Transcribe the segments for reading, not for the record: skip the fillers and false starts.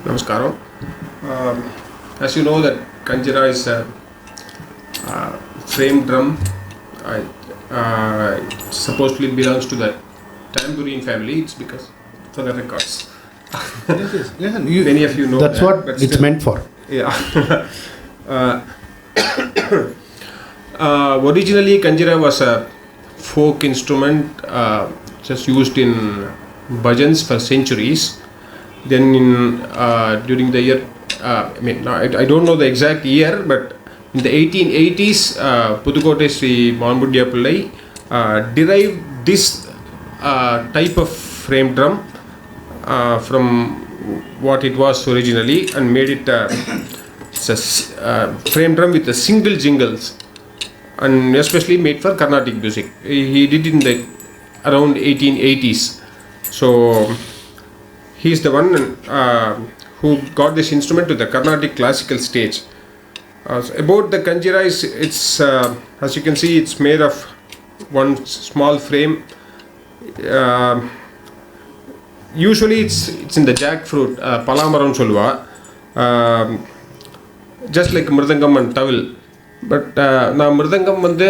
Namaskaram. As you know that Kanjira is a frame drum. Supposedly belongs to the tambourine family. It's because for the records. Yes, Many of you know that's that, what but it's still, meant for. Yeah. Originally, Kanjira was a folk instrument just used in bhajans for centuries. Then during the year, I don't know the exact year, but in the 1880s, Pudukkottai Sri Manmuddiya Pillai derived this type of frame drum from what it was originally and made it it's a frame drum with a single jingles, and especially made for Carnatic music. He did it in the around 1880s. So he is the one who got this instrument to the Carnatic classical stage. About the Kanjira, it's as you can see, it's made of one small frame. Usually it's in the jackfruit, palamaram solluva, just like mridangam and tawil. But now mridangam வந்து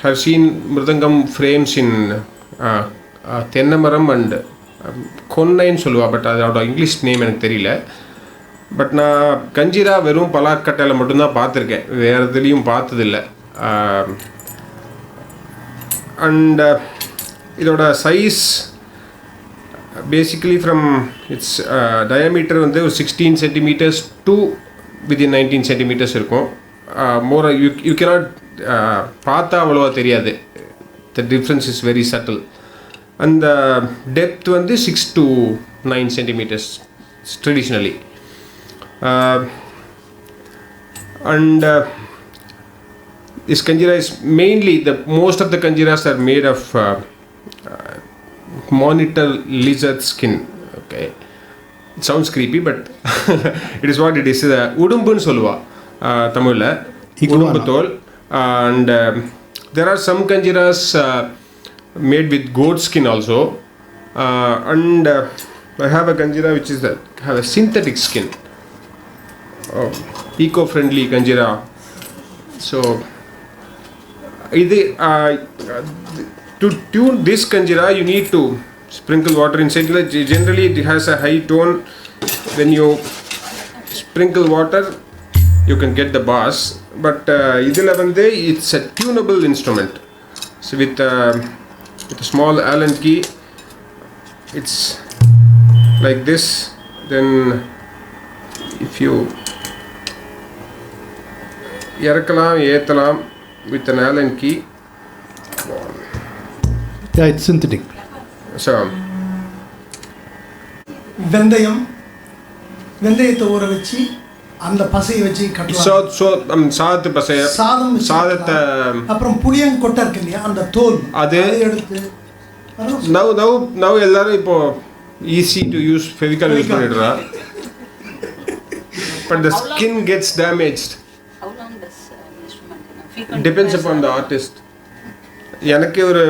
have seen mridangam frames in தென்னமரம் and கொன்னைன்னு சொல்லுவா, but அதோட English name எனக்கு தெரியல. But நான் கஞ்சிரா வெறும் பலாக்கட்டையில் மட்டும்தான் பார்த்துருக்கேன், வேறு எதுலேயும் பார்த்ததில்லை. அண்ட் இதோட size basically from its diameter வந்து ஒரு 16 சென்டிமீட்டர்ஸ் டு வித்தின் 19 சென்டிமீட்டர்ஸ் இருக்கும். மோர் யூ கேனாட் பார்த்தா அவ்வளோவா தெரியாது. The difference is very subtle. அந்த டெப்த் வந்து 6 to 9 centimeters traditionally. And this Kanjira is mainly, most of the Kanjiras are made of monitor lizard skin. Okay, it sounds creepy, but it is what it is. Udumbun solluva Tamilla, udumbu tol. And there are some Kanjiras made with goat skin also, and I have a Kanjira which is have a synthetic skin, eco-friendly Kanjira. So to tune this Kanjira you need to sprinkle water inside. Generally it has a high tone. When you sprinkle water you can get the bass, but idhila vande it's a tunable instrument. So with a small Allen key, it's like this. Then if you இறக்கலாம் ஏற்றலாம் with an Allen key. Yeah, it's synthetic. So வெந்தயத்தை ஊற வச்சு அந்த பசையை வச்சு கட்டுவாங்க. சாதத்து பசைய சாதத்தை அப்புறம் புளியங்கொட்டை இருக்கு இல்லையா, அந்த தோல் அது எடுத்து now எல்லாரும் இப்போ easy to use Fevicol use பண்ணிடுறா, but the skin gets damaged. How long does instrument? Depends upon the artist. எனக்கு ஒரு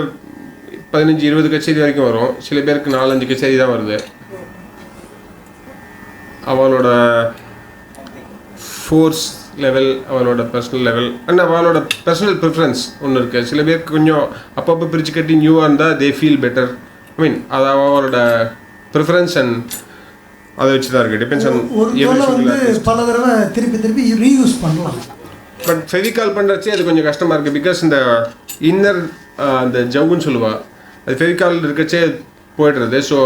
15-20 கச்சேரி வரைக்கும் வரும், சில பேருக்கு 4-5 கச்சேரி தான் வருது. அவளோட ஃபோர்ஸ் லெவல், அவளோட பர்சனல் லெவல் அண்ட் அவளோட பர்சனல் ப்ரிஃபரன்ஸ் ஒன்று இருக்குது. சில பேருக்கு கொஞ்சம் அப்பப்போ பிரித்து கட்டி நியூவாக இருந்தால் தே ஃபீல் பெட்டர். ஐ மீன் அது அவளோட ப்ரிஃபரன்ஸ் அண்ட் அதை வச்சு தான் இருக்குது. டிபெண்ட்ஸ் ஆன் பல தடவை திருப்பி ரீயூஸ் பண்ணலாம். பட் ஃபெவிகால் பண்ணுறச்சே அது கொஞ்சம் கஷ்டமாக இருக்குது. பிகாஸ் இந்த இன்னர் அந்த ஜவ்வுன்னு சொல்லுவா, அது ஃபெவிகால் இருக்கச்சே போய்டுறது. So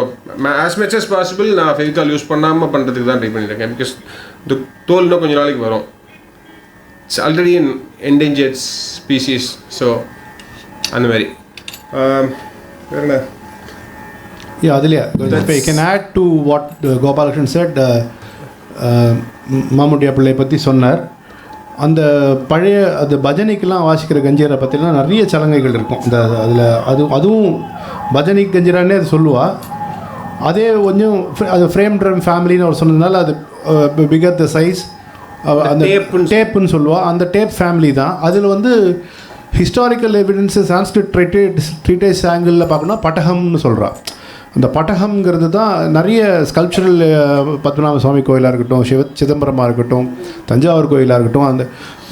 as much as possible நான் ஃபெவிகால் யூஸ் பண்ணாமல் பண்ணுறதுக்கு தான் ட்ரை பண்ணியிருக்கேன். பிகாஸ் இந்த தோல் இன்னும் கொஞ்சம் நாளைக்கு வரும். It's already in endangered species. So அந்த மாதிரி வேறு என்ன? Yeah, Adilya, you can add to what Gopalakrishnan said. மாமுட்டியா பிள்ளை பற்றி சொன்னார். அந்த பழைய அது பஜனைக்கெல்லாம் வாசிக்கிற கஞ்சிரை பற்றிலாம் நிறைய சலங்கைகள் இருக்கும். இந்த அதுவும் பஜனை கஞ்சிரானே அது சொல்லுவா. அதே கொஞ்சம் அது ஃப்ரேம் ட்ரம் ஃபேமிலின்னு அவர் சொன்னதுனால அது பிகர் த சைஸ், அந்த டேப்புன்னு சொல்லுவாள். அந்த டேப் ஃபேமிலி தான். அதில் வந்து ஹிஸ்டாரிக்கல் எவிடன்ஸு சான்ஸ்கிரிட் ட்ரீட்டேஸ் ஆங்கிளில் பார்க்கணும்னா பட்டகம்னு சொல்கிறான். அந்த பட்டகம்ங்கிறது தான் நிறைய ஸ்கல்ப்சரல் பத்மநாப சுவாமி கோயிலாக இருக்கட்டும், சிதம்பரமாக இருக்கட்டும், தஞ்சாவூர் கோயிலாக இருக்கட்டும், அந்த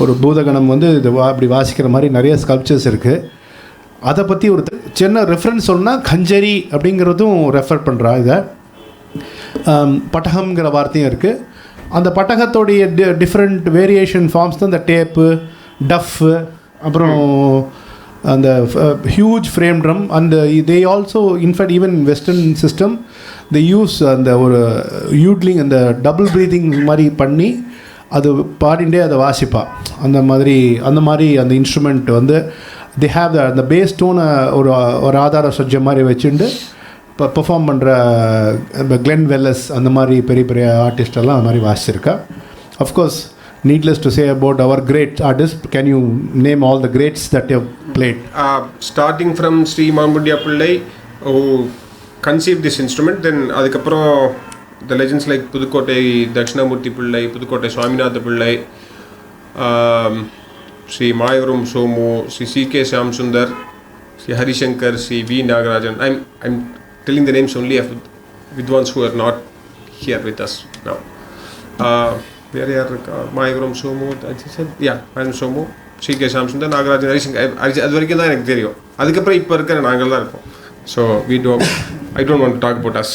ஒரு பூதகணம் வந்து இது அப்படி வாசிக்கிற மாதிரி நிறைய ஸ்கல்ப்சர்ஸ் இருக்குது. அதை பற்றி ஒரு சின்ன ரெஃபரன்ஸ் சொன்னால் கஞ்சரி அப்படிங்கிறதும் ரெஃபர் பண்ணுறா. இதை பட்டகம்ங்கிற வார்த்தையும் இருக்குது. அந்த பட்டகத்தோடைய டிஃப்ரெண்ட் வேரியேஷன் ஃபார்ம்ஸ் தான் இந்த டேப்பு, டஃப்பு, அப்புறம் அந்த ஹியூஜ் ஃப்ரேம் ட்ரம். அந்த they also in fact even western system they use அந்த ஒரு யூட்லிங், அந்த டபுள் ப்ரீதிங் மாதிரி பண்ணி அது பாடிண்டே அதை வாசிப்பா. அந்த மாதிரி அந்த இன்ஸ்ட்ருமெண்ட் வந்து தே ஹேவ் அந்த பேஸ் டோனை ஒரு ஆதார சஜ்ஜம் மாதிரி வச்சுட்டு இப்போ பெர்ஃபார்ம் பண்ணுற கிளென் வெல்லஸ் அந்த மாதிரி பெரிய பெரிய ஆர்டிஸ்டெல்லாம் அந்த மாதிரி வாசிச்சிருக்கா. Of course needless to say about our great artists, can you name all the greats that you have played? Starting from Sri Mamundiya Pillai, who conceived this instrument, then adukapro the legends like Pudukkottai Dakshinamurthy Pillai, Pudukkottai Swaminatha Pillai, Sri Mayavuram Somu, Sri C.K. Shyamsundar, Sri Harishankar, Sri V. Nagarajan. I'm telling the names only of vidwans who are not here with us now. வேறு யார் இருக்கா? Mayavaram Somu, Mayavaram Somu, C.K. Shyamsundar, Nagarajan, Harishankar, அது வரைக்கும் தான் எனக்கு தெரியும். அதுக்கப்புறம் இப்போ இருக்கிற நாங்கள் தான் இருக்கோம். So I don't want to talk about us.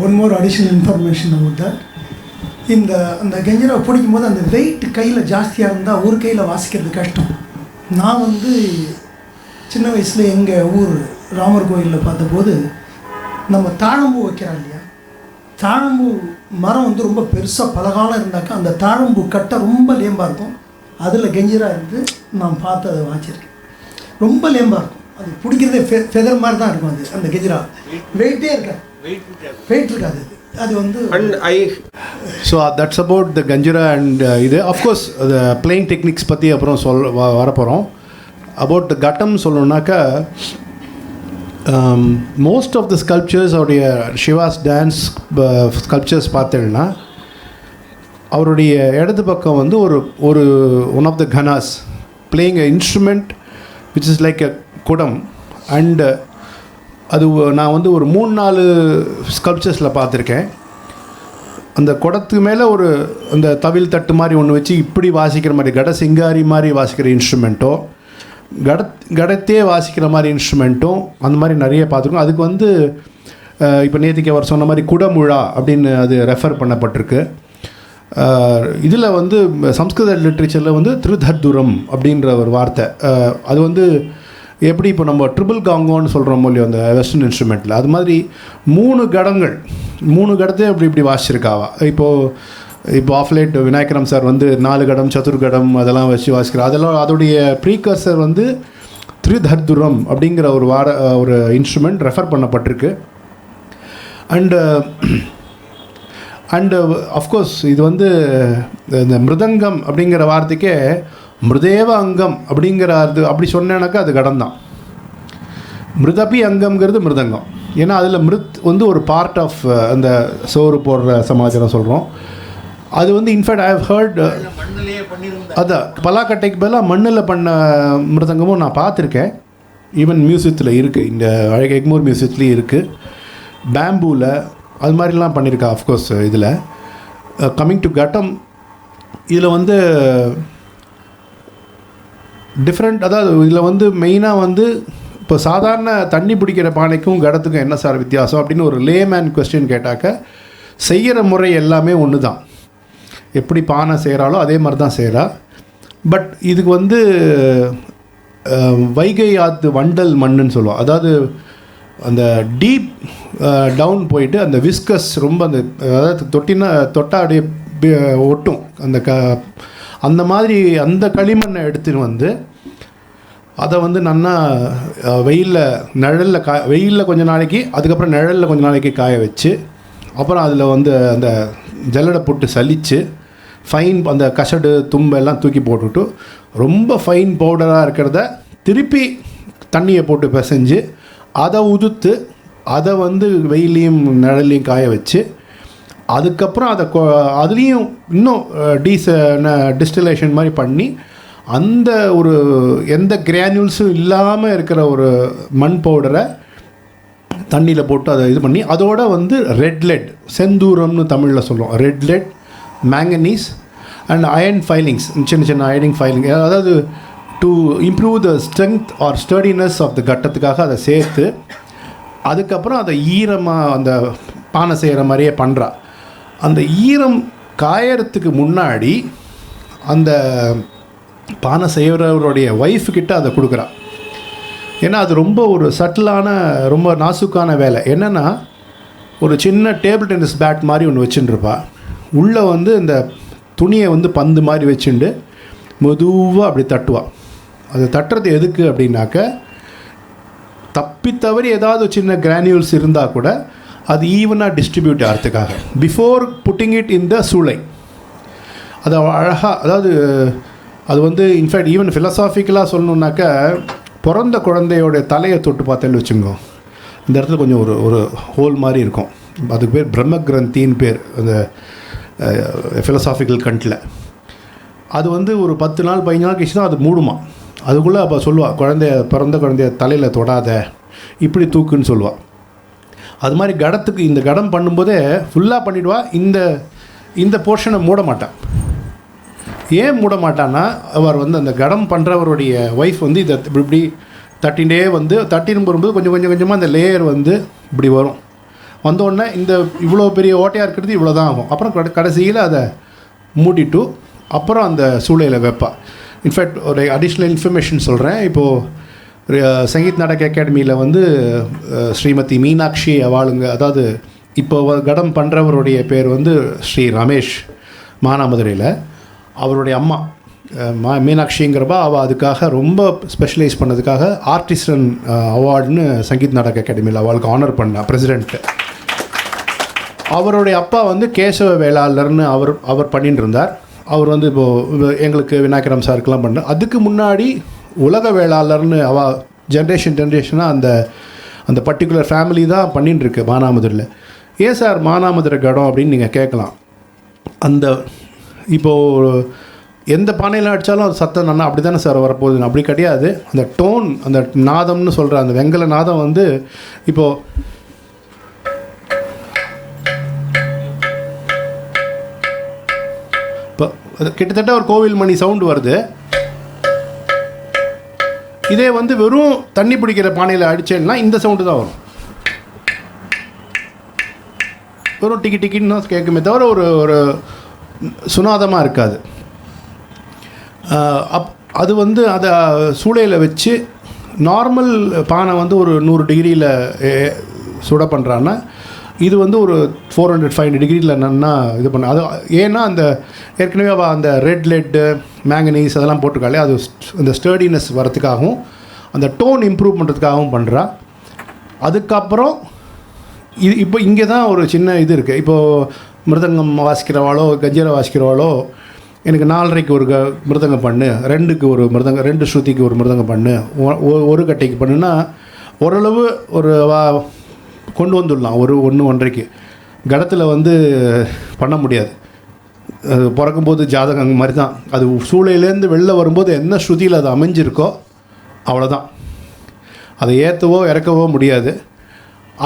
One more additional information about that. அந்த கெஞ்சரா பிடிக்கும் போது அந்த வெயிட் கையில் ஜாஸ்தியாக இருந்தால் ஒரு கையில் வாசிக்கிறது கஷ்டம். நான் வந்து சின்ன வயசில் எங்கள் ஊர் ராமர் கோயிலில் பார்த்தபோது நம்ம தாழம்பூ வைக்கிறோம் இல்லையா, தாழம்பூ மரம் வந்து ரொம்ப பெருசாக பலகாலம் இருந்தாக்கா அந்த தாழம்பூ கட்டை ரொம்ப லேம்பாக இருக்கும். அதில் கெஞ்சிரா இருந்து நான் பார்த்து அதை வாச்சிருக்கேன். ரொம்ப லேம்பாக இருக்கும், அது பிடிக்கிறதே ஃபெதர் மாதிரி தான் இருக்கும். அது அந்த கெஞ்சிரா வெயிட்டே இருக்காது, வெயிட் இருக்காது. அது வந்து so that's about the kanjira and இது. அஃப்கோர்ஸ் த பிளேயிங் டெக்னிக்ஸ் பற்றி அப்புறம் வரப்போகிறோம். அபவுட் த கட்டம் சொல்லணுன்னாக்கா மோஸ்ட் ஆஃப் த ஸ்கல்ப்சர்ஸ் அவருடைய சிவாஸ் டான்ஸ் ஸ்கல்ப்சர்ஸ் பார்த்தேன்னா அவருடைய இடது பக்கம் வந்து ஒரு ஒன் ஆஃப் த கனாஸ் playing a instrument which is like a kudam. And அது நான் வந்து ஒரு 3-4 ஸ்கல்ப்சர்ஸில் பார்த்துருக்கேன். அந்த குடத்துக்கு மேலே அந்த தவில் தட்டு மாதிரி ஒன்று வச்சு இப்படி வாசிக்கிற மாதிரி கட சிங்காரி மாதிரி வாசிக்கிற இன்ஸ்ட்ருமெண்ட்டோ, கடத்தே வாசிக்கிற மாதிரி இன்ஸ்ட்ருமெண்ட்டும் அந்த மாதிரி நிறைய பார்த்துருக்கோம். அதுக்கு வந்து இப்போ நேற்றுக்கு அவர் சொன்ன மாதிரி குடமுழா அப்படின்னு அது ரெஃபர் பண்ணப்பட்டிருக்கு. இதில் வந்து சம்ஸ்கிருத லிட்ரேச்சரில் வந்து திருதர்துரம் அப்படின்ற ஒரு வார்த்தை. அது வந்து எப்படி இப்போ நம்ம ட்ரிபிள் காங்கோன்னு சொல்கிறோம் இல்லையோ அந்த வெஸ்டர்ன் இன்ஸ்ட்ருமெண்ட்டில், அது மாதிரி 3 கடத்தையும் இப்படி வாசிச்சிருக்காவா. இப்போ ஆஃப்லைட் விநாயகரம் சார் வந்து 4 கடம் சதுர்கடம் அதெல்லாம் வச்சு வாசிக்கிறார். அதெல்லாம் அதோடைய ப்ரீகர்சர் வந்து திரிதர்துரம் அப்படிங்கிற ஒரு இன்ஸ்ட்ருமெண்ட் ரெஃபர் பண்ணப்பட்டிருக்கு. அண்டு அஃப்கோர்ஸ் இது வந்து இந்த மிருதங்கம் அப்படிங்கிற வார்த்தைக்கே மிருதேவ அங்கம் அப்படி சொன்னேனாக்கா அது கடம் தான். மிருதபி அங்கம்ங்கிறது மிருதங்கம். ஏன்னா அதில் வந்து ஒரு பார்ட் ஆஃப் அந்த சோறு போடுற சமாச்சாரம் சொல்கிறோம். அது வந்து இன்ஃபேக்ட் ஐ ஹவ் ஹர்ட் அதான் பலாக்கட்டைக்கு பதிலாக மண்ணில் பண்ண மிருதங்கமும் நான் பார்த்துருக்கேன். ஈவன் மியூசியத்தில் இருக்குது, இந்த எக்மோர் மியூசியத்துலேயும் இருக்குது, பேம்பூவில் அது மாதிரிலாம் பண்ணியிருக்கா. அஃப்கோர்ஸ் இதில் கம்மிங் டு கட்டம், இதில் வந்து டிஃப்ரெண்ட், அதாவது இதில் வந்து மெயினாக வந்து இப்போ சாதாரண தண்ணி பிடிக்கிற பானைக்கும் கடத்துக்கும் என்ன சார் வித்தியாசம் அப்படின்னு ஒரு லேமேன் கொஸ்டின் கேட்டாக்க செய்கிற முறை எல்லாமே ஒன்று தான். எப்படி பானை செய்கிறாலோ அதே மாதிரி தான் செய்கிறா. பட் இதுக்கு வந்து வைகை ஆற்று வண்டல் மண்ணுன்னு சொல்லுவோம். அதாவது அந்த டீப் டவுன் போயிட்டு அந்த விஸ்கஸ் ரொம்ப அதாவது தொட்டால் அப்படியே ஒட்டும் அந்த மாதிரி அந்த களிமண்ணை எடுத்துகிட்டு வந்து அதை வந்து நல்லா வெயிலில் கொஞ்சம் நாளைக்கு, அதுக்கப்புறம் நிழலில் கொஞ்சம் நாளைக்கு காய வச்சு, அப்புறம் அதில் வந்து அந்த ஜல்லடை போட்டு சலித்து ஃபைன் அந்த கசடு தும்பெல்லாம் தூக்கி போட்டுவிட்டு ரொம்ப ஃபைன் பவுடராக இருக்கிறத திருப்பி தண்ணியை போட்டு பிசைஞ்சு அதை உதுத்து அதை வந்து வெயிலையும் நிழலையும் காய வச்சு அதுக்கப்புறம் அதுலேயும் இன்னும் டிஸ்டிலேஷன் மாதிரி பண்ணி அந்த எந்த கிரானியூல்ஸும் இல்லாமல் இருக்கிற ஒரு மண் பவுடரை தண்ணியில் போட்டு அதை இது பண்ணி அதோட வந்து ரெட் லெட், செந்தூரம்னு தமிழில் சொல்லுவோம், red lead, manganese and iron filings, சின்ன சின்ன அயர்னிங் ஃபைலிங், அதாவது to improve the strength or steadiness of the கட்டத்துக்காக அதை சேர்த்து அதுக்கப்புறம் அதை ஈரமாக அந்த பானை செய்கிற மாதிரியே பண்ணுறா. அந்த ஈரம் காயறதுக்கு முன்னாடி அந்த பானை செய்கிறவருடைய ஒய்ஃப்கிட்ட அதை கொடுக்குறா. ஏன்னா அது ரொம்ப ஒரு சட்டிலான ரொம்ப நாசுக்கான வேலை. என்னென்னா ஒரு சின்ன டேபிள் டென்னிஸ் பேட் மாதிரி ஒன்று வச்சுட்டுருப்பா, உள்ளே வந்து இந்த துணியை வந்து பந்து மாதிரி வச்சுட்டு மெதுவாக அப்படி தட்டுவாள். அது தட்டுறது எதுக்கு அப்படின்னாக்க தப்பி தவறி ஏதாவது சின்ன கிரானியூல்ஸ் இருந்தால் கூட அது ஈவனாக டிஸ்ட்ரிபியூட் ஆகிறதுக்காக before putting it in the soolai. அது அழகாக, அதாவது அது வந்து இன்ஃபேக்ட் ஈவன் ஃபிலசாஃபிக்கலாக சொல்லணுன்னாக்க பிறந்த குழந்தையோடைய தலையை தொட்டு பார்த்தேன்னு வச்சுக்கோ, இந்த இடத்துல கொஞ்சம் ஒரு ஹோல் மாதிரி இருக்கும். அதுக்கு பேர் பிரம்ம கிரந்தின்னு பேர் அந்த ஃபிலசாஃபிக்கல் கண்ட்டில். அது வந்து ஒரு 10 நாள் 15 நாள் கழிச்சு தான் அது மூடுமா. அதுக்குள்ளே அப்போ சொல்லுவாள், பிறந்த குழந்தைய தலையில் தொடாத, இப்படி தூக்குன்னு சொல்லுவாள். அது மாதிரி கடத்துக்கு இந்த கடம் பண்ணும்போதே ஃபுல்லாக பண்ணிவிடுவா. இந்த போர்ஷனை மூட மாட்டான். ஏன் மூட மாட்டான்னா அவர் வந்து அந்த கடம் பண்ணுறவருடைய ஒய்ஃப் வந்து இதை இப்படி தட்டிகிட்டே வந்து தட்டின்னு போகும்போது கொஞ்சம் கொஞ்சமாக அந்த லேயர் வந்து இப்படி வரும். வந்தோடனே இந்த இவ்வளோ பெரிய ஓட்டையாக இருக்கிறது இவ்வளோ தான் ஆகும். அப்புறம் கடைசியில் அதை மூடிட்டு அப்புறம் அந்த சூளையில் வைப்பா. இன்ஃபேக்ட் ஒரு அடிஷ்னல் இன்ஃபர்மேஷன் சொல்கிறேன். இப்போது சங்கீத் நாடக அகாடமியில் வந்து ஸ்ரீமதி மீனாட்சி அவாளுங்க, அதாவது இப்போ கடம் பண்ணுறவருடைய பேர் வந்து ஸ்ரீ ரமேஷ், மானாமதுரையில். அவருடைய அம்மா மீனாட்சிங்கிறப்ப அவள் அதுக்காக ரொம்ப ஸ்பெஷலைஸ் பண்ணதுக்காக ஆர்டிஸ்டன் அவார்டுன்னு சங்கீத் நாடக அகாடமியில் அவளுக்கு ஆனர் பண்ணா பிரசிடெண்ட்டு. அவருடைய அப்பா வந்து கேசவ வேளாளர்னு அவர் பண்ணிட்டு இருந்தார். அவர் வந்து இப்போது எங்களுக்கு விநாயகரம் சாருக்கெல்லாம் பண்ண. அதுக்கு முன்னாடி உலக வேளாளர்னு அவள் ஜென்ரேஷனாக அந்த பர்டிகுலர் ஃபேமிலி தான் பண்ணிட்டுருக்கு மானாமதுரையில். ஏன் சார் மானாமதுரை கடம் அப்படின்னு நீங்கள் கேட்கலாம். அந்த இப்போது எந்த பானையில் அடித்தாலும் அது சத்தம் நல்லா அப்படி தானே சார் வரப்போகுது, அப்படி கிடையாது. அந்த டோன், அந்த நாதம்னு சொல்கிற அந்த வெங்கல நாதம் வந்து இப்போது அது கிட்டத்தட்ட ஒரு கோவில் மணி சவுண்டு வருது. இதே வந்து வெறும் தண்ணி பிடிக்கிற பானையில் அடித்தேன்னா இந்த சவுண்டு தான் வரும். வெறும் டிக்கி டிக்கின்னு தான் கேட்குமே தவிர ஒரு சுனாதமாக இருக்காது. அது வந்து அதை சூளையில் வச்சு நார்மல் பானை வந்து ஒரு 100 டிகிரியில் சுட பண்ணுறான்னா இது வந்து ஒரு 400-500 டிகிரியில் நன்னா இது பண்ண. அது ஏன்னா அந்த ஏற்கனவே அந்த ரெட் லெட்டு, மேங்கனீஸ் அதெல்லாம் போட்டிருக்காளே, அது அந்த ஸ்டர்டினஸ் வரத்துக்காகவும் அந்த டோன் இம்ப்ரூவ் பண்ணுறதுக்காகவும் பண்ணுறா. அதுக்கப்புறம் இப்போ இங்கே தான் ஒரு சின்ன இது இருக்குது. இப்போது மிருதங்கம் வாசிக்கிறவாளோ கஞ்சீரா வாசிக்கிறவாளோ எனக்கு 4:30க்கு ஒரு மிருதங்கம் பண்ணு, 2க்கு ஒரு மிருதங்கம், 2 ஸ்ருதிக்கு ஒரு மிருதங்கம் பண்ணு, ஒரு கட்டைக்கு பண்ணுன்னா ஓரளவு ஒரு கொண்டு வந்துடலாம். 1-1:30க்கு கடத்தில் வந்து பண்ண முடியாது. அது பிறக்கும்போது ஜாதகம் மாதிரி தான். அது சூளையிலேருந்து வெளில வரும்போது என்ன ஸ்ருதியில் அது அமைஞ்சிருக்கோ அவ்வளோதான். அதை ஏற்றவோ இறக்கவோ முடியாது.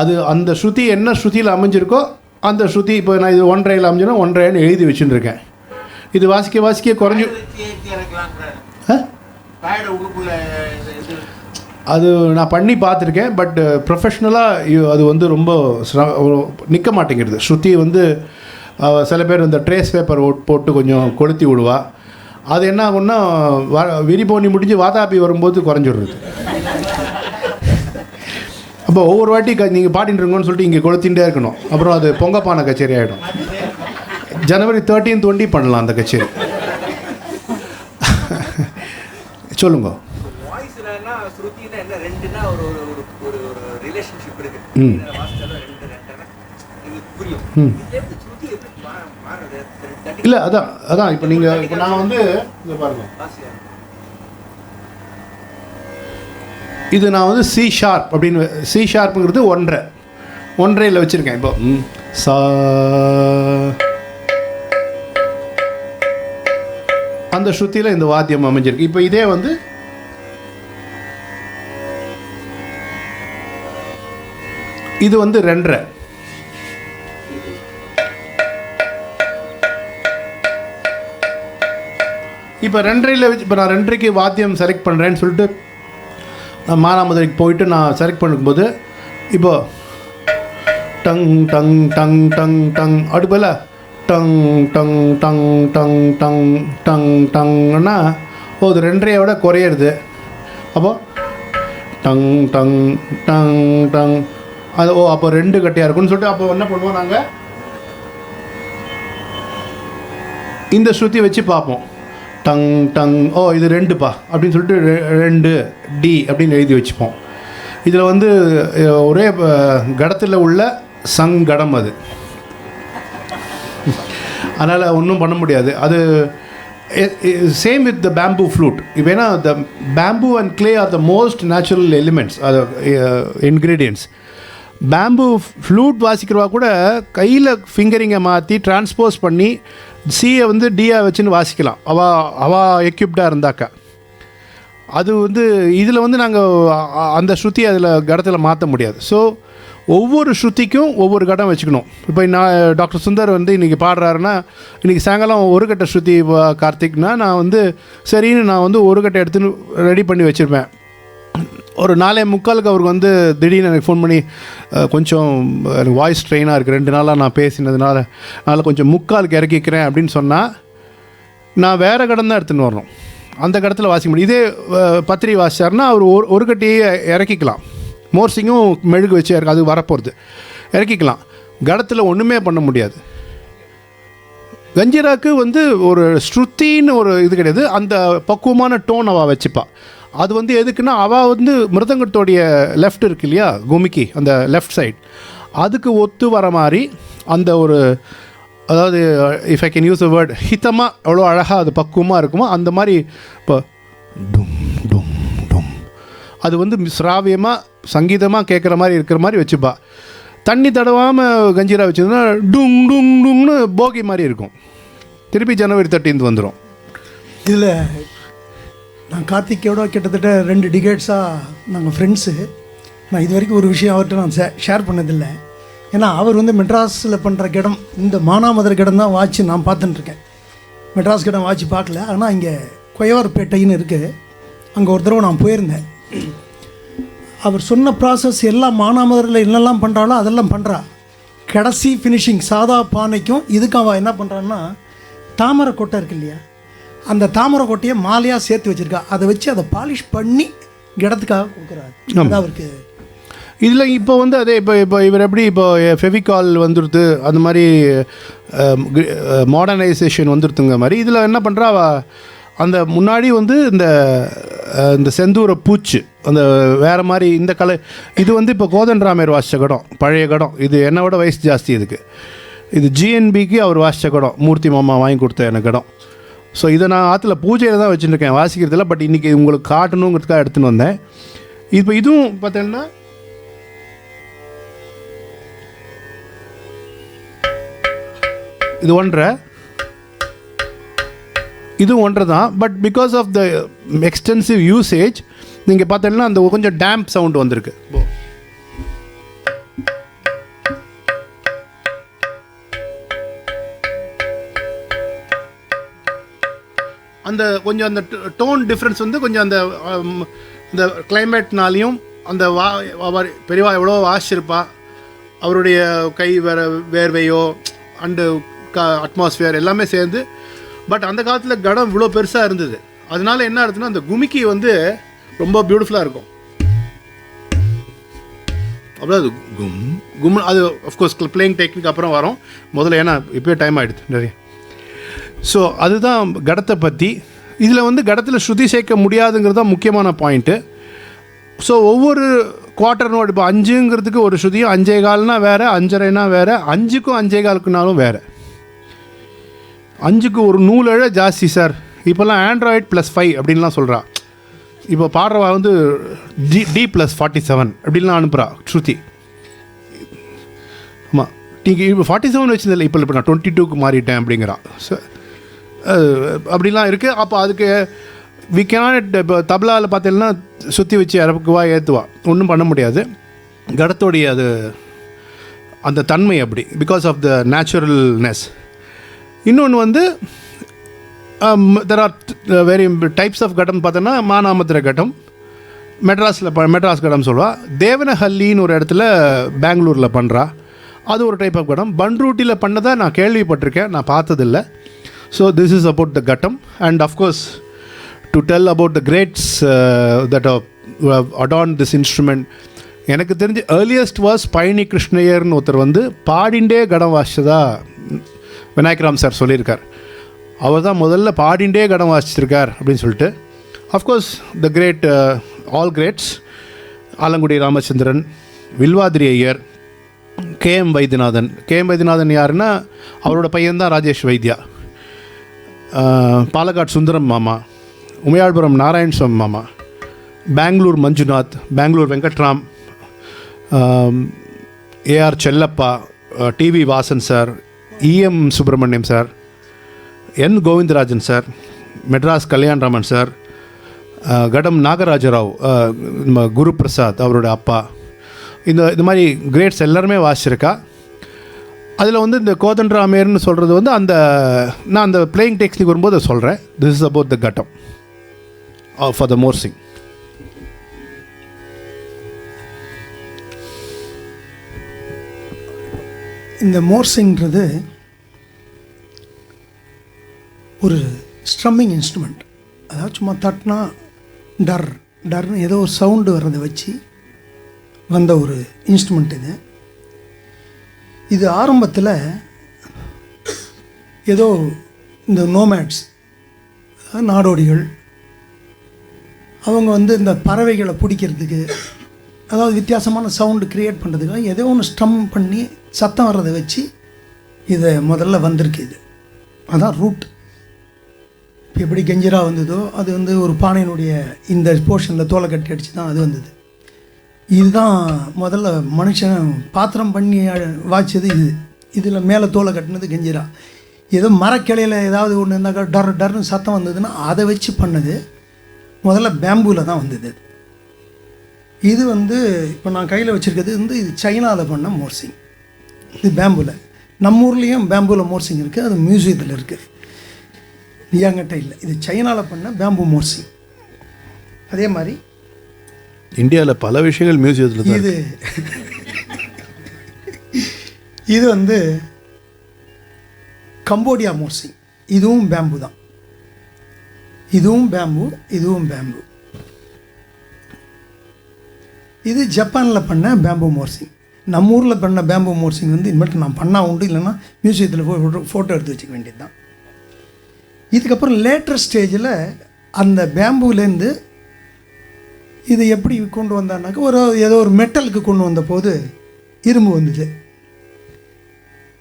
அது அந்த ஸ்ருதி என்ன ஸ்ருதியில் அமைஞ்சிருக்கோ அந்த ஸ்ருதி. இப்போ நான் இது 1:30ல் அமைஞ்சுன்னா 1:30ன்னு எழுதி வச்சுன்னு இருக்கேன். இது வாசிக்க குறைஞ்சி அது நான் பண்ணி பார்த்துருக்கேன். பட் ப்ரொஃபஷ்னலாக அது வந்து ரொம்ப நிற்க மாட்டேங்கிறது. ஸ்ருதி வந்து சில பேர் இந்த ட்ரேஸ் பேப்பர் போட்டு கொஞ்சம் கொளுத்தி விடுவா. அது என்ன ஆகுன்னா விரிபோனி முடிஞ்சு வாதாபி வரும்போது குறைஞ்சிடுறது. அப்போ ஒவ்வொரு வாட்டி நீங்கள் பாடிட்டு இருக்கோன்னு சொல்லிட்டு இங்கே கொளுத்திகிட்டே இருக்கணும். அப்புறம் அது பொங்கப்பான கச்சேரி ஆகிடும். ஜனவரி 13-20 பண்ணலாம் அந்த கச்சேரி. சொல்லுங்க. இல்லை அதான் இப்போ நீங்கள் இப்போ நான் வந்து இங்கே பாருங்க, இது நான் வந்து சி ஷார்ப் அப்படின்னு சி ஷார்ப்புங்கிறது 1.5 வச்சுருக்கேன். இப்போ சா அந்த ஸ்ருதியில் இந்த வாத்தியம் அமைஞ்சிருக்கு. இப்போ இதே வந்து இது வந்து 2.5. இப்போ 2.5ல வச்சு இப்போ நான் 2.5க்கு வாத்தியம் செலக்ட் பண்ணுறேன்னு சொல்லிட்டு நான் மானாமதுரைக்கு போயிட்டு நான் செலக்ட் பண்ணும்போது இப்போ டங் டங் டங் டங் டங் அடுப்பில் டங் டங் டங் டங் டங் டங் டங்னா அது 2.5 விட குறையிறது. அப்போது டங் டங் டங் டங் அது அப்போ 2 கட்டியாக இருக்குன்னு சொல்லிட்டு அப்போ என்ன பண்ணுவோம், நாங்கள் இந்த ஸ்ருதி வச்சு பார்ப்போம். டங் டங் இது 2பா அப்படின்னு சொல்லிட்டு 2 டி அப்படின்னு எழுதி வச்சுப்போம். இதில் வந்து ஒரே கடத்தில் உள்ள சங்கடம் அது, அதனால் ஒன்றும் பண்ண முடியாது. அது same with the bamboo flute. இப்போ ஏன்னா the bamboo and clay are the most natural elements, அது இன்க்ரீடியன்ட்ஸ். பேம்பூ ஃப்ளூட் வாசிக்கிறவா கூட கையில் ஃபிங்கரிங்கை மாற்றி டிரான்ஸ்போஸ் பண்ணி சியை வந்து டியாக வச்சுன்னு வாசிக்கலாம், அவள் எக்யூப்டாக இருந்தாக்கா. அது வந்து இதில் வந்து நாங்கள் அந்த ஸ்ருதி அதில் கடத்தில் மாற்ற முடியாது. ஸோ ஒவ்வொரு ஸ்ருதிக்கும் ஒவ்வொரு கடம் வச்சுக்கணும். இப்போ நான் டாக்டர் சுந்தர் வந்து இன்றைக்கி பாடுறாருன்னா, இன்றைக்கி சாயங்காலம் ஒரு கட்டை ஸ்ருதி கார்த்திக்னா நான் வந்து சரின்னு நான் வந்து ஒரு கட்டை எடுத்துன்னு ரெடி பண்ணி வச்சுருப்பேன். ஒரு 4:45 அவருக்கு வந்து திடீர்னு எனக்கு ஃபோன் பண்ணி கொஞ்சம் எனக்கு வாய்ஸ் ட்ரெயினாக இருக்குது, 2 நாளாக நான் பேசினதுனால அதனால் கொஞ்சம் 3/4 இறக்கிக்கிறேன் அப்படின்னு சொன்னால் நான் வேறு கடம் தான் எடுத்துன்னு வரணும், அந்த கடத்தில் வாசிக்க முடியும். இதே பத்திரி வாசிச்சார்னா அவர் ஒரு கட்டியே இறக்கிக்கலாம், மோர்சிங்கும் மெழுகு வச்சு அது வரப்போகிறது இறக்கிக்கலாம். கடத்தில் ஒன்றுமே பண்ண முடியாது. கஞ்சிராக்கு வந்து ஒரு ஸ்ருத்தின்னு ஒரு இது கிடையாது, அந்த பக்குவமான டோன் அவள் வச்சுப்பா. அது வந்து எதுக்குன்னா அவள் வந்து மிருதங்கத்தோடைய லெஃப்ட் இருக்கு இல்லையா, குமிக்கி அந்த லெஃப்ட் சைட், அதுக்கு ஒத்து வர மாதிரி அந்த ஒரு, அதாவது if I can use a word, ஹிதமாக எவ்வளோ அழகாக அது பக்குவமாக இருக்குமோ அந்த மாதிரி. இப்போ டும் டும் டும் அது வந்து சிராவியமாக சங்கீதமாக கேட்குற மாதிரி இருக்கிற மாதிரி வச்சுப்பா. தண்ணி தடவாமல் கஞ்சிரா வச்சுருந்தா டுங் டுங் டுங்னு போகி மாதிரி இருக்கும். திருப்பி ஜனவரி 13 வந்துடும். இதில் நான் கார்த்திகோட கிட்டத்தட்ட 2 டிகேட்ஸாக நாங்கள் ஃப்ரெண்ட்ஸு. நான் இது வரைக்கும் ஒரு விஷயம் அவர்கிட்ட நான் ஷேர் பண்ணதில்லை. ஏன்னா அவர் வந்து மெட்ராஸில் பண்ணுற கிடம், இந்த மானாமதுரை கிடம் தான் வாட்சி நான் பார்த்துட்டுருக்கேன். மெட்ராஸ் கிடம் வாட்சி பார்க்கல. ஆனால் இங்கே கொயவார்பேட்டைன்னு இருக்குது, அங்கே ஒரு தடவை நான் போயிருந்தேன். அவர் சொன்ன ப்ராசஸ் எல்லாம் மானாமதுரையில் என்னெல்லாம் பண்ணுறாளோ அதெல்லாம் பண்ணுறா. கடைசி ஃபினிஷிங் சாதா பானைக்கும் இதுக்கும் அவள் என்ன பண்ணுறான்னா, தாமரை கொட்டை இருக்கு இல்லையா, அந்த தாமரை கொட்டையை மாலையாக சேர்த்து வச்சுருக்கா. அதை வச்சு அதை பாலிஷ் பண்ணி கிடத்துக்காக கொடுக்குறாரு. அது அவருக்கு இதில் இப்போ வந்து அதே இப்போ இவர் எப்படி இப்போ ஃபெவிகால் வந்துடுது, அந்த மாதிரி மாடர்னைசேஷன் வந்துடுதுங்க மாதிரி. இதில் என்ன பண்ணுறா, அந்த முன்னாடி வந்து இந்த செந்தூர பூச்சு அந்த வேறு மாதிரி இந்த கலை, இது வந்து இப்போ கோதண்டராமையர் வாசித்த கடம், பழைய கடம். இது என்னோட வயசு ஜாஸ்தி இதுக்கு. இது ஜிஎன்பிக்கு அவர் வாசித்த கடம், மூர்த்தி மாமா வாங்கி கொடுத்த எனக்கு கடம். ஸோ இதை நான் ஆற்றுல பூஜையில் தான் வச்சுருக்கேன், வாசிக்கிறதில்ல. பட் இன்றைக்கி உங்களுக்கு காட்டணுங்கிறதுக்காக எடுத்துன்னு வந்தேன். இப்போ இதுவும் பார்த்தீங்கன்னா இது 1.5, இது 1.5 தான். But because of the extensive usage நீங்கள் பார்த்தீங்கன்னா அந்த கொஞ்சம் டேம்ப் சவுண்டு வந்திருக்கு. அந்த கொஞ்சம் அந்த டோன் டிஃப்ரென்ஸ் வந்து கொஞ்சம் அந்த இந்த கிளைமேட்னாலையும் அந்த பெரியவா எவ்வளோ வாசிச்சிருப்பா, அவருடைய கை வேர்வையோ அண்டு அட்மாஸ்ஃபியர் எல்லாமே சேர்ந்து. பட் அந்த காலத்தில் கடம் இவ்வளோ பெருசாக இருந்தது. அதனால என்ன ஆகுதுன்னா அந்த குமிக்கி வந்து ரொம்ப பியூட்டிஃபுல்லாக இருக்கும். அவ்வளோ அது கும் அது அஃப்கோர்ஸ் பிளேயிங் டெக்னிக் அப்புறம் வரும் முதல்ல, ஏன்னா இப்போயே டைம் ஆகிடுது நிறைய. ஸோ அதுதான் கடத்தை பற்றி. இதில் வந்து கடத்தில் ஸ்ருதி சேர்க்க முடியாதுங்கிறது தான் முக்கியமான பாயிண்ட்டு. ஸோ ஒவ்வொரு குவார்ட்டர் நோட், இப்போ 5ங்கிறதுக்கு ஒரு ஸ்ருதியும் 5.25னா வேறு, 5.5னா வேறு, 5க்கும் 5.25க்குனாலும் வேறு. 5க்கு ஒரு நூலழ ஜாஸ்தி சார். இப்போல்லாம் ஆண்ட்ராய்ட் +5 அப்படின்லாம் சொல்கிறா. இப்போ பாடுறவா வந்து D+47 அப்படின்லாம் அனுப்புகிறா ஸ்ருதி. ஆமாம், நீங்கள் இப்போ 47 வச்சுருந்தில்ல, இப்போ நான் 22க்கு மாறிட்டேன் அப்படிங்கிறா. ஸோ அப்படிலாம் இருக்குது. அப்போ அதுக்கு வி கேனாட், இப்போ தபலாவில் பார்த்தீங்கன்னா சுற்றி வச்சு இறப்புக்குவா ஏற்றுவா, ஒன்றும் பண்ண முடியாது. கடத்தோடைய அது அந்த தன்மை அப்படி, பிகாஸ் ஆஃப் த நேச்சுரல்னஸ். இன்னொன்று வந்து there are very types of ghatam பார்த்தோன்னா மானாமதுரை கட்டம், மெட்ராஸ் கடம் சொல்லுவா. தேவனஹள்ளின்னு ஒரு இடத்துல பெங்களூரில் பண்ணுறா, அது ஒரு டைப் ஆஃப் கடம். பன்ரூட்டியில் பண்ணதை நான் கேள்விப்பட்டிருக்கேன், நான் பார்த்ததில்ல. So this is about the ghatam. And of course to tell about the greats that adorn this instrument, எனக்கு தெரிஞ்சு ஏர்லியஸ்ட் வாஸ் பழனி கிருஷ்ணய்யர்னு ஒருத்தர் வந்து பாடிண்டே கடம் வாசிச்சதா விநாயகராம் சார் சொல்லியிருக்கார். அவர் தான் முதல்ல பாடிண்டே கடம் வாசிச்சிருக்கார் அப்படின்னு சொல்லிட்டு. Of course the great all greats, Alangudi Ramachandran, Vilvadri Iyer, KM Vaidyanathan. KM Vaidyanathan யாருன்னா அவரோட பையன்தான் ராஜேஷ் வைத்யா. பாலக்காட் சுந்தரம் மாமா, உமையாள்புரம் நாராயண் சுவாமி மாமா, Bangalore Manjunath, Bangalore Venkatram, AR Chellappa, TV Vasan sir, EM Subramaniam sir, N Govindarajan sir, Madras Kalyanraman sir, ghatam Nagarajarao, Guru Prasad அவரோட அப்பா, இந்த மாதிரி கிரேட்ஸ் எல்லாருமே வாசிச்சிருக்கா. அதில் வந்து இந்த கோதண்டராமேர்னு சொல்கிறது வந்து நான் அந்த பிளேயிங் டெக்னிக் வரும்போது அதை சொல்கிறேன். திஸ் இஸ் அபவுட் த கட்டம் ஃபார் த மோர்சிங். இந்த மோர்சிங்கிறது ஒரு ஸ்ட்ரம்மிங் இன்ஸ்ட்ருமெண்ட். அதாவது சும்மா தட்டினா டர்னு ஏதோ ஒரு சவுண்டு வர்றதை வச்சு வந்த ஒரு இன்ஸ்ட்ருமெண்ட் இது. இது ஆரம்பத்தில் ஏதோ இந்த நோமேட்ஸ், நாடோடிகள், அவங்க வந்து இந்த பறவைகளை பிடிக்கிறதுக்கு, அதாவது வித்தியாசமான சவுண்டு க்ரியேட் பண்ணுறதுக்காக ஏதோ ஒன்று ஸ்ட்ரம் பண்ணி சத்தம் வர்றதை வச்சு இதை முதல்ல வந்திருக்கு. இது அதான் ரூட். இப்போ எப்படி கெஞ்சிரா வந்ததோ அது வந்து ஒரு பானையினுடைய இந்த போர்ஷனில் தோலை கட்டி அடித்து தான் அது வந்தது. இதுதான் முதல்ல மனுஷன் பாத்திரம் பண்ணி வாய்ச்சது இது. இதில் மேலே தோலை கட்டினது கெஞ்சிரா. ஏதோ மரக்கிளையில் ஏதாவது ஒன்று இருந்தாக்கா டர்னு சத்தம் வந்ததுன்னா அதை வச்சு பண்ணது முதல்ல பேம்பூவில் தான் வந்தது. இது வந்து இப்போ நான் கையில் வச்சுருக்கிறது வந்து இது சைனாவில் பண்ண மோர்சிங். இது பேம்பூவில். நம்ம ஊர்லேயும் பேம்பூவில் மோர்சிங் இருக்குது, அது மியூசியத்தில் இருக்குது, என்கிட்ட இல்லை. இது சைனாவில் பண்ண பேம்பூ மோர்சிங். அதே மாதிரி இந்தியாவில் பல விஷயங்கள் மியூசியத்தில் தான். இது வந்து கம்போடியா மோர்சிங். இதுவும் பேம்பு தான். இதுவும் பேம்பு, இதுவும் பேம்பு. இது ஜப்பானில் பண்ண பேம்பு மோர்சிங். நம்ம ஊரில் பண்ண பேம்பு மோர்சிங் வந்து இனிமேட்டு நான் பண்ணால் உண்டு, இல்லைன்னா மியூசியத்தில் ஃபோட்டோ எடுத்து வச்சுக்க வேண்டியது தான். இதுக்கப்புறம் லேட்டர் ஸ்டேஜில் அந்த பேம்புலேருந்து இது எப்படி கொண்டு வந்தான்னாக்கா ஏதோ ஒரு மெட்டலுக்கு கொண்டு வந்த போது இரும்பு வந்தது,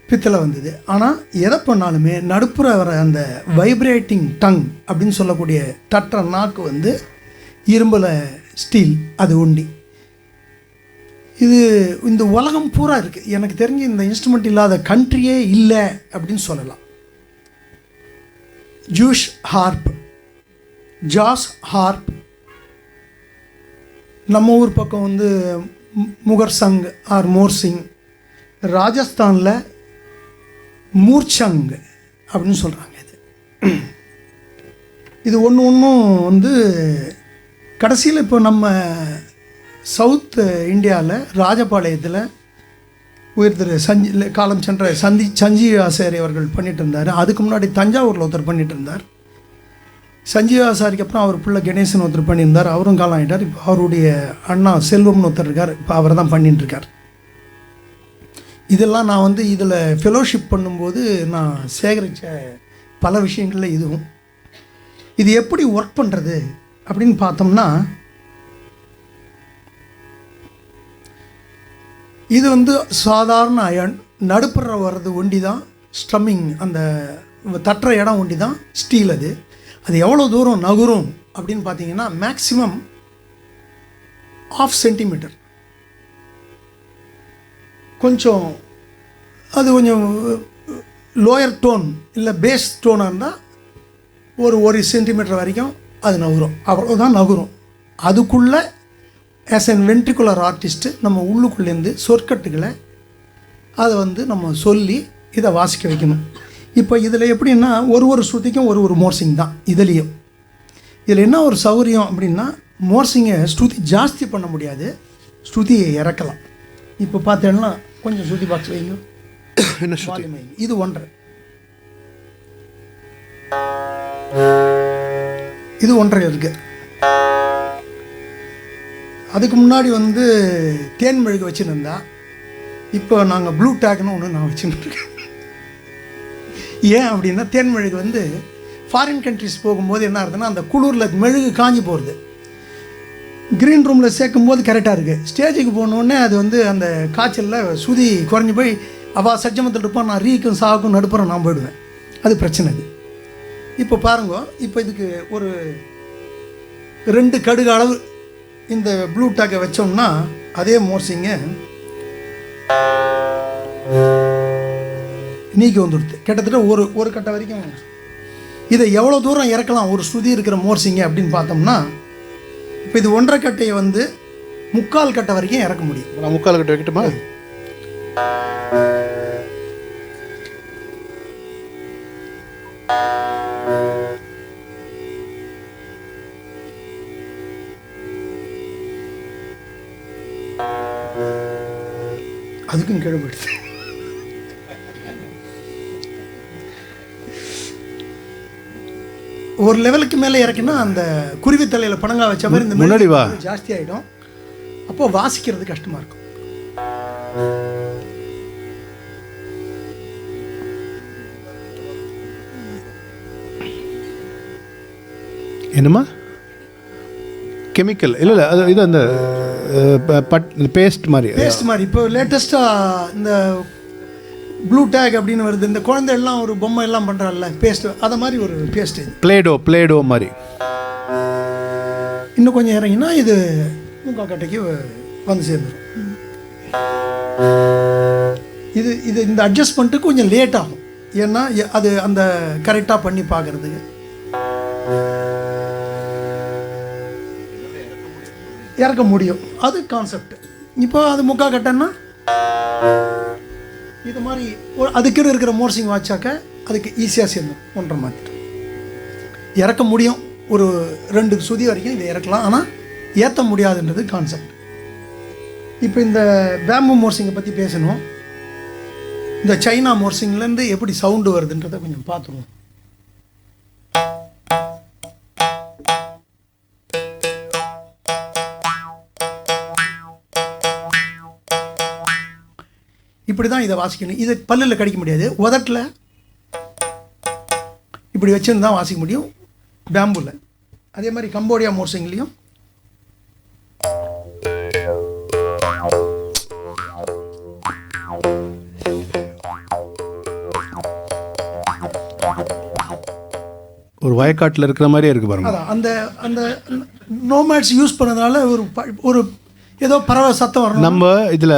பித்தளை வந்தது. ஆனால் எதை பண்ணாலுமே நடுப்புற வர அந்த வைப்ரேட்டிங் டங் அப்படின்னு சொல்லக்கூடிய தட்டுற நாக்கு வந்து இரும்பில் ஸ்டீல், அது ஒண்டி. இது இந்த உலகம் பூரா இருக்குது. எனக்கு தெரிஞ்சு இந்த இன்ஸ்ட்ருமெண்ட் இல்லாத கண்ட்ரியே இல்லை அப்படின்னு சொல்லலாம். ஜூஷ் ஹார்ப், ஜாஸ் ஹார்ப், நம்ம ஊர் பக்கம் வந்து முகர்சங் ஆர் மோர்சிங், ராஜஸ்தானில் மூர்ச்சங் அப்படின்னு சொல்கிறாங்க. இது ஒன்றும் வந்து கடைசியில் இப்போ நம்ம சவுத் இந்தியாவில் ராஜபாளையத்தில் உயர் திரு காலம் சென்ற சஞ்சீவ ஆசாரி அவர்கள் பண்ணிகிட்டு இருந்தார். அதுக்கு முன்னாடி தஞ்சாவூரில் ஒருத்தர் பண்ணிகிட்டு இருந்தார். சஞ்சீவ ஆசாரிக்கு அப்புறம் அவர் பிள்ளை கணேசன் ஒருத்தர் பண்ணியிருந்தார், அவரும் காலம் ஆகிட்டார். இப்போ அவருடைய அண்ணா செல்வம்னு ஒருத்தர் இருக்கார், இப்போ அவர் தான் பண்ணிட்டுருக்கார். இதெல்லாம் நான் வந்து இதில் ஃபெலோஷிப் பண்ணும்போது நான் சேகரித்த பல விஷயங்களில் இதுவும். இது எப்படி ஒர்க் பண்ணுறது அப்படின்னு பார்த்தோம்னா, இது வந்து சாதாரண அயன், நடுப்புற வர்றது ஒண்டி தான் ஸ்ட்ரம்மிங், அந்த தட்டுற இடம் ஒண்டி தான் ஸ்டீல். அது எவ்வளோ தூரம் நகரும் அப்படின்னு பார்த்தீங்கன்னா மேக்ஸிமம் 1/2 சென்டிமீட்டர். கொஞ்சம் அது கொஞ்சம் லோயர் டோன் இல்லை பேஸ் டோனாக இருந்தால் ஒரு சென்டிமீட்டர் வரைக்கும் அது நகரும், அவ்வளோதான் நகரும். அதுக்குள்ளே ஆஸ் அன் வென்ட்ரிகுலர் ஆர்டிஸ்ட்டு நம்ம உள்ளுக்குள்ளேருந்து சொற்கட்டுகளை அதை வந்து நம்ம சொல்லி இதை வாசிக்க வைக்கணும். இப்போ இதில் எப்படின்னா ஒரு ஸ்ருதிக்கும் ஒரு மோர்சிங் தான் இதுலேயும். இதில் என்ன ஒரு சௌகரியம் அப்படின்னா மோர்சிங்கை ஸ்ருதி ஜாஸ்தி பண்ண முடியாது, ஸ்ருதியை இறக்கலாம். இப்போ பார்த்தேன்னா கொஞ்சம் ஸ்ருதி பாக்ஸ் வைங்க, என்ன வால்யூம் வைங்க. இது 1.5, இது 1.5 இருக்குது. அதுக்கு முன்னாடி வந்து தேன் மெழுகு வச்சுருந்தா, இப்போ நாங்கள் ப்ளூ டேக்னு ஒன்று நான் வச்சுருக்கேன். ஏன் அப்படின்னா தேன் மெழுகு வந்து ஃபாரின் கண்ட்ரிஸ் போகும்போது என்ன ஆகுதுன்னா அந்த குளிரில் மெழுகு காஞ்சி போகிறது. க்ரீன் ரூமில் சேர்க்கும்போது கரெக்டாக இருக்குது. ஸ்டேஜுக்கு போனோடனே அது வந்து அந்த காய்ச்சலில் சுதி குறைஞ்சி போய் அவள் சஜ்ஜமத்தில் இருப்பான், நான் ரீக்கும் சாவுக்கும் நடுப்புறம் நான் போயிடுவேன். அது பிரச்சனை. அது இப்போ பாருங்க, இப்போ இதுக்கு ஒரு 2 கடுகு அளவு இந்த ப்ளூ டேக்கை வச்சோம்னா அதே மோர்சிங்கை நீக்கி வந்துடுது. கிட்டத்தட்ட ஒரு கட்டை வரைக்கும். இதை எவ்வளோ தூரம் இறக்கலாம் ஒரு ஸ்ருதி இருக்கிற மோர்சிங்க அப்படின்னு பார்த்தோம்னா, இப்போ இது 1.5 கட்டையை வந்து 3/4 கட்டை வரைக்கும் இறக்க முடியும். நான் 3/4 கட்டை வைக்கட்டுமா? அதுக்கும் கீழே போயிடுது. ஒரு லெவலுக்கு மேலே இறக்கினா அந்த குருவி தலையில் பணங்கா வச்ச மாதிரி இந்த முன்னாடி வா ஜாஸ்தி ஆகிடும். அப்போது வாசிக்கிறது கஷ்டமாக இருக்கும். என்னம்மா கெமிக்கல்? இல்லை அது இது அந்த பேஸ்ட் மாதிரி. இப்போ லேட்டஸ்ட்டாக இந்த ப்ளூ டேக் அப்படின்னு வருது. இந்த குழந்தை எல்லாம் ஒரு பொம்மை எல்லாம் பண்ணுறாள்ல பேஸ்ட், அதை மாதிரி ஒரு பேஸ்ட். இது பிளேடோ மாதிரி. இன்னும் கொஞ்சம் இறங்கினா இது 3/4 கட்டைக்கு வந்து சேர்ந்துடும். இது இந்த அட்ஜஸ்ட்மெண்ட்டுக்கு கொஞ்சம் லேட் ஆகும். ஏன்னா அது அந்த கரெக்டாக பண்ணி பார்க்குறதுக்கு இறக்க முடியும். அது கான்செப்ட். இப்போ அது 3/4 கட்டைன்னா இது மாதிரி அதுக்குன்னு இருக்கிற மோர்சிங் வாட்சாக்க அதுக்கு ஈஸியாக சேர்ந்துடும். 1.5 மாற்றிட்டு இறக்க முடியும். ஒரு 2 சுதி வரைக்கும் இதை இறக்கலாம், ஆனால் ஏற்ற முடியாதுன்றது கான்செப்ட். இப்போ இந்த பேம்பு மோர்சிங்கை பற்றி பேசணும். இந்த சைனா மோர்சிங்லேருந்து எப்படி சவுண்டு வருதுன்றதை கொஞ்சம் பார்த்துருவோம். இப்படி தான் இதை வாசிக்கணும். இதை பல்லில் கடிக்க முடியாது, உதட்டில் இப்படி வச்சுன்னு தான் வாசிக்க முடியும் பேம்புல. அதே மாதிரி கம்போடியா மோர்சிங்லேயும் ஒரு வயக்காட்டில் இருக்கிற மாதிரியே இருக்குது பாருங்க. அதான் அந்த அந்த நோமேட்ஸ் யூஸ் பண்ணதுனால ஒரு ஏதோ பறவை சத்தம் வரணும். நம்ம இதில்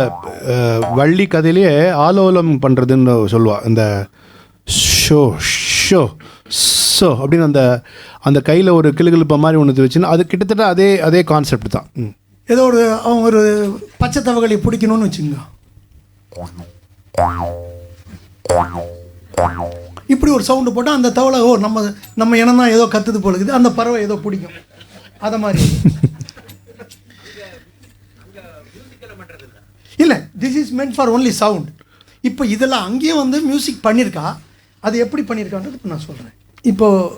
வள்ளி கதையிலேயே ஆலோலம் பண்ணுறதுன்னு சொல்லுவா. இந்த ஷோ ஷோ ஷோ அப்படின்னு அந்த கையில் ஒரு கிளுகிழுப்ப மாதிரி ஒன்று வச்சுன்னா அது கிட்டத்தட்ட அதே கான்செப்ட் தான். ஏதோ அவங்க ஒரு பச்சை தவகளை பிடிக்கணும்னு வச்சுங்க, இப்படி ஒரு சவுண்டு போட்டால் அந்த தவளை நம்ம இனம் தான் ஏதோ கத்துது போலுக்குது, அந்த பறவை ஏதோ பிடிக்கும். அதை மாதிரி இல்லை, this is meant for only sound. இப்போ இதெல்லாம் அங்கேயும் வந்து மியூசிக் பண்ணியிருக்கா. அது எப்படி பண்ணியிருக்கான்றது இப்போ நான் சொல்கிறேன். இப்போது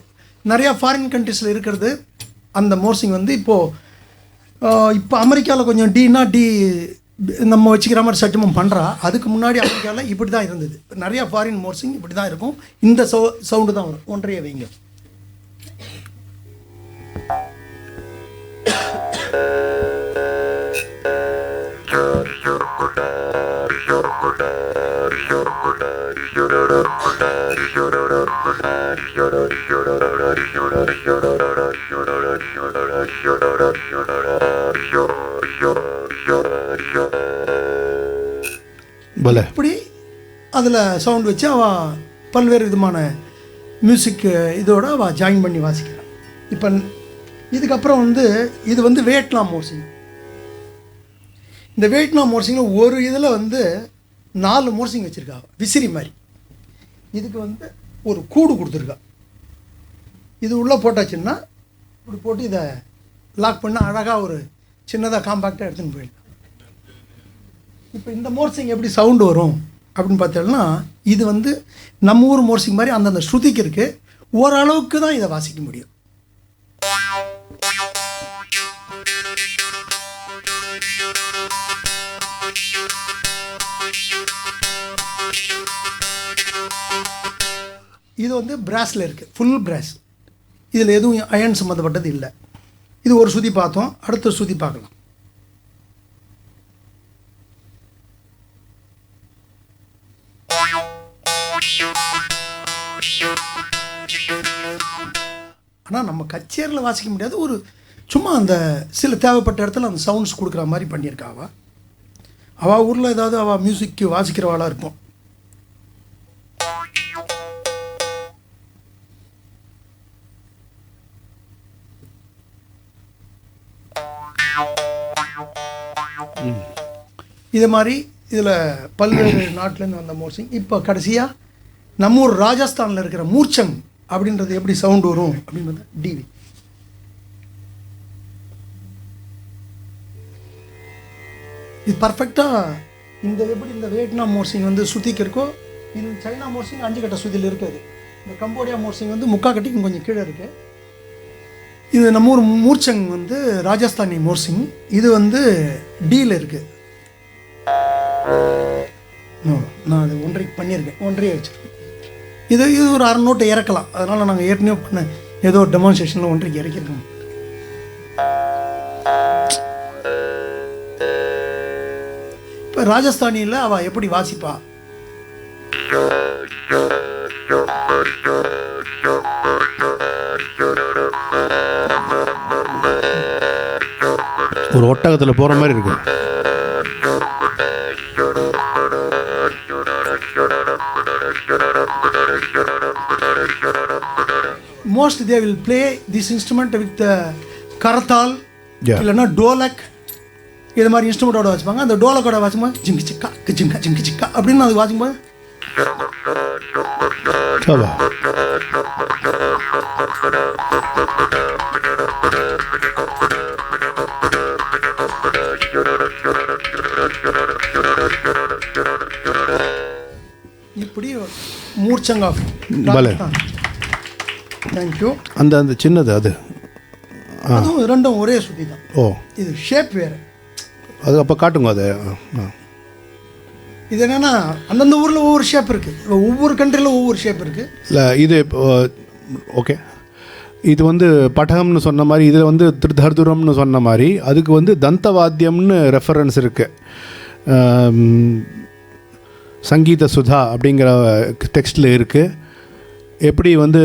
நிறையா ஃபாரின் கண்ட்ரீஸில் இருக்கிறது அந்த மோர்சிங் வந்து இப்போ அமெரிக்காவில் கொஞ்சம் டீனா டி நம்ம வச்சுக்கிற மாதிரி சட்டமும் பண்ணுறா. அதுக்கு முன்னாடி அமெரிக்காவில் இப்படி தான் இருந்தது. நிறையா ஃபாரின் மோர்சிங் இப்படி தான் இருக்கும். இந்த சவுண்டு தான் வரும். 1.5 வைங்க. இப்படி அதில் சவுண்ட் வச்சு அவள் பல்வேறு விதமான மியூசிக் இதோடு அவள் ஜாயின் பண்ணி வாசிக்கிறாள். இப்போ இதுக்கப்புறம் இது வந்து வியட்நாம் மோர்சிங். இந்த வியட்நாம் மோர்சிங்கில் ஒரு இதில் வந்து 4 மோர்சிங் வச்சுருக்கா, விசிறி மாதிரி. இதுக்கு வந்து ஒரு கூடு கொடுத்துருக்கா. இது உள்ளே போட்டாச்சுன்னா இப்படி போட்டு இதை லாக் பண்ண அழகாக ஒரு சின்னதாக காம்பேக்டாக எடுத்துன்னு போயிடலாம். இப்போ இந்த மோர்சிங் எப்படி சவுண்டு வரும் அப்படின்னு பார்த்தோம்னா, இது வந்து நம்ம ஊர் மோர்சிங் மாதிரி அந்தந்த ஸ்ருதிக்கு இருக்குது. ஓரளவுக்கு தான் இதை வாசிக்க முடியும். இது வந்து பிராஸில் இருக்குது, ஃபுல் பிராஸ். இதில் எதுவும் அயன் சம்மந்தப்பட்டது இல்லை. இது ஒரு சுதி பார்த்தோம், அடுத்த சுதி பார்க்கலாம். ஆனால் நம்ம கச்சேரியில் வாசிக்க முடியாது. ஒரு சும்மா அந்த சில தேவைப்பட்ட இடத்துல அந்த சவுண்ட்ஸ் கொடுக்குற மாதிரி பண்ணியிருக்கா. அவள் ஊரில் ஏதாவது அவள் மியூசிக்கு வாசிக்கிறவாளாக இருக்கும். இது மாதிரி இதில் பல்வேறு நாட்டிலேருந்து வந்த மோர்சிங். இப்போ கடைசியாக நம்ம ஊர் ராஜஸ்தானில் இருக்கிற மூர்ச்சங் அப்படின்றது எப்படி சவுண்டு வரும் அப்படின்றது டிவி. இது பர்ஃபெக்டாக இந்த எப்படி இந்த வியட்நாம் மோர்சிங் வந்து சுத்திக்கு இருக்கோ, இந்த சைனா மோர்சிங் 5 கட்ட சுதியில் இருக்குது. இந்த கம்போடியா மோர்சிங் வந்து 3/4 கட்டிக்கு கொஞ்சம் கீழே இருக்குது. இது நம்ம ஊர் மூர்ச்சங் வந்து ராஜஸ்தானி மோர்சிங். இது வந்து டீயில் இருக்குது. நான் அது 1.5 பண்ணியிருக்கேன், 1.5 வச்சுருக்கேன். இது ஒரு 1/2 நோட்டை இறக்கலாம். அதனால் நாங்கள் ஏற்கனவே பண்ண ஏதோ டெமான்ஸ்ட்ரேஷனில் 1.5 இறக்கியிருக்கோம். இப்போ ராஜஸ்தானியில் அவள் எப்படி வாசிப்பா? ஒரு ஒட்டகத்தில் போகிற மாதிரி இருக்கு. Most they will play this instrument with கரத்தால் இல்லைன்னா டோலக், இது மாதிரி இன்ஸ்ட்ருமெண்ட்டோட வாசிப்பாங்க. அந்த டோலக்கோட வாசிக்கும்போது ஜிங்கு சிக்கா ஜிங்கா ஜிங்கு சிக்கா அப்படின்னு அது வாசிக்கும்போது இப்படி மூர்ச்சங் ஆஃப். தேங்க்யூ. அந்த சின்னது அதுவும் ரெண்டும் ஒரே சுத்தி தான். ஓ, இது ஷேப் வேறு. அது அப்போ காட்டுங்க. அது இது என்னென்னா அந்தந்த ஊரில் ஒவ்வொரு ஷேப் இருக்குது, ஒவ்வொரு கண்ட்ரியில் ஒவ்வொரு ஷேப் இருக்குது. இல்லை இது ஓகே, இது வந்து பட்டகம்னு சொன்ன மாதிரி, இதில் வந்து திருதர்துரம்னு சொன்ன மாதிரி அதுக்கு வந்து தந்தவாத்தியம்னு ரெஃபரன்ஸ் இருக்குது. சங்கீத சுதா அப்படிங்கிற டெக்ஸ்டில் இருக்குது. எப்படி வந்து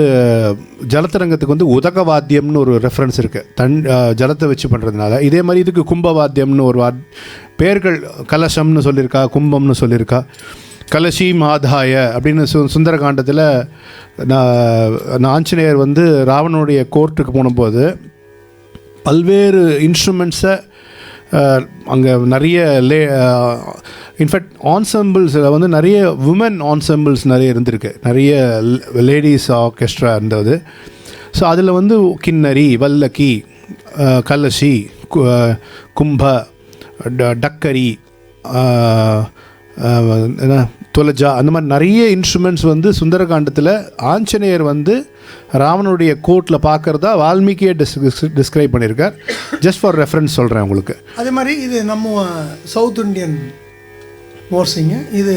ஜலத்தரங்கத்துக்கு வந்து உதகவாத்தியம்னு ஒரு ரெஃபரன்ஸ் இருக்குது, ஜலத்தை வச்சு பண்ணுறதுனால. இதே மாதிரி இதுக்கு கும்பவாத்தியம்னு ஒரு பேர்கள், கலசம்னு சொல்லியிருக்கா, கும்பம்னு சொல்லியிருக்கா. கலசி மாதாய அப்படின்னு சுந்தரகாண்டத்தில் ஆஞ்சநேயர் வந்து ராவணனுடைய கோர்ட்டுக்கு போனபோது பல்வேறு இன்ஸ்ட்ருமெண்ட்ஸை அங்கே நிறைய இன்ஃபேக்ட் ஆன்சம்பிள்ஸில் வந்து நிறைய விமன் ஆன்சம்பிள்ஸ் நிறைய இருந்திருக்கு, நிறைய லேடிஸ் ஆர்கெஸ்ட்ரா இருந்தது. ஸோ அதில் வந்து கிண்ணரி, வல்லக்கி, கலசி, கும்ப, டக்கரி, என்ன துலஜா, அந்த மாதிரி நிறைய இன்ஸ்ட்ருமெண்ட்ஸ் வந்து சுந்தரகாண்டத்தில் ஆஞ்சநேயர் வந்து ராவனுடைய கோர்ட்டில் பார்க்குறதா வால்மீகியை டிஸ்கிரைப் பண்ணியிருக்கார். ஜஸ்ட் ஃபார் ரெஃபரன்ஸ் சொல்கிறேன் உங்களுக்கு. அதே மாதிரி இது நம்ம சவுத் இண்டியன் மோர்சிங்கு, இது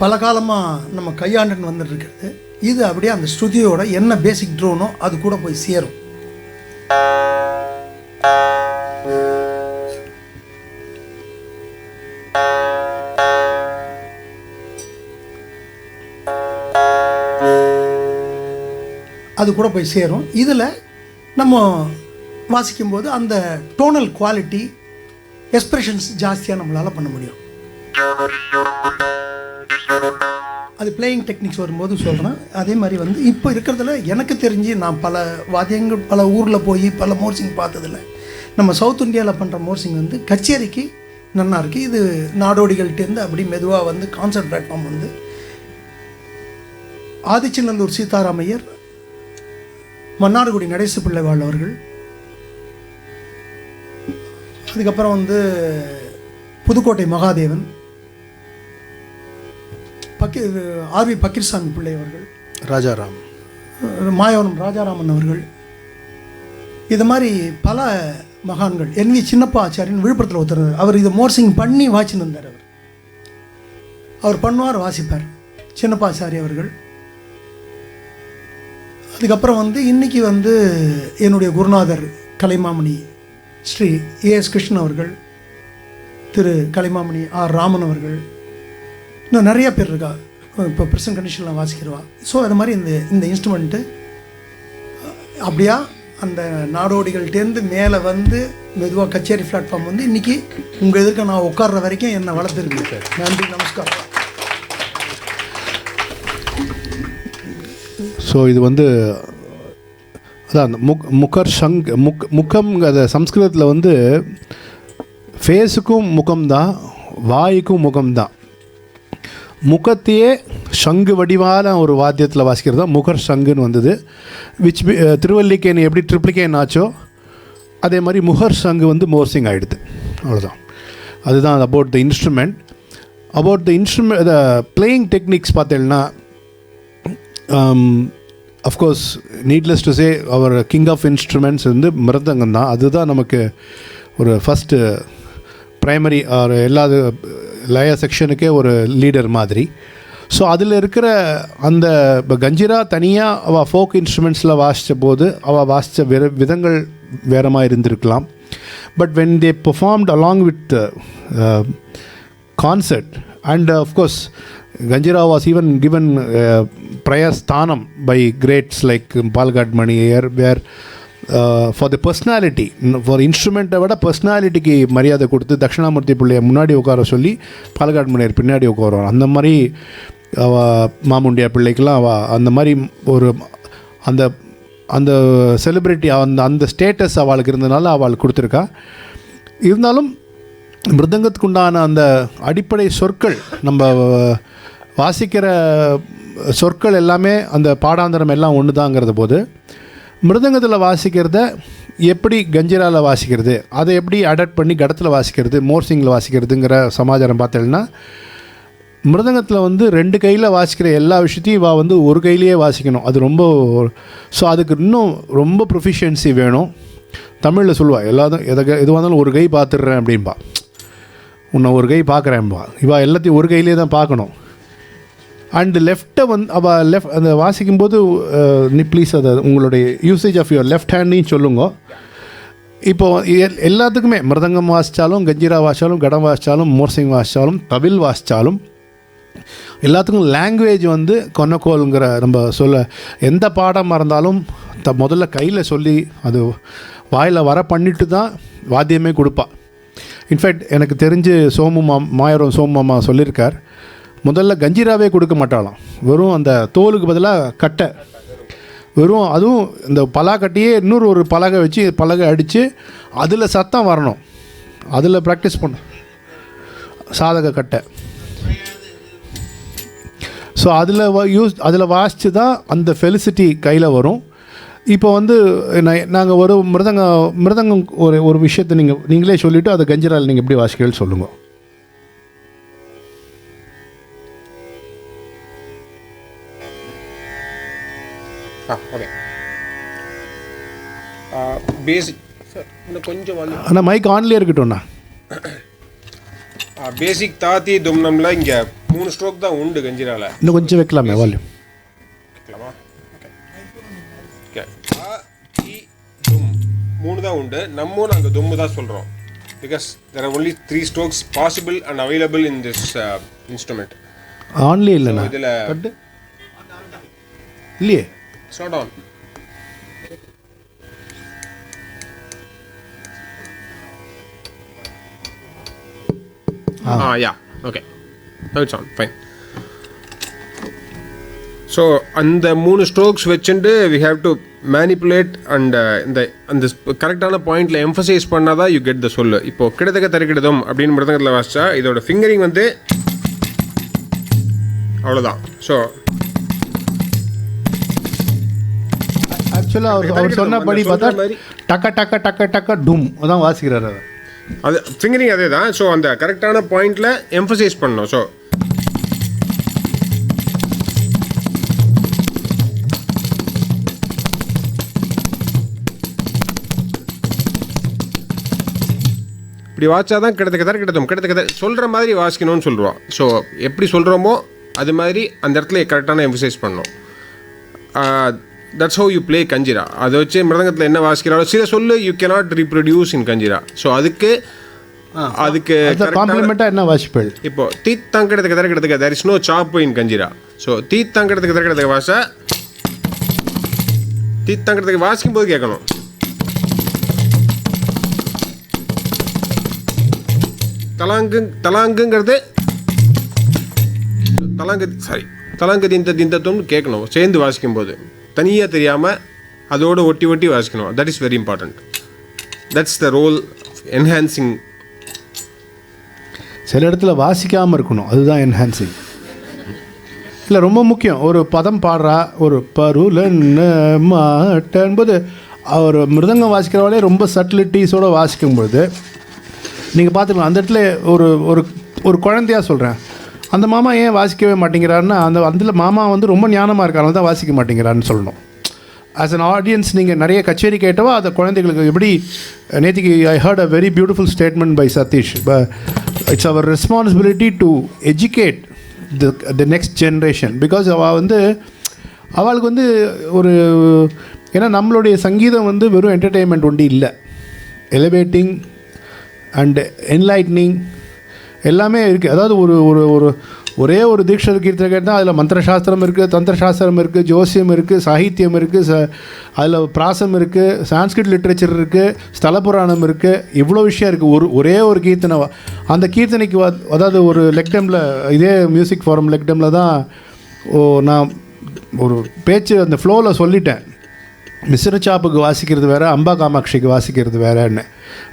பல காலமாக நம்ம கையாண்டுன்னு வந்துட்டுருக்கிறது. இது அப்படியே அந்த ஸ்ருதியோட என்ன பேசிக் ட்ரோனோ அது கூட போய் சேரும். அது கூட போய் சேரும். இதில் நம்ம வாசிக்கும்போது அந்த டோனல் குவாலிட்டி, எக்ஸ்பிரஷன்ஸ் ஜாஸ்தியாக நம்மளால் பண்ண முடியும். அது பிளேயிங் டெக்னிக்ஸ் வரும்போது சொல்கிறேன். அதே மாதிரி வந்து இப்போ இருக்கிறதுல எனக்கு தெரிஞ்சு நான் பல வாத்தியங்கள் பல ஊரில் போய் பல மோர்சிங் பார்த்ததில்ல. நம்ம சவுத் இந்தியாவில் பண்ணுற மோர்சிங் வந்து கச்சேரிக்கு நல்லா இருக்குது. இது நாடோடிகள்கிட்டேருந்து அப்படி மெதுவாக வந்து கான்சர்ட் பிளாட்ஃபார்ம் வந்து ஆதிச்சநல்லூர் சீதாராமையர், மன்னார்குடி நடேசு பிள்ளைவாள் அவர்கள், அதுக்கப்புறம் வந்து புதுக்கோட்டை மகாதேவன், ஆர்வி பக்கீர்சாமி பிள்ளை அவர்கள், ராஜாராம், மாயவனம் ராஜாராமன் அவர்கள், இது மாதிரி பல மகான்கள். என்வி சின்னப்பா ஆச்சாரியன் விழுப்புரத்தில் ஒருத்தர், அவர் இதை மோர்சிங் பண்ணி வாட்சின்னு வந்தார். அவர் பண்ணுவார், வாசிப்பார், சின்னப்பா ஆச்சாரி அவர்கள். அதுக்கப்புறம் வந்து இன்றைக்கி வந்து என்னுடைய குருநாதர் கலைமாமணி ஸ்ரீ ஏஎஸ் கிருஷ்ணன் அவர்கள், திரு கலைமாமணி ஆர் ராமன் அவர்கள், இன்னும் நிறைய பேர் இருக்கா இப்போ ப்ரெசன்ட் கண்டிஷனில் வாசிக்கிறவா. ஸோ அது மாதிரி இந்த இன்ஸ்ட்ருமெண்ட்டு அப்படியா அந்த நாடோடிகள்டேருந்து மேலே வந்து மெதுவாக கச்சேரி பிளாட்ஃபார்ம் வந்து இன்றைக்கி உங்கள் எதிர்க்க நான் உட்கார்ற வரைக்கும் என்னை வளர்த்துருக்கு. நன்றி, நமஸ்காரம். ஸோ இது வந்து அதான் அந்த முகர் ஷங் முகம் அது சம்ஸ்கிருதத்தில் வந்து ஃபேஸுக்கும் முகம்தான், வாய்க்கும் முகம்தான். முகத்தையே ஷங்கு வடிவான ஒரு வாத்தியத்தில் வாசிக்கிறது தான் முகர் ஷங்குன்னு வந்தது. விச் திருவல்லிக்கேன் எப்படி ட்ரிப்ளிகேன் ஆச்சோ அதே மாதிரி முகர் ஷங்கு வந்து மோர்சிங் ஆகிடுது. அவ்வளோதான். அதுதான் about the instrument. About the instrument the playing techniques பார்த்தீங்கன்னா, அஃப்கோர்ஸ் நீட்லெஸ் டு சே அவர் கிங் ஆஃப் இன்ஸ்ட்ருமெண்ட்ஸ் வந்து மிருதங்கம் தான். அதுதான் நமக்கு ஒரு ஃபஸ்ட்டு ப்ரைமரி ஒரு எல்லா லய செக்ஷனுக்கே ஒரு லீடர் மாதிரி. ஸோ அதில் இருக்கிற அந்த இப்போ கஞ்சிரா தனியாக அவள் ஃபோக் இன்ஸ்ட்ருமெண்ட்ஸில் வாசித்த போது அவள் வாசித்த விதங்கள் வேறமாக இருந்திருக்கலாம். But when they performed along with concert and of course Ganjira was even given prayer sthanam by greats like Palghat Mani where for the personality, for instrument விட பர்சனாலிட்டிக்கு மரியாதை கொடுத்து தட்சிணாமூர்த்தி பிள்ளையை முன்னாடி உட்கார சொல்லி பாலகாட் மணியர் பின்னாடி உட்காருவார். அந்த மாதிரி மாமுண்டியா பிள்ளைக்கெல்லாம் அந்த மாதிரி ஒரு அந்த அந்த செலிப்ரிட்டி அந்த ஸ்டேட்டஸ் அவளுக்கு இருந்தனால அவள் கொடுத்துருக்கா. இருந்தாலும் மிருதங்கத்துக்கு உண்டான அந்த அடிப்படை சொற்கள், நம்ம வாசிக்கிற சொற்கள் எல்லாமே அந்த பாடாந்தரம் எல்லாம் ஒன்று தாங்கிறத போது மிருதங்கத்தில் வாசிக்கிறத எப்படி கஞ்சிராவில் வாசிக்கிறது, அதை எப்படி அடாப்ட் பண்ணி கடத்தில் வாசிக்கிறது, மோர்சிங்கில் வாசிக்கிறதுங்கிற சமாச்சாரம் பார்த்தேன்னா, மிருதங்கத்தில் வந்து 2 கையில் வாசிக்கிற எல்லா விஷயத்தையும் வந்து ஒரு கையிலேயே வாசிக்கணும். அது ரொம்ப ஸோ அதுக்கு இன்னும் ரொம்ப ப்ரொஃபிஷியன்சி வேணும். தமிழில் சொல்லுவாள் எல்லாத்தையும் எதுவாக இருந்தாலும் ஒரு கை பார்த்துடுறேன் அப்படின்பா, உன்னை ஒரு கை பார்க்குறேன்பா. இவள் எல்லாத்தையும் ஒரு கையிலே தான் பார்க்கணும். அண்டு லெஃப்ட்டை வந்து அவள் அந்த வாசிக்கும்போது நீ ப்ளீஸ் அதை உங்களுடைய யூசேஜ் ஆஃப் யுவர் லெஃப்ட் ஹேண்டையும் சொல்லுங்க. இப்போது எல்லாத்துக்குமே மிருதங்கம் வாசித்தாலும், கஞ்சிரா வாசித்தாலும், கடம் வாசித்தாலும், மோர்சிங் வாசித்தாலும், தவில் வாசித்தாலும் எல்லாத்துக்கும் லாங்குவேஜ் வந்து கொன்னக்கோலுங்கிற நம்ம சொல்ல எந்த பாடமாக இருந்தாலும் முதல்ல கையில் சொல்லி அது வாயில் வர பண்ணிட்டு தான் வாத்தியமே கொடுப்பா. இன்ஃபேக்ட் எனக்கு தெரிஞ்சு மாயரம் சோமு மாமா சொல்லியிருக்கார், முதல்ல கஞ்சிராவே கொடுக்க மாட்டாளாம், வெறும் அந்த தோலுக்கு பதிலாக கட்டை, வெறும் அதுவும் இந்த பலாக்கட்டையே இன்னொரு ஒரு பலகை வச்சு பலகை அடித்து அதில் சத்தம் வரணும், அதில் ப்ராக்டிஸ் பண்ண சாதக கட்டை. ஸோ அதில் வாசித்து தான் அந்த ஃபெலிசிட்டி கையில் வரும். இப்போ வந்து நாங்கள் ஒரு மிருதங்கம் ஒரு விஷயத்தை நீங்களே சொல்லிவிட்டு அதை கஞ்சிராவில் நீங்கள் எப்படி வாசிக்கிறீர்கள் சொல்லுங்கள். ஓகே, பேசிக் சார் இன்னும் கொஞ்சம் ஆனால் மைக் ஆன்லேயே இருக்கட்டும்ண்ணா. பேசிக் தாத்தி தும்னம்ல இங்கே 3 ஸ்ட்ரோக் தான் உண்டு கஞ்சிராவில். இன்னும் கொஞ்சம் வைக்கலாமே வால்யூம். வைக்கலாமா? ஓகே, தி தும் 3 தான் உண்டு. நம்ம நாங்கள் தும்மு தான் சொல்கிறோம். Because there are only 3 strokes possible and available in this instrument. ஆன்லேயே இல்லைண்ணா, இதில் இல்லையே. It's not on. Yeah. Okay. Now it's on. Fine. So அந்த 3 ஸ்ட்ரோக்ஸ் வச்சுட்டு we have to manipulate and அந்த கரெக்டான பாயிண்டில் எம்ஃபசைஸ் பண்ணால் தான் யூ கெட் த சொல்லு. இப்போது கிடத்தக்க தருக்கிடதும் அப்படின்னு மிருதங்கத்தில் வாசிச்சா இதோட ஃபிங்கரிங் வந்து அவ்வளோதான். ஸோ ஆக்சுவலாக அவர் சொன்னபடி பார்த்தா டக்க டக்க டக்க டக்க டும் அதான் வாசிக்கிறார் அவர். அது ஃபிங்கரிங் அதே தான். ஸோ அந்த கரெக்டான பாயிண்டில் எம்ஃபசைஸ் பண்ணணும். ஸோ இப்படி வாச்சா தான் கிடத்தக்க சொல்கிற மாதிரி வாசிக்கணும்னு சொல்லுவோம். ஸோ எப்படி சொல்கிறோமோ அது மாதிரி அந்த இடத்துல கரெக்டான எம்ஃபசைஸ் பண்ணணும். That's how you play kanjira. அதை வச்சு மிருதங்கத்தில் என்ன வாசிக்கிறாரோ சில சொல்லு you cannot reproduce in kanjira. So அதுக்கு காம்ப்ளிமெண்ட்டாக என்ன வாசிப்பேள் இப்போ தீத்தாங்கிடத்துக்கு தேர் இஸ் நோ சாப்பு இன் கஞ்சிரா. ஸோ தீத்தாங்கிடத்துக்கு வாச தீத்தாங்கிடத்துக்கு வாசிக்கும் போது கேட்கணும். தலாங்குங்கிறது தலாங்கு திந்தத்தோம்னு கேட்கணும் சேர்ந்து வாசிக்கும்போது. தனியாக தெரியாமல் அதோடு ஒட்டி ஒட்டி வாசிக்கணும். That is very important. That's the role enhancing. சில இடத்துல வாசிக்காமல் இருக்கணும், அதுதான் என்ஹான்சிங். இல்லை ரொம்ப முக்கியம். ஒரு பதம் பாடுறா, ஒரு பருலன்னு மாட்டன்போது அவர் மிருதங்கம் வாசிக்கிறவாலே ரொம்ப சட்டிலிட்டிஸோடு வாசிக்கும்பொழுது நீங்கள் பார்த்துக்கலாம். அந்த இடத்துல ஒரு ஒரு ஒரு குழந்தையாக சொல்கிறேன், அந்த மாமா ஏன் வாசிக்கவே மாட்டேங்கிறாருன்னா அதில் மாமா வந்து ரொம்ப ஞானமாக இருக்காங்க தான் வாசிக்க மாட்டேங்கிறாருன்னு சொல்லணும். ஆஸ் அன் ஆடியன்ஸ் நீங்கள் நிறைய கச்சேரி கேட்டவா அந்த குழந்தைகளுக்கு எப்படி நேற்றுக்கு I heard a very beautiful statement by Satish. It's our responsibility to educate the next generation. Because அவள் வந்து அவளுக்கு வந்து ஒரு ஏன்னா நம்மளுடைய சங்கீதம் வந்து வெறும் என்டர்டெயின்மெண்ட் ஒண்டி இல்லை, எலிவேட்டிங் அண்ட் என்லைட்னிங் எல்லாமே இருக்குது. அதாவது ஒரு ஒரு ஒரு ஒரே ஒரு தீட்சர் கீர்த்தனை கேட்டால் அதில் மந்திரசாஸ்திரம் இருக்குது, தந்திரசாஸ்திரம் இருக்குது, ஜோசியம் இருக்குது, சாகித்யம் இருக்குது, அதில் பிராசம் இருக்குது, சான்ஸ்கிரிட் லிட்ரேச்சர் இருக்குது, ஸ்தல புராணம் இருக்குது, இவ்வளோ விஷயம் இருக்குது. ஒரே ஒரு கீர்த்தனை. அந்த கீர்த்தனைக்கு அதாவது ஒரு லெக்டமில் இதே மியூசிக் ஃபாரம் லெக்டமில் தான் நான் ஒரு பேச்சு அந்த ஃப்ளோவில் சொல்லிட்டேன். மிஸ்ரச்சாப்புக்கு வாசிக்கிறது வேறு, அம்பா காமாட்சிக்கு வாசிக்கிறது வேறுன்னு.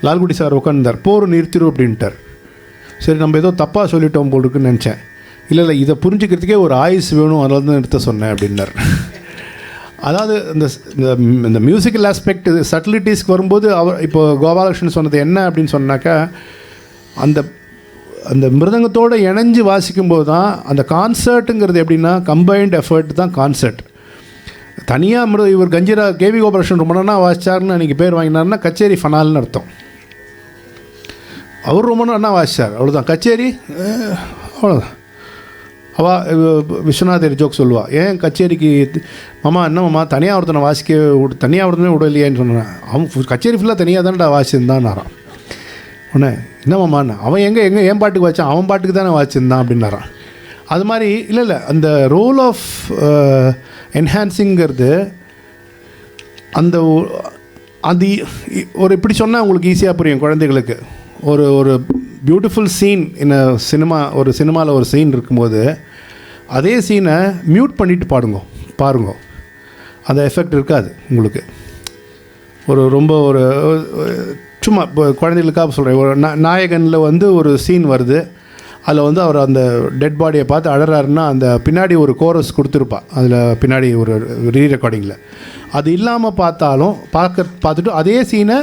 லால்குடி சார் உட்காந்துருந்தார், போர் நிறுத்திடும் அப்படின்ட்டார். சரி நம்ம ஏதோ தப்பாக சொல்லிட்டோம் போல் இருக்குன்னு நினச்சேன். இல்லை இதை புரிஞ்சுக்கிறதுக்கே ஒரு ஆயுஸ் வேணும், அதனால தான் நிறுத்த சொன்னேன் அப்படின்னார். அதாவது இந்த மியூசிக்கல் ஆஸ்பெக்ட் சட்டிலிட்டிஸ்க்கு வரும்போது அவர் இப்போ கோபாலகிருஷ்ணன் சொன்னது என்ன அப்படின்னு சொன்னாக்கா, அந்த அந்த மிருதங்கத்தோடு இணைஞ்சு வாசிக்கும்போது தான் அந்த கான்சர்ட்டுங்கிறது எப்படின்னா கம்பைன்ட் எஃபர்ட் தான் கான்சர்ட். தனியாக இவர் கஞ்சிரா கேவி கோபாலகிருஷ்ணன் ரொம்ப நாளாக வாசிச்சார்னு அன்றைக்கி பேர் வாங்கினார்னா கச்சேரி ஃபனால்னு அர்த்தம். அவர் ரொம்ப நாளாக வாசித்தார், அவ்வளோதான் கச்சேரி அவ்வளோதான். விஸ்வநாதர் ஜோக் சொல்லுவாள், ஏன் கச்சேரிக்கு மாமா என்ன மாமா தனியாக ஒருத்தனை தனியாக ஒருத்தனே விடலையேன்னு சொன்னேன். அவன் கச்சேரி ஃபுல்லாக தனியாக தானடா வாசிச்சிருந்தான்னாரான். உடனே என்ன மாமான்னு, அவன் எங்கே என் பாட்டுக்கு வாச்சான், அவன் பாட்டுக்கு தானே வாசிச்சிருந்தான் அப்படின்னாரான். அது மாதிரி இல்லை அந்த ரோல் ஆஃப் என்ஹான்சிங்கிறது அந்த அது ஒரு இப்படி சொன்னால் உங்களுக்கு ஈஸியாக புரியும் குழந்தைகளுக்கு. ஒரு பியூட்டிஃபுல் சீன் ஒரு சினிமாவில் ஒரு சீன் இருக்கும்போது அதே சீனை மியூட் பண்ணிவிட்டு பாருங்க, அந்த எஃபெக்ட் இருக்காது உங்களுக்கு. ரொம்ப சும்மா இப்போ குழந்தைகளுக்காக சொல்கிறேன், ஒரு நாயகனில் வந்து ஒரு சீன் வருது, அதில் அவர் அந்த டெட் பாடியை பார்த்து அழறாருன்னா அந்த பின்னாடி ஒரு கோரஸ் கொடுத்துருப்பா, அதில் பின்னாடி ஒரு ரீ ரெக்கார்டிங்கில் அது இல்லாமல் பார்த்துட்டு அதே சீனை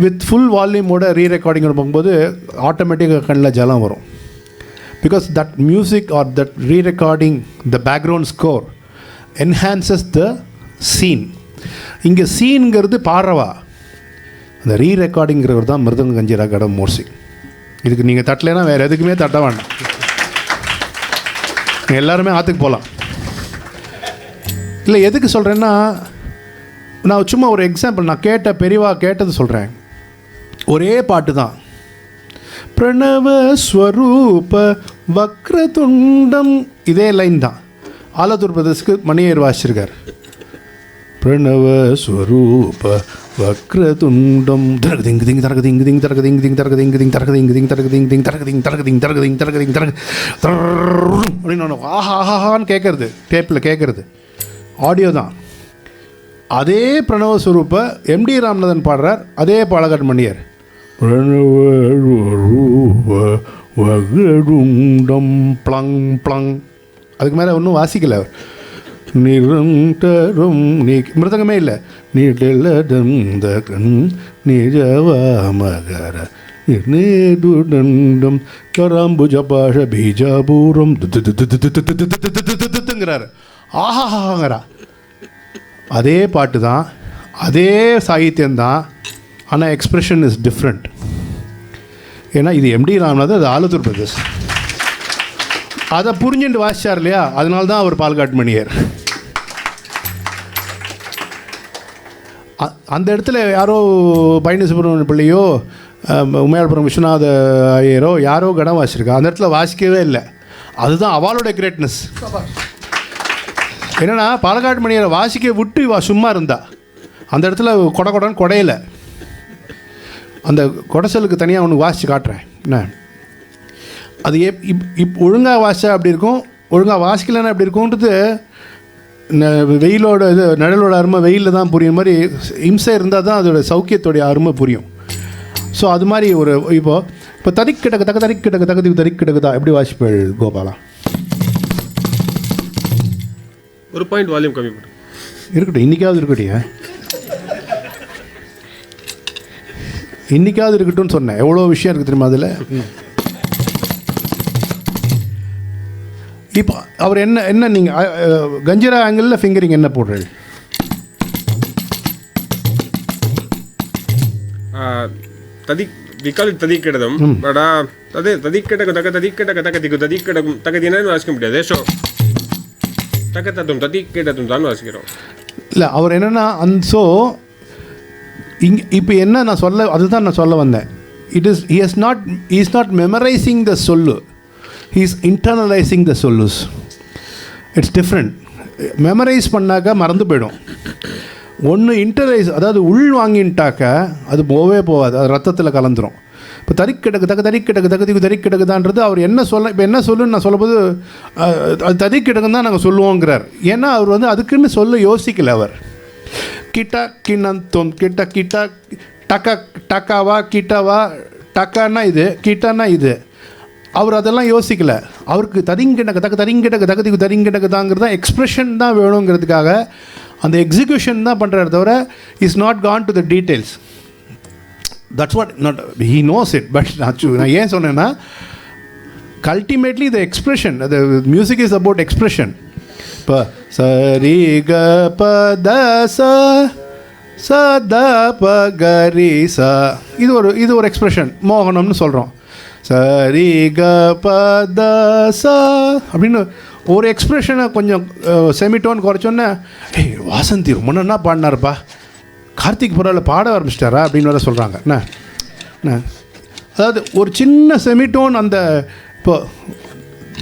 வித் ஃபுல் வால்யூமோட ரீ ரெக்கார்டிங் பார்க்கும்போது ஆட்டோமேட்டிக்காக கண்ணில் ஜலம் வரும். Because that music are that re recording the background score enhances the scene. இங்கே சீனுங்கிறது பாடுறவா, அந்த ரீ ரெக்கார்டிங்கிறவர் தான் மிருதங்க கஞ்சிரா கடம் மோர்சி. இதுக்கு நீங்கள் தட்டலைன்னா வேறு எதுக்குமே தட்ட வேண்டாம், எல்லாருமே ஆற்றுக்கு போகலாம். இல்லை எதுக்கு சொல்கிறேன்னா, நான் சும்மா ஒரு எக்ஸாம்பிள் நான் பெரியவா கேட்டது சொல்கிறேன். ஒரே பாட்டு தான், பிரணவ ஸ்வரூப வக்ரதுண்டம், இதே லைன் தான் ஆலத்தூர் பிரதேசத்துக்கு மணியர் வாசிச்சிருக்கார். பிரணவ ஸ்வரூப வக்ரதுண்டம் தரகதிங் திங் தரகதிங் திங் தரகதிங் திங் தரகதிங் திங் தரகதிங் திங் தரகதிங் திங் தரகதிங் தரகதிங் தரகதிங் தரகதிங் தரக அப்படின்னு ஆஹா ஆஹான்னு கேட்குறது, டேப்பில் கேட்குறது, ஆடியோ தான். அதே பிரணவ ஸ்வரூப்பை எம்டி ராமநாதன் பாடுறார், அதே பாலகாட் மணியர். வக்ரதுண்டம் ப்ளங் ப்ளங், அதுக்கு மேலே ஒன்றும் வாசிக்கலை அவர். நிரந்தரம் நீ மிருதங்கமே இல்லை. நீடலதந்தகன் நிஜவாமகர நேதுடண்டம் கராம்புஜ பாஷ பீஜாபூரம் ங்கிறார். ஆஹாங்கிறா. அதே பாட்டு தான், அதே சாகித்யம்தான், ஆனால் எக்ஸ்பிரஷன் இஸ் டிஃப்ரெண்ட். ஏன்னா இது எம்டி ராமநாதன், அது ஆலத்தூர் பிரதேஷ். அதை புரிஞ்சுட்டு வாசிச்சார் இல்லையா, அதனால தான் அவர் பால்காட் மணியர். அந்த இடத்துல யாரோ பழனி சுப்பிரமணிய பிள்ளையோ உமையாள்புரம் விஸ்வநாத ஐயரோ யாரோ கடம் வாசிச்சிருக்கா, அந்த இடத்துல வாசிக்கவே இல்லை. அதுதான் அவளோட கிரேட்னஸ். என்னென்னா பாலக்காட்டு மணியரை வாசிக்க விட்டு சும்மா இருந்தா, அந்த இடத்துல கொடைன்னு கொடையில அந்த கொடைசலுக்கு தனியாக ஒன்று வாசித்து காட்டுறேன். என்ன அது ஒழுங்காக வாசித்தா அப்படி இருக்கும், ஒழுங்காக வாசிக்கலைன்னா அப்படி இருக்கும்ன்றது வெயிலோட இது நிழலோட அருமை வெயிலில் தான் புரியும் மாதிரி இம்சை இருந்தால் தான் அதோட சௌக்கியத்தோடைய அருமை புரியும். ஸோ அது மாதிரி ஒரு இப்போ தறிக்கிடக்கு தறிக்கிடக்குதா எப்படி வாசிப்பேள் கோபாலா? ஒரு பாயிண்ட் வால்யூம் கம்மி பண்ணு. இருக்கட்டும், இன்றைக்காவது இருக்கட்டும், இன்றைக்காவது இருக்கட்டும்னு சொன்னேன். எவ்வளோ விஷயம் இருக்குது தெரியுமா அதில். இப்போ அவர் என்ன நீங்கள் கஞ்சிரா ஆங்கிளில் ஃபிங்கரிங் என்ன போடுறது? ததிக்கிடதும் படா அது ததிக்கிடக்கு ததிக்கிடக்கும் தகதினு வாசிக்க முடியாது. ஸோ தகத்தத்தும் ததிக்கிடத்தும் தான் வாசிக்கிறோம். இல்லை அவர் என்னென்னா ஸோ இப்போ என்ன நான் அதுதான் நான் சொல்ல வந்தேன். he is not memorizing the சொல்லு, he is internalizing the sollus. It's different. Memorise பண்ணாக்க மறந்து போயிடும். ஒன்று இன்டர்லைஸ், அதாவது உள் வாங்கிட்டாக்க அது போகாது, அது ரத்தத்தில் கலந்துரும். இப்போ தறிக்கிடக்குதான்றது அவர் என்ன இப்போ என்ன சொல்லுன்னு நான் சொல்லும்போது அது தறிக்கிடக்குன்னு தான் நாங்கள் சொல்லுவோங்கிறார். ஏன்னா அவர் அதுக்குன்னு சொல்ல யோசிக்கல. அவர் கிட்டா கிண்ணந்தோம் கிட்டா டக்காவா கிட்டாவா, டக்கானா இது, கிட்டானா இது. அவர் அதெல்லாம் யோசிக்கல. அவருக்கு தறிங்கிடக்கு தாங்கிறது எக்ஸ்ப்ரெஷன் தான் வேணுங்கிறதுக்காக அந்த எக்ஸிக்யூஷன் தான் பண்ணுறாரு தவிர is not gone to the details. That's what not he knows it. But நான் ஏன் சொன்னேன்னா அல்டிமேட்லி த எக்ஸ்ப்ரெஷன், அது மியூசிக் இஸ் அபவுட் எக்ஸ்ப்ரெஷன். இப்போ சரி க ப த ச த ப க ரி ச, இது ஒரு எக்ஸ்ப்ரெஷன், மோகனம்னு சொல்கிறோம். சரி க ப த ச அப்படின்னு ஒரு எக்ஸ்ப்ரெஷனை கொஞ்சம் செமிடோன் குறைச்சோன்னே வாசந்தி ரொம்ப நல்லா பாடினார்ப்பா, கார்த்திக் பரவாயில்ல பாட ஆரம்பிச்சிட்டாரா அப்படின்னு வேறு சொல்கிறாங்க. என்ன அதாவது ஒரு சின்ன செமிடோன் அந்த இப்போ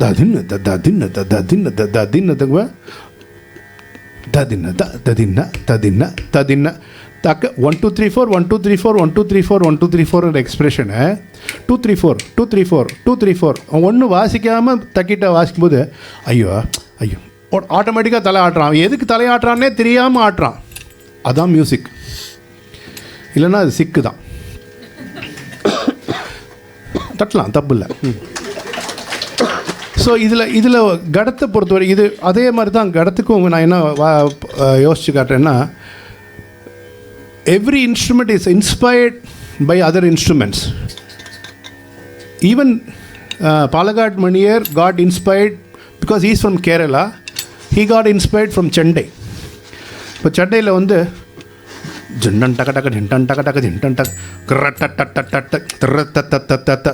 ததின்னு ததின்னு ததின்னு ததின்னு ததின்ன ததின்ன ததின்ன ததின்ன தக்க 1 2 3 4 1 2 3 4 1 2 3 4 1 2 3 4 எக்ஸ்பிரஷனை 2 3 4 2 3 4 2 3 4 ஒன்று வாசிக்காமல் தக்கிட்ட வாசிக்கும்போது ஐயோ ஆட்டோமேட்டிக்காக தலை ஆட்டுறான். எதுக்கு தலையாட்டுறான்னே தெரியாமல் ஆட்டுறான். அதான் மியூசிக். இல்லைன்னா அது சிக்கு தான். தட்டலாம், தப்பு இல்லை. ஸோ இதில் கடத்தை பொறுத்தவரை இது அதே மாதிரி தான். கடத்துக்கும் நான் என்ன யோசிச்சு காட்டுறேன்னா, every instrument is inspired by other instruments. Even Palakkad Maniyar got inspired because he is from Kerala. He got inspired from Chandai. இப்போ சென்னையில் ஜிண்டன் டக டக ஜிண்டன் டக டக ஜிண்டன் டக் கிரட்டட்டட்டட்ட திரத்தத்தத்தத்த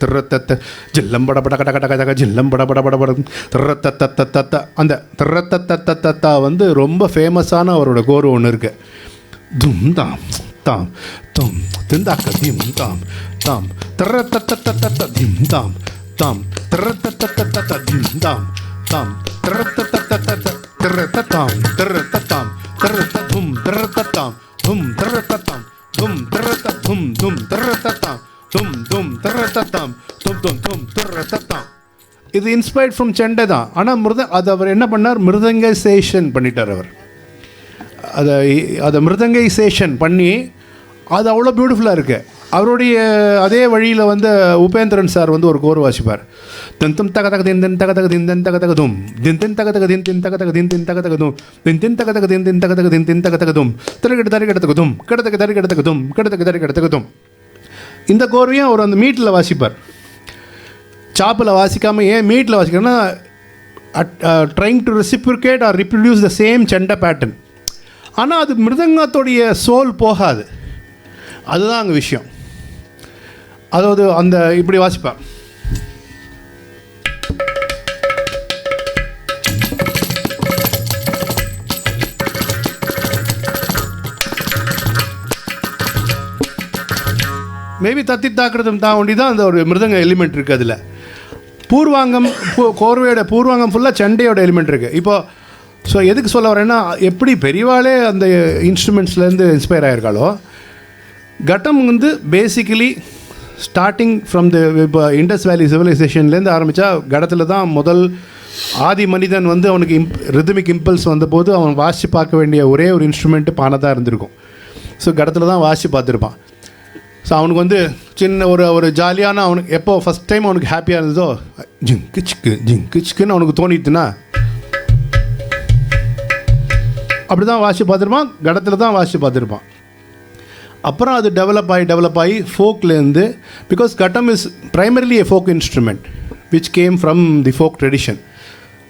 திரத்த ஜில்லம்பட பட கட கட கட ஜில்லம்பட பட பட பட திரத்தத்தத்தத்த அந்த திரத்தத்தத்தத்தா ரொம்ப ஃபேமஸான அவரோட கோரு ஒன்று இருக்குது. தும் தாம் தாம் தும் திந்தாக்க திம் தாம் தாம் திரத்தத்தத்தத்த திம் தாம் தாம் திரத்தத்தத்தத்த திம் தாம் தாம் திரத்தத்தத்தத்த திரத்தத்தாம் திரத்தத்தாம் திரத்தத்தும் திரத்தத்தாம் இது இன்ஸ்பயர்ட் ஃப்ரம் செண்டை தான். ஆனால் அது அவர் என்ன பண்ணார், மிருதங்கைசேஷன் பண்ணிட்டார் அவர். அதை மிருதங்கைசேஷன் பண்ணி அது அவ்வளோ பியூட்டிஃபுல்லாக இருக்குது. அவருடைய அதே வழியில் வந்து உபேந்திரன் சார் வந்து ஒரு கோர் வாசிப்பார். தென் தென் தக தக தின் தென் தக தக தின் தென் தக தகதும் தின் தென் தக தக தின் தின் தக தக தின் தின் தக தகதும் தின் தென் தக தக தின் தின் தக தக தின் தின் தக தகதும் திரகட்டு தரி கிடத்தகதும் கிடத்தக்கு தரி கிடத்தகதும் கிடத்தக்கு தரி கிடத்தகதும். இந்த கோர்வையும் அவர் அந்த மீட்டில் வாசிப்பார். சாப்பில் வாசிக்காமல் ஏன் மீட்டில் வாசிக்கிறேன்னா trying to reciprocate or reproduce the same chenda pattern. ஆனால் அது மிருதங்கத்தோடைய சோல் போகாது. அதுதான் அங்கே விஷயம். அதாவது அந்த இப்படி வாசிப்பார். மேபி தத்தி தாக்குறதும் தான் ஒண்டி தான் அந்த ஒரு மிருதங்க எலிமெண்ட் இருக்குது. அதில் பூர்வாங்கம் கோர்வையோட பூர்வாங்கம் ஃபுல்லாக செண்டையோட எலிமெண்ட் இருக்குது. இப்போது ஸோ எதுக்கு சொல்ல வரேன்னா, எப்படி பெரியவாளே அந்த இன்ஸ்ட்ருமெண்ட்ஸ்லேருந்து இன்ஸ்பயர் ஆகிருக்காளோ, கட்டம் வந்து பேசிக்கலி ஸ்டார்டிங் ஃப்ரம் த இப்போ இண்டஸ் வேலி சிவிலைசேஷன்லேருந்து ஆரம்பித்தா கடத்தில் தான் முதல் ஆதி மனிதன் வந்து அவனுக்கு ரிதமிக் இம்பல்ஸ் வந்தபோது அவன் வாசித்து பார்க்க வேண்டிய ஒரே ஒரு இன்ஸ்ட்ருமெண்ட்டு பானை தான் இருந்திருக்கும். ஸோ கடத்தில் தான் வாசித்து பார்த்துருப்பான். ஸோ அவனுக்கு வந்து சின்ன ஒரு ஜாலியான, அவனுக்கு எப்போ ஃபஸ்ட் டைம் அவனுக்கு ஹாப்பியாக இருந்ததோ ஜிங்கு சிக்குன்னு அவனுக்கு தோணிட்டுனா அப்படி தான் வாசித்து பார்த்துருப்பான். கடத்தில் தான் வாசித்து பார்த்துருப்பான். அப்புறம் அது டெவலப் ஆகி ஃபோக்லேருந்து, because ghatam is primarily a folk instrument which came from the folk tradition,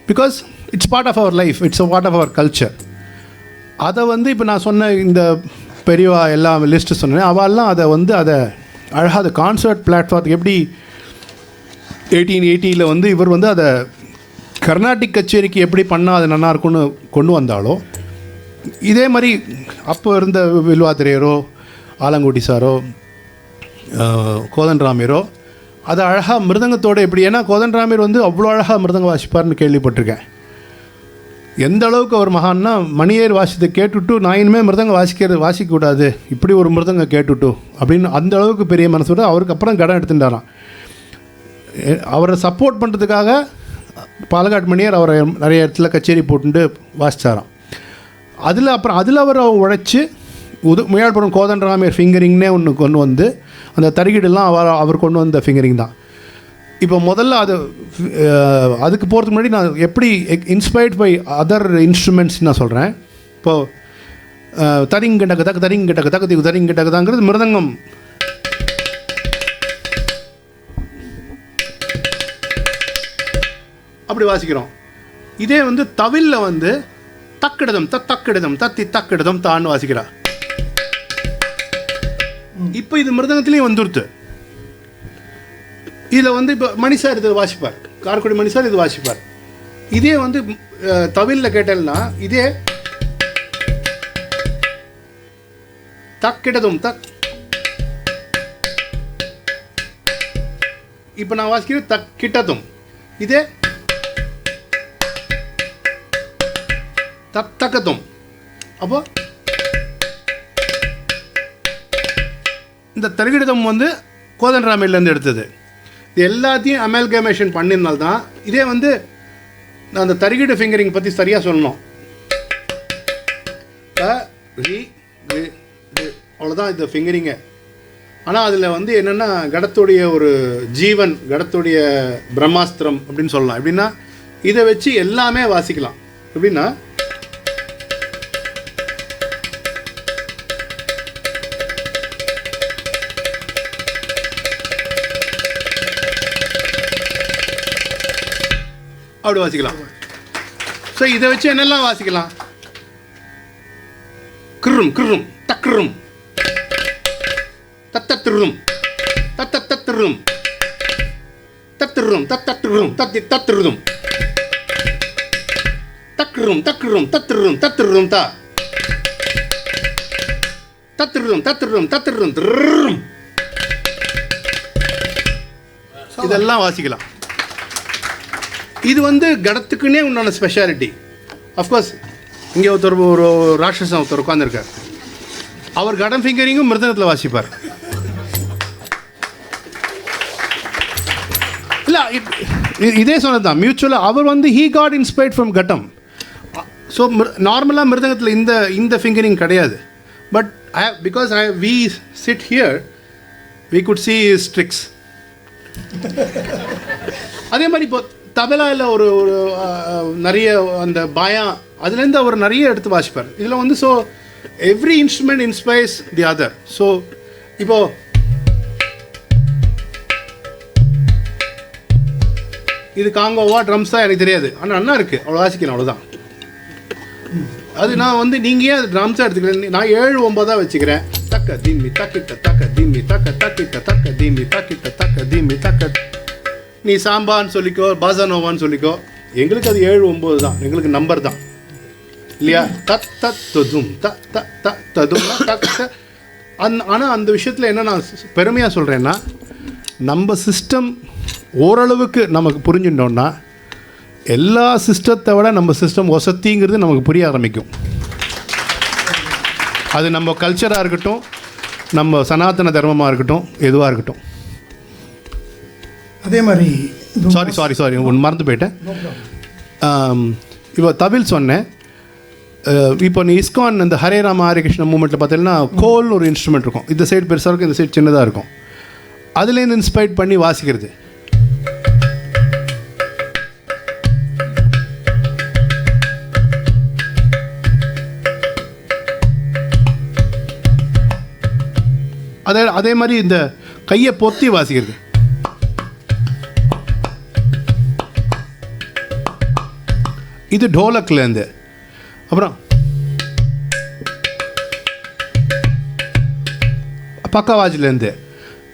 because it's part of our life, it's a part of our culture. அதை வந்து இப்போ நான் சொன்ன இந்த பெரியவா எல்லாம் லிஸ்ட்டு சொன்னேன், அவெல்லாம் அதை அழகாக அந்த கான்சர்ட் பிளாட்ஃபார்த்துக்கு எப்படி 1880 வந்து இவர் வந்து அதை கர்நாடிக் கச்சேரிக்கு எப்படி பண்ணால் அது நல்லாயிருக்கும்னு கொண்டு வந்தாலோ, இதே மாதிரி அப்போ இருந்த வில்வாத்திரையரோ ஆலங்குடி சாரோ கோதண்டராமியரோ அதை அழகாக மிருதங்கத்தோடு எப்படி, ஏன்னா கோதண்டராமியர் வந்து அவ்வளோ அழகாக மிருதங்க வாசிப்பார்னு கேள்விப்பட்டிருக்கேன். எந்த அளவுக்கு அவர் மகான்னா, மணியேர் வாசித்தை கேட்டுவிட்டு நான் இனிமேல் மிருதங்க வாசிக்கக்கூடாது, இப்படி ஒரு மிருதங்க கேட்டுவிட்டு அப்படின்னு அந்த அளவுக்கு பெரிய மனசோட அவருக்கு அப்புறம் கடன் எடுத்துட்டாராம். அவரை சப்போர்ட் பண்ணுறதுக்காக பாலக்காட்டு மணியர் அவரை நிறைய இடத்துல கச்சேரி போட்டுட்டு வாசித்தாராம். அதில் அவர் உழைச்சி முயாழ்புரம் கோதண்டராமியர் ஃபிங்கரிங்னே ஒன்று கொண்டு வந்து அந்த தறிகீடெல்லாம் அவர் கொண்டு வந்த ஃபிங்கரிங் தான். இப்போ முதல்ல அதுக்கு போகிறதுக்கு முன்னாடி நான் எப்படி இன்ஸ்பயர்ட் பை அதர் இன்ஸ்ட்ருமெண்ட்ஸ் நான் சொல்கிறேன். இப்போது தரிங்கிட்டக்கு தரிங்கிட்டக்கு மிருதங்கம். அப்படி வாசிக்கிறோம். இதே வந்து தவிலில் வந்து தக்கிடதம் தத்தி தக்கிடதம் தான்னு வாசிக்கிறா. இப்போ இது மிருதங்கத்திலையும் வந்துடுத்து. இதில் வந்து இப்போ மணிசார் இது வாசிப்பார், காரைக்குடி மணிசார் இது வாசிப்பார். இதே வந்து தவிலில் கேட்டேன்னா இதே தக்கிடதும் இப்போ நான் வாசிக்கிறேன் தக்கிட்டதும், இதே தக்கதும். அப்போ இந்த தரிகிடதம் வந்து கோதண்டராமியிலேருந்து எடுத்தது. இது எல்லாத்தையும் அமல்கமேஷன் பண்ணியிருந்தால்தான். இதே வந்து நான் அந்த தரிகிட ஃபிங்கரிங் பற்றி சரியாக சொல்லணும். அவ்வளோதான் இந்த ஃபிங்கரிங்க. ஆனால் அதில் வந்து என்னென்னா கடத்துடைய ஒரு ஜீவன், கடத்துடைய பிரம்மாஸ்திரம் அப்படின்னு சொல்லலாம். எப்படின்னா இதை வச்சு எல்லாமே வாசிக்கலாம். எப்படின்னா அப்படி வாசிக்கலாம். ஸோ இதை வச்சு என்னெல்லாம் வாசிக்கலாம்? கிரும் கிரும் தக்ரும் தத்தத்திரும் தத்தத்திரும் தத்திரும் தத்தத்திரும் தத்தி தத்திரும் தக்ரும் தக்ரும் தத்திரும் தத்திரும் தா தத்திரும் தத்திரும் தத்திரும் திரும். இதெல்லாம் வாசிக்கலாம். இது வந்து கடத்துக்குன்னே உண்டான ஸ்பெஷாலிட்டி. அஃப்கோர்ஸ் இங்கே ஒரு ராட்சசன் ஒருத்தர் உட்காந்துருக்கார். அவர் கடம் ஃபிங்கரிங்கும் மிருதங்கத்தில் வாசிப்பார். இல்லை இதே சொன்னது தான் மியூச்சுவலாக அவர் வந்து he got inspired from ghatam. So நார்மலாக மிருதங்கத்தில் இந்த ஃபிங்கரிங் கிடையாது. But because we sit here we could see is tricks. அதே மாதிரி இப்போ தபலாவில் ஒரு நிறைய அந்த பாயா அதுலேருந்து அவர் நிறைய எடுத்து வாசிப்பார். இதில் வந்து so every instrument inspires the other. So இப்போது இது காங்கோவா ட்ரம்ஸா எனக்கு தெரியாது, ஆனால் அண்ணா இருக்குது அவ்வளோ வாசிக்கணும், அவ்வளோதான். அது நான் வந்து நீங்கள் ஏன் ட்ரம்ஸாக எடுத்துக்கிறேன், நான் 7-9 வச்சுக்கிறேன். தக்க தீமி தக்கிட்ட தக்க தீமி தக்க தக்கிட்ட தக்க தீமி தக்கிட்ட தக்க தீமி தக்க. நீ சாம்பான்னு சொல்லிக்கோ, பாசானோவான்னு சொல்லிக்கோ, எங்களுக்கு அது 7-9 தான், எங்களுக்கு நம்பர் தான் இல்லையா. தத் தத் தும் த த த ததும் தக்க. ஆனால் அந்த விஷயத்தில் என்ன நான் பெருமையாக சொல்கிறேன்னா, நம்ம சிஸ்டம் ஓரளவுக்கு நமக்கு புரிஞ்சுட்டோம்னா எல்லா சிஸ்டத்தை விட நம்ம சிஸ்டம் வசதிங்கிறது நமக்கு புரிய ஆரம்பிக்கும். அது நம்ம கல்ச்சராக இருக்கட்டும், நம்ம சனாதன தர்மமாக இருக்கட்டும், எதுவாக இருக்கட்டும். அதே மாதிரி சாரி ஒன்று மறந்து போயிட்டேன். இப்போ தமிழ் சொன்னேன். இப்போ நீ இஸ்கான் இந்த ஹரே ராம ஹரே கிருஷ்ண மூமெண்ட்டில் பார்த்தீங்கன்னா கோல்னு ஒரு இன்ஸ்ட்ருமெண்ட் இருக்கும். இந்த சைடு பெருசாக இருக்கும், இந்த சைடு சின்னதாக இருக்கும். அதுலேருந்து இன்ஸ்பைர்ட் பண்ணி வாசிக்கிறது. அதே மாதிரி இந்த கையை பொத்தி வாசிக்கிறது. இது டோலக்லேருந்து. அப்புறம் பக்கவாஜ்லேருந்து,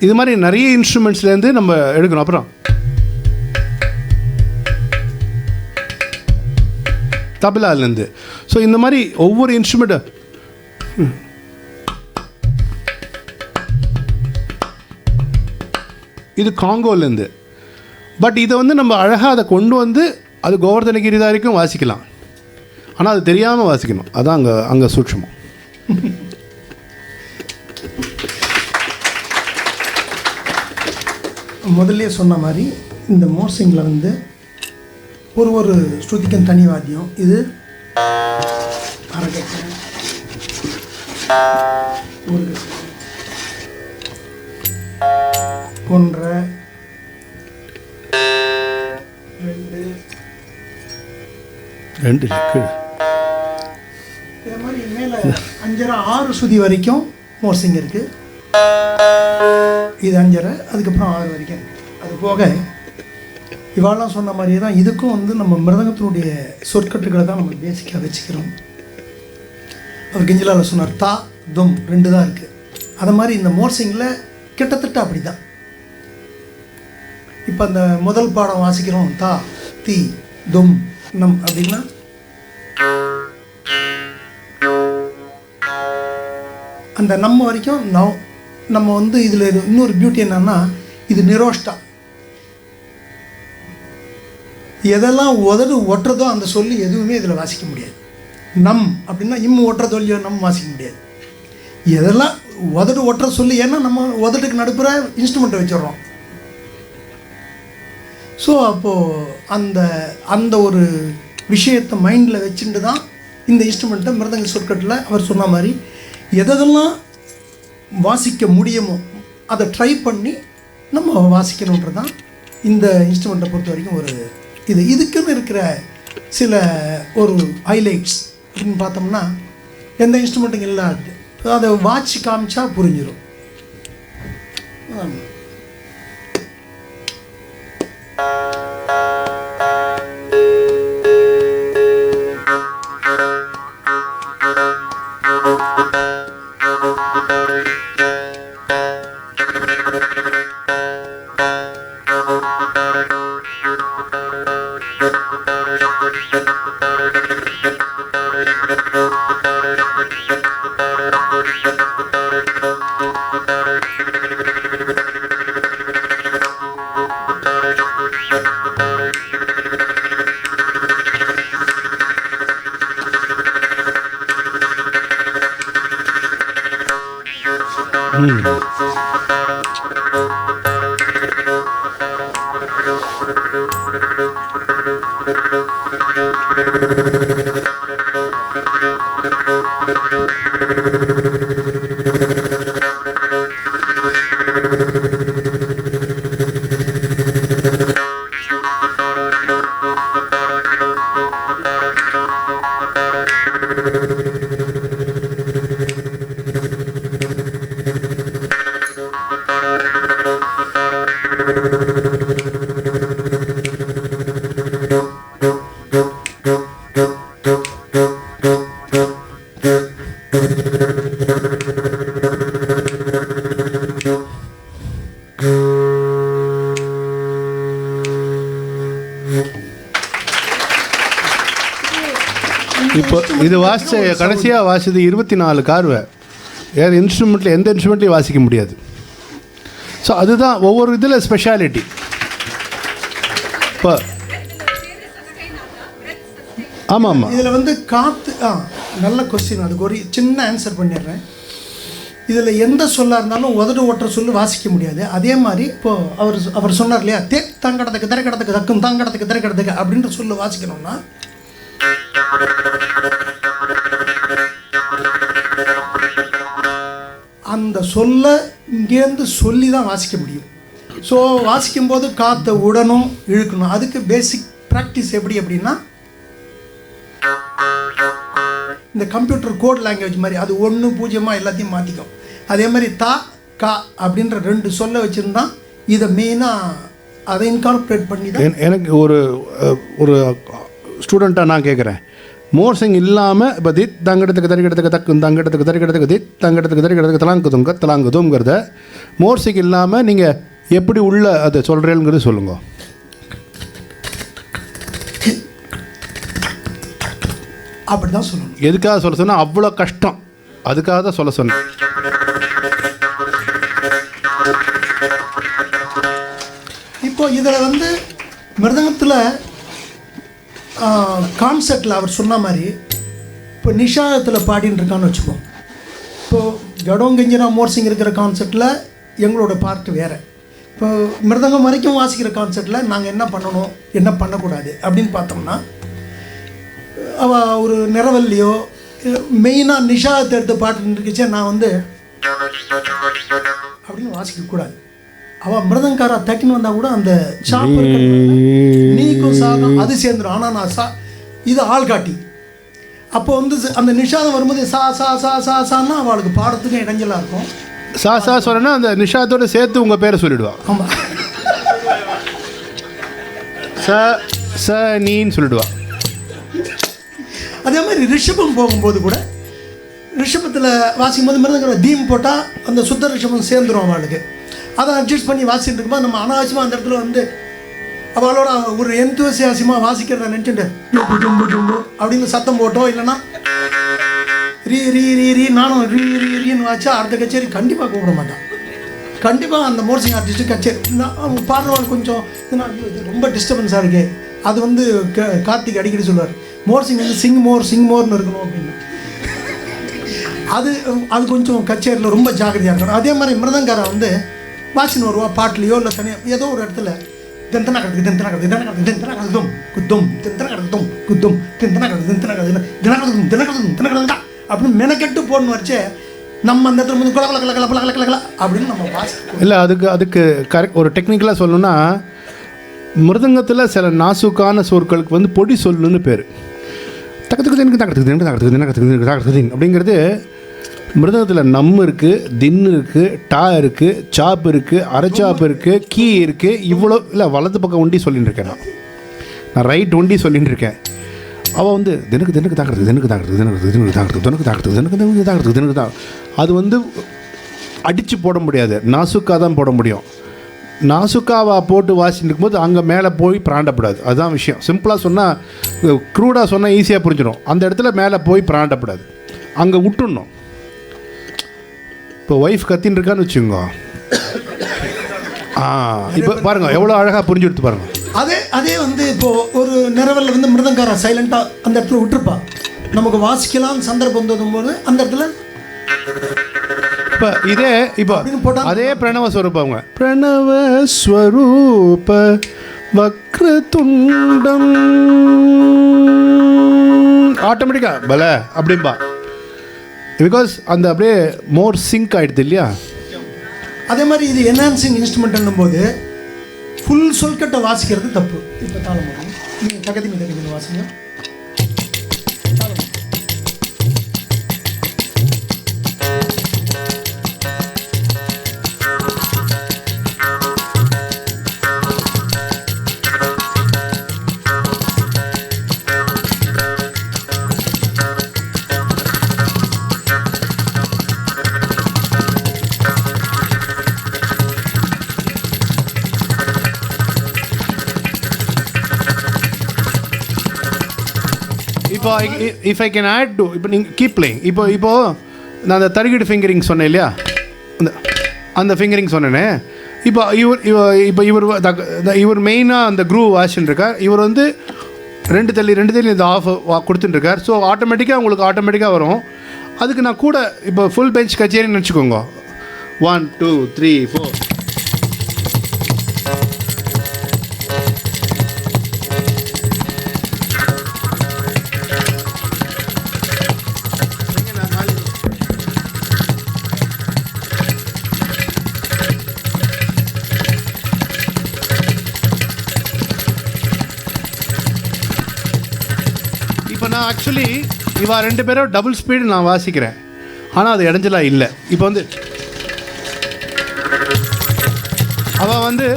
இது மாதிரி நிறைய இன்ஸ்ட்ருமெண்ட்ஸ்லேருந்து நம்ம எடுக்கணும். அப்புறம் தபலாலேருந்து. ஸோ இந்த மாதிரி ஒவ்வொரு இன்ஸ்ட்ருமெண்ட்டு இது காங்கோலேருந்து. பட் இதை வந்து நம்ம அழகாக அதை கொண்டு வந்து அது கோவர்தனகிரிதா வரைக்கும் வாசிக்கலாம். ஆனால் அது தெரியாமல் வாசிக்கணும். அதான் அங்கே சூட்சமம். முதல்ல சொன்ன மாதிரி இந்த மோர்சிங்கில் வந்து ஒரு ஸ்ருதிக்கும் தனி வாத்தியம். இது அரகட்டை, ஒரு 1.5 2 இதே மாதிரி மேலே 5.5 6 சுதி வரைக்கும் மோர்சிங் இருக்குது. இது 5.5, அதுக்கப்புறம் 6 வரைக்கும் இருக்குது. அது போக இவாளெலாம் சொன்ன மாதிரியே தான் இதுக்கும் வந்து நம்ம மிருதங்கத்தினுடைய சொற்கட்டுகளை தான் நம்ம பேசிக்காக வச்சுக்கிறோம். அவர் கெஞ்சிலாவில் சொன்னார் தா தும் 2 தான் இருக்குது. அது மாதிரி இந்த மோர்சிங்கில் கிட்டத்தட்ட அப்படி தான். இப்போ அந்த முதல் பாடம் வாசிக்கிறோம் தா தி தும் நம் அப்படின்னா அந்த நம்ம வரைக்கும் நம்ம வந்து இதில் இன்னொரு பியூட்டி என்னன்னா, இது நிரோஷ்டா. எதெல்லாம் உதடு ஒட்டுறதோ அந்த சொல்லி எதுவுமே இதில் வாசிக்க முடியாது. நம் அப்படின்னா இம்மு ஒட்டுறதோ இல்லையோ நம் வாசிக்க முடியாது. எதெல்லாம் உதடு ஒட்டுற சொல்லி, ஏன்னா நம்ம உதட்டுக்கு நடுப்புற இன்ஸ்ட்ருமெண்ட்டை வச்சிடுறோம். ஸோ அப்போது அந்த ஒரு விஷயத்தை மைண்டில் வச்சுட்டு தான் இந்த இன்ஸ்ட்ருமெண்ட்டை மிருதங்க சொற்கட்டில் அவர் சொன்ன மாதிரி எதெல்லாம் வாசிக்க முடியுமோ அதை ட்ரை பண்ணி நம்ம வாசிக்கணுன்றது தான் இந்த இன்ஸ்ட்ருமெண்ட்டை பொறுத்த வரைக்கும் ஒரு இதுக்குன்னு இருக்கிற சில ஒரு ஹைலைட்ஸ் அப்படின்னு பார்த்தோம்னா எந்த இன்ஸ்ட்ருமெண்ட்டுங்க இல்லாது அதை வாட்சி காமிச்சா புரிஞ்சிடும். இப்போ இது வாசித்த கடைசியாக வாசித்தது 24 கார்வை வேறு இன்ஸ்ட்ருமெண்ட்டில் எந்த இன்ஸ்ட்ருமெண்ட்லையும் வாசிக்க முடியாது. ஸோ அதுதான் ஒவ்வொரு இதில் ஸ்பெஷாலிட்டி. இப்போ ஆமாம் ஆமாம் இதில் வந்து காற்று நல்ல கொஸ்டின். அதுக்கு ஒரு சின்ன ஆன்சர் பண்ணிடுறேன். இதில் எந்த சொல்லாக இருந்தாலும் உதடு ஓட்டுற சொல்லு வாசிக்க முடியாது. அதே மாதிரி இப்போது அவர் சொன்னார் இல்லையா, தங்கடத்துக்கு திரைக்கடத்துக்கு தக்கும் தங்கடத்துக்கு திரைக்கடத்துக்கு அப்படின்ற சொல்லு வாசிக்கணும்னா அந்த சொல்ல இங்கேருந்து சொல்லி தான் வாசிக்க முடியும். ஸோ வாசிக்கும்போது காற்றை உடனும் இழுக்கணும். அதுக்கு பேசிக் ப்ராக்டிஸ் எப்படி அப்படின்னா, இந்த கம்ப்யூட்டர் கோட் லாங்குவேஜ் மாதிரி அது 1 0 எல்லாத்தையும் மாற்றிக்கும். அதே மாதிரி தா கா அப்படின்ற 2 சொல்ல வச்சுருந்தா இதை மெயினாக அதை இன்கார்பரேட் பண்ணி தான். எனக்கு ஒரு ஸ்டூடெண்ட்டாக நான் கேட்குறேன், மோர்சிங் இல்லாமல் இப்போ தித் தங்கடத்துக்கு தரிக்கிடத்துக்கு தக்கு தங்கடத்துக்கு தரிக்கிடத்துக்கு தித் தங்கடத்துக்கு தரிக்கிடத்துக்கு தலாங்குதுங்க தலாங்குதுங்கிறத மோர்சிங் இல்லாமல் நீங்கள் எப்படி உள்ள அதை சொல்கிறேங்கிறது சொல்லுங்க. அப்படி தான் சொல்லணும். எதுக்காக சொல்ல சொன்னால் அவ்வளோ கஷ்டம், அதுக்காக தான் சொல்ல சொன்னேன். இப்போ இதில் வந்து மிருதங்கத்தில் கான்செப்டில் அவர் சொன்ன மாதிரி இப்போ நிஷாதத்தில் பாடின்னு இருக்கான்னு வச்சுப்போம். இப்போது கடோங்கஞ்சினா மோர்சிங் இருக்கிற கான்செப்டில் எங்களோட பார்ட் வேறு. இப்போ மிருதங்கம் வரைக்கும் வாசிக்கிற கான்செப்டில் நாங்கள் என்ன பண்ணணும் என்ன பண்ணக்கூடாது அப்படின்னு பார்த்தோம்னா, அவள் ஒரு நிறவல்லையோ மெயினாக நிஷாதத்தை எடுத்து பாட்டு இருக்குச்சே நான் வந்து அப்படின்னு வாசிக்கக்கூடாது. அவள் மிருதங்காரா தட்டின்னு வந்தால் கூட அந்த சாப்பு நீக்கும் சாதம் அது சேர்ந்துடும். ஆனால் நான் இது ஆள் காட்டி அப்போ வந்து அந்த நிஷாதம் வரும்போது சா சா சா சா சான்னா அவளுக்கு பாடத்துக்கும் இடைஞ்சலாக இருக்கும். சா சா சொன்னா அந்த நிஷாதத்தோடு சேர்த்து உங்கள் பேரை சொல்லிவிடுவாள். ஆமாம், ச ச நீன்னு சொல்லிடுவா. அதே மாதிரி ரிஷபம் போகும்போது கூட ரிஷபத்தில் வாசிக்கும் போது மிருதங்கிற தீம் போட்டால் அந்த சுத்த ரிஷபம் சேர்ந்துடும் அவளுக்கு. அதை அட்ஜஸ்ட் பண்ணி வாசிட்டு இருக்கும்போது நம்ம அனாவசியமாக அந்த இடத்துல வந்து அவளோட ஒரு எந்தூசியாசியமாக வாசிக்கிறத நினச்சிட்டு ஜும்பு ஜும்பு அப்படின்னு சத்தம் போட்டோம், இல்லைன்னா ரீ ரீ ரீ ரீ நானும் ரீ ரீ ரீன்னு வாச்சா அடுத்த கச்சேரி கண்டிப்பாக கூப்பிட மாட்டான். கண்டிப்பாக அந்த மோர்சிங் ஆர்டிஸ்ட்டு கச்சேரி அவங்க பாடுறவங்க கொஞ்சம் ரொம்ப டிஸ்டர்பன்ஸாக இருக்கு. அது வந்து கார்த்திக் அடிக்கடி சொல்லுவார், மோர்சிங் வந்து சிங் மோர்னு இருக்கணும் அப்படின்னு. அது கொஞ்சம் கச்சேரியில் ரொம்ப ஜாக்கிரதையாக இருக்கணும். அதே மாதிரி மிருதங்காரா வந்து வாசின்னு வருவா பாட்டிலையோ இல்லை தனியாக ஏதோ ஒரு இடத்துல தெந்தனா கிடக்கு தெந்தனா கிடக்கு தெந்தனா கிடக்கு தெந்தனா கிடக்கும் குத்தும் தெந்தனா கிடக்கும் குத்தும் தெந்தனா கிடக்கு தெந்தனா கிடக்கு தினக்கிடக்கும் தினக்கிடக்கும் தினக்கிடக்கா அப்படின்னு மெனக்கெட்டு போடணும் வச்சே நம்ம அந்த இடத்துல வந்து கல கல கல கல கல கல அப்படின்னு நம்ம வாசி. இல்லை அதுக்கு கரெக்ட் ஒரு டெக்னிக்கலாக சொல்லணும்னா, மிருதங்கத்தில் சில நாசுக்கான சொற்களுக்கு வந்து பொடி சொல்லுன்னு பேர். தக்கத்துக்கு தினக்கு தக்கத்துக்கு தினக்கு தக்கத்துக்கு தினக்கு தக்கத்துக்கு தின் அப்படிங்கிறது மிருதங்கத்தில் நம் இருக்குது, தின்னு இருக்குது, டா இருக்குது, சாப் இருக்குது, அரைச்சாப் இருக்குது, கீ இருக்குது. இவ்வளோ இல்லை வலது பக்கம் ஒண்டி சொல்லின்னு இருக்கேன். நான் ரைட் ஒண்டி சொல்லின்னு இருக்கேன். அவள் வந்து தினக்கு தினக்கு தாக்குறது தினக்கு தாக்குறது தினக்கு தினக்கு தாக்குறது தினக்கு தாக்குறது தினக்கு தினக்கு தாக்குறது தினக்கு தான். அது வந்து அடித்து போட முடியாது, நாசுக்காக தான் போட முடியும். நாசுக்காவை போட்டு வாசிட்டு இருக்கும்போது அங்கே மேலே போய் பிராண்டப்படாது. அதுதான் விஷயம். சிம்பிளாக சொன்னால், க்ரூடாக சொன்னால் ஈஸியாக புரிஞ்சிடும். அந்த இடத்துல மேலே போய் பிராண்டப்படாது, அங்கே விட்டுடணும். இப்போ ஒய்ஃப் கத்தின்னு இருக்கான்னு வச்சுக்கோங்க, இப்போ பாருங்கள் எவ்வளோ அழகாக புரிஞ்சு எடுத்து பாருங்கள். அதே வந்து இப்போது ஒரு நிறவலில் வந்து மிருதங்காரா சைலண்ட்டாக அந்த இடத்துல விட்டுருப்பா. நமக்கு வாசிக்கலாம் சந்தர்ப்பம் தோதும் போது அந்த இடத்துல இப்போ இதே இப்போ அதே பிரணவ ஸ்வரூபம், அவங்க பிரணவ ஸ்வரூப வக்ரதுண்டம் ஆட்டோமேட்டிக்காக பல அப்படின்பா. பிகாஸ் அந்த அப்படியே மோர் சிங்க் ஆகிடுது இல்லையா. அதே மாதிரி இது என்ஹான்சிங் இன்ஸ்ட்ருமெண்ட்னும் போது ஃபுல் சொல்கட்டை வாசிக்கிறது தப்பு. இப்போ தாளம் நீங்கள் தகதி மீது வாசிங்க. இப்போ if I can add to இப்போ நீங்கள் கீப் பிளேயிங். இப்போது நான் அந்த தருகிடு ஃபிங்கரிங் சொன்னேன் இல்லையா, அந்த ஃபிங்கரிங் சொன்னேனே. இவர் மெயினாக அந்த க்ரூ வாசின்னு இருக்கார். இவர் வந்து ரெண்டு தள்ளி இந்த ஆஃப் கொடுத்துட்டு இருக்கார். ஸோ ஆட்டோமேட்டிக்காக உங்களுக்கு ஆட்டோமேட்டிக்காக வரும். அதுக்கு நான் கூட இப்போ ஃபுல் பெஞ்ச் கச்சேரின்னு வச்சுக்கோங்க. 1 2 3 4. இப்போ நான் ஆக்சுவலி இவா ரெண்டு பேரும் டபுள் ஸ்பீடு நான் வாசிக்கிறேன், ஆனால் அது இடைஞ்சலாக இல்லை. இப்போ வந்து அவள் வந்து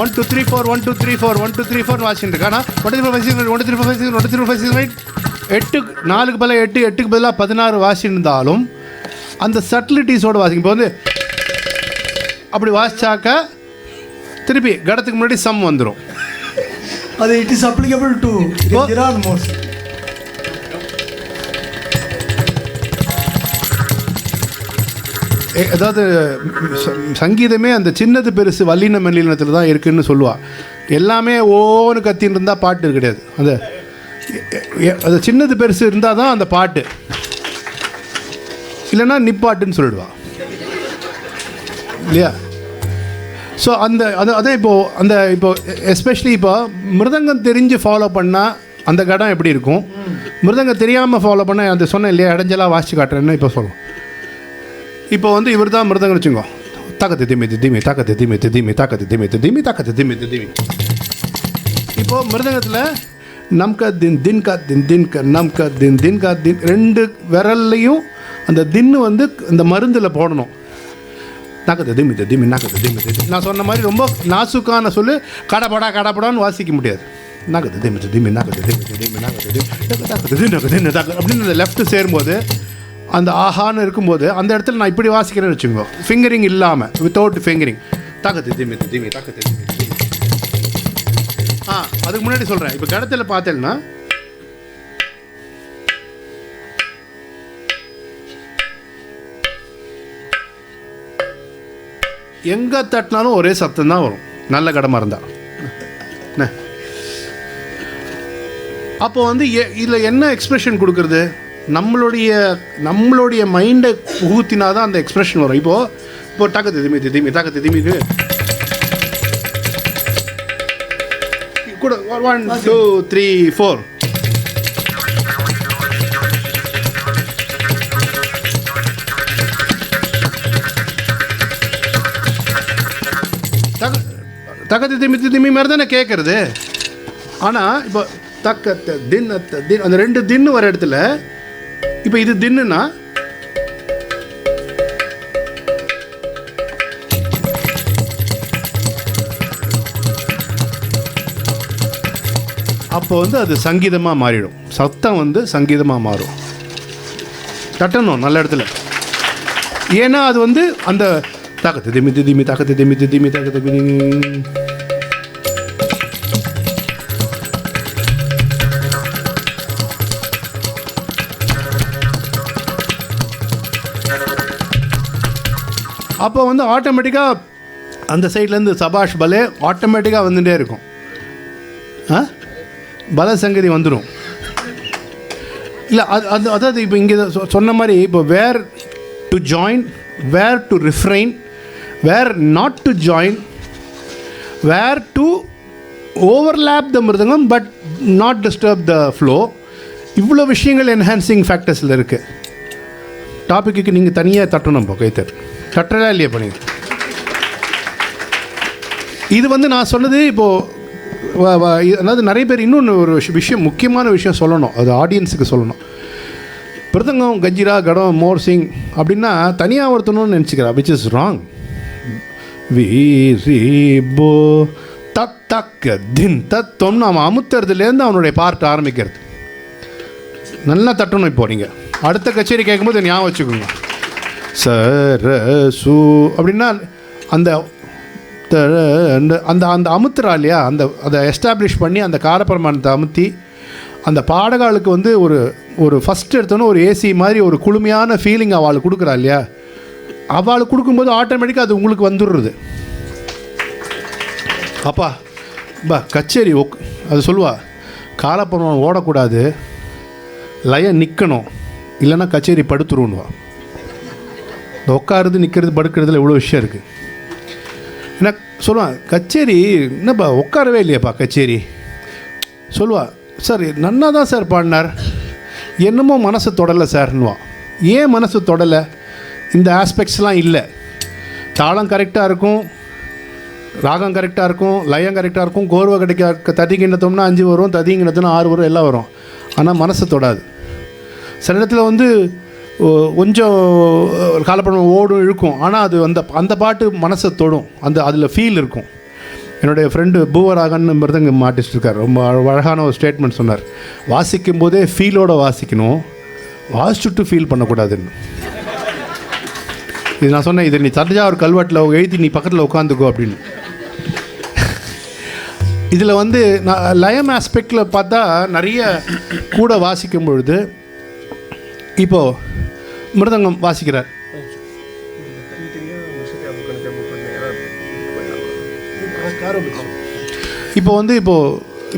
1 2 3 4 1 2 3 4 1 2 3 4 வாசிட்டு இருக்கா. ஆனால் 1 2 3 4 5 6 1 2 3 4 5 6 1 2 3 4 5 6 ரைட் 8 4க்கு பதிலாக 8 8க்கு பதிலாக 16 வாசிருந்தாலும் அந்த சட்டிலிட்டிஸோடு வாசிக்கும். இப்போ வந்து அப்படி வாசிச்சாக்க திருப்பி கடத்துக்கு முன்னாடி சம் வந்துடும். அது இட் இஸ் அப்ளிகபிள் டு ஜிரான் மோஸ். அதாவது சங்கீதமே அந்த சின்னது பெருசு வல்லின மெல்லினத்தில் தான் இருக்குதுன்னு சொல்லுவாள். எல்லாமே ஓன்னு கத்தின்னு இருந்தால் பாட்டு கிடையாது. அது சின்னது பெருசு இருந்தால் தான் அந்த பாட்டு, இல்லைன்னா நிப்பாட்டுன்னு சொல்லிடுவாள் இல்லையா. ஸோ அதே இப்போது எஸ்பெஷலி இப்போ மிருதங்கம் தெரிஞ்சு ஃபாலோ பண்ணால் அந்த கடம் எப்படி இருக்கும், மிருதங்கம் தெரியாமல் ஃபாலோ பண்ண அந்த சொன்னேன் இல்லையா இடைஞ்சலாக வாசிச்சு காட்டுறேன்னு இப்போ சொல்லுவோம். இப்போ வந்து இவர் தான் மிருதங்க வச்சுக்கோ. தாக்கத்து திமி திமி தாக்கத்து திமி திமி தாக்கத்து திமி திமி தாக்கத்து திமி திமி. இப்போது மிருதங்கத்தில் நம்க தின் தின் கா தின் தின் க நம்க தின் தின் கா தின் ரெண்டு விரல்லையும் அந்த தின்னு வந்து இந்த மருந்தில் போடணும். நாக்கத்து திமி திமி நாக்கத்து திமி திமி. நான் சொன்ன மாதிரி ரொம்ப நாசுக்கான சொல்லு கடப்படான்னு வாசிக்க முடியாது. நாக்கத்து திமி திமி நாக்கத்து திமி திமி நாக்கத்து திமி தாக்கத்து தின்னு தாக்கு அப்படின்னு அந்த லெஃப்ட்டு சேரும்போது அந்த ஆஹான்னு இருக்கும்போது அந்த இடத்துல நான் இப்படி வாசிக்கிறேன்னு வச்சுக்கோங்க, ஃபிங்கரிங் இல்லாமல் வித்தவுட் ஃபிங்கரிங் தாக்கத்து திமி திமி தாக்கத்து திமி திமி. அதுக்கு முன்னாடி சொல்கிறேன். இப்போ கடத்தில் பார்த்தேன்னா எங்கே தட்டினாலும் ஒரே சத்தம் தான் வரும், நல்ல கடமாக இருந்தால். அப்போ வந்து இதில் என்ன எக்ஸ்ப்ரெஷன் கொடுக்குறது, நம்மளுடைய மைண்டை புகுத்தினா தான் அந்த எக்ஸ்ப்ரெஷன் வரும். இப்போ தாக்கத்து திமி திமி தாக்கத்து திமிக்கு கூட 1 2 3 4. தக்கத்து திமி திமி மாதிரி தானே கேட்குறது. ஆனால் இப்போ தக்கத்தை தின்னத்தை தின் அந்த ரெண்டு தின்னு வர இடத்துல இப்போ இது தின்னுனா அப்போ வந்து அது சங்கீதமாக மாறிடும், சத்தம் வந்து சங்கீதமாக மாறும். தட்டணும் நல்ல இடத்துல. ஏன்னா அது வந்து அந்த தாக்கத்து திமி திமி தாக்கத்து திமி திமி தாக்கத்து திமி. அப்போ வந்து ஆட்டோமேட்டிக்காக அந்த சைட்லேருந்து சபாஷ் பலே ஆட்டோமேட்டிக்காக வந்துகிட்டே இருக்கும். பல சங்கதி வந்துடும் இல்லை. அதாவது இப்போ இங்கே சொன்ன மாதிரி இப்போ where to join, where to refrain, where not to join, where to overlap the mridangam but not disturb the flow. இவ்வளோ விஷயங்கள் என்ஹான்சிங் ஃபேக்டர்ஸில் இருக்குது. டாப்பிக்கு நீங்கள் தனியாக தட்டணும். இப்போ கைத்தர் தட்டுறதா இல்லையா பண்ணி. இது வந்து நான் சொன்னது இப்போது அதாவது நிறைய பேர் இன்னொன்று ஒரு விஷயம், முக்கியமான விஷயம் சொல்லணும், அது ஆடியன்ஸுக்கு சொல்லணும். மிருதங்கம், கஞ்சிரா, கடம், மோர்சிங் அப்படின்னா தனியாக ஒருத்தணும்னு நினச்சிக்கிறா, விச் இஸ் ராங். வி ரி போ தக் தக் தின் தத்தொம்னு அவன் அமுத்துறதுலேருந்து அவனுடைய பார்ட் ஆரம்பிக்கிறது. நல்லா தட்டணும். இப்போ நீங்கள் அடுத்த கச்சேரி கேட்கும்போது ஞாபகம் வச்சுக்கோங்க. சர சு அப்படின்னா அந்த அந்த அந்த அமுத்துறா இல்லையா, அதை எஸ்டாப்ளிஷ் பண்ணி அந்த காரப்பிரமாணத்தை அமுத்தி அந்த பாடகாலுக்கு வந்து ஒரு ஃபஸ்ட் எடுத்தோன்னே ஒரு ஏசி மாதிரி ஒரு குளுமையான ஃபீலிங் அவளுக்கு கொடுக்குறா இல்லையா, அவளுக்கு கொடுக்கும்போது ஆட்டோமேட்டிக்காக அது உங்களுக்கு வந்துடுறது. அப்பா கச்சேரி அது சொல்லுவா, காலப்பிரமாணம் ஓடக்கூடாது, லயம் நிற்கணும், இல்லைன்னா கச்சேரி படுத்துருவா. இந்த உட்காருது, நிற்கிறது, படுக்கிறதுல இவ்வளோ விஷயம் இருக்குது. என்ன சொல்லுவான், கச்சேரி என்னப்பா உட்காரவே இல்லையாப்பா கச்சேரி. சொல்லுவா, சார் நன்னா தான் சார் பாடினார், என்னமோ மனசு தொடலை சார்னுவான். ஏன் மனசு தொடலை? இந்த ஆஸ்பெக்ட்ஸ்லாம் இல்லை. தாளம் கரெக்டாக இருக்கும், ராகம் கரெக்டாக இருக்கும், லயம் கரெக்டாக இருக்கும், கோர்வை கிடைக்க ததிங்கிணத்தோம்னா 5 வரும், ததிங்கிணத்தோம்னா 6 வரும், எல்லாம் வரும். ஆனால் மனசு தொடாது. சில இடத்துல வந்து கொஞ்சம் காலப்படம் ஓடும் இழுக்கும், ஆனால் அது அந்த பாட்டு மனசை தொடும், அதில் ஃபீல் இருக்கும். என்னுடைய ஃப்ரெண்டு பூவராகன் மிருதங்கம் ஆர்டிஸ்ட் இருக்கார், ரொம்ப அழகான ஒரு ஸ்டேட்மெண்ட் சொன்னார். வாசிக்கும் போதே ஃபீலோடு வாசிக்கணும், வாசிச்சுட்டு ஃபீல் பண்ணக்கூடாதுன்னு. இது நான் சொன்னேன், இதை நீ தஞ்சாவூர் கல்வெட்டில் எழுதி நீ பக்கத்தில் உட்காந்துக்கோ அப்படின்னு. இதில் வந்து நான் லயம் ஆஸ்பெக்டில் பார்த்தா நிறைய கூட வாசிக்கும் பொழுது, இப்போது மிருதங்கம் வாசிக்கிறார்,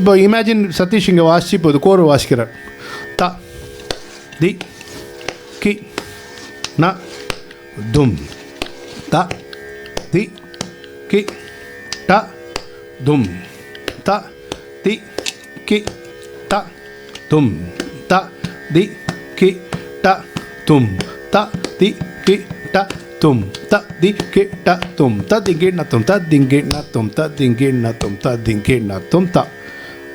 இப்போ இமேஜின் சதீஷ் இங்கே வாசித்து இப்போ இது கோர் வாசிக்கிறார். த தி கி ந தும் த தி கி ட தும் த தி கி ட தும் த தி கி ட தும் த தி கி ட தும் த தி கி ட தும் த திங்கி ந தும் த திங்கி ந தும் த திங்கி ந தும் த திங்கி ந தும் த.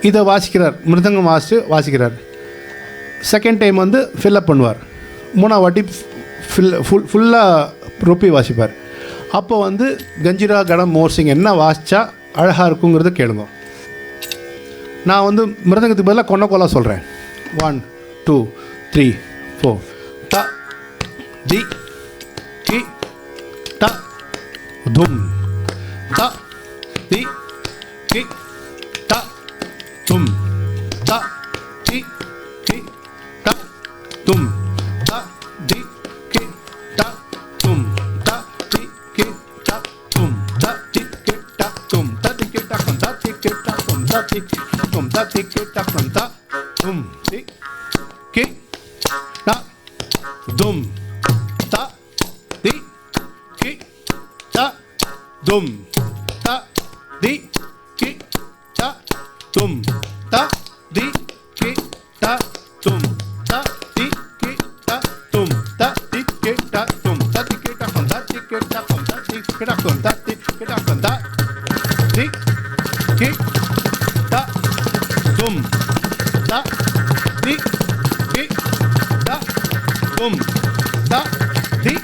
இதை வாசிக்கிறார், மிருதங்கம் வாசிக்கிறார். செகண்ட் டைம் வந்து ஃபில்லப் பண்ணுவார். 3ஆவது வாட்டி ஃபுல்லாக ரொப்பி வாசிப்பார். அப்போ வந்து கஞ்சிரா, கடம், மோர்சிங் என்ன வாசித்தா அழகாக இருக்குங்கிறத கேளுங்க. நான் வந்து மிருதங்கத்துக்கு பதிலாக கொன்னக்கோலா சொல்கிறேன். 1 2 3 4 த தி கி ட தும் த தி கி ட தும் த தி கி ட தும் த தி கி ட தும் த தி கி ட தும் த தி கி ட தும் த தி கி ட தும் த தி கி ட தும் த தி தும் த தி கி ட தும் த தும் தி கி ட தும் த தி கி ட தும் த தி கி ட தும் த தி கி ட தும் த தி கி ட தும் த தி கி ட தும் த தி கி ட தும் த தி கி ட தும் த தி கி ட தும் த தி கி ட தும் த தி கி ட தும் த தி கி ட தும் த தி கி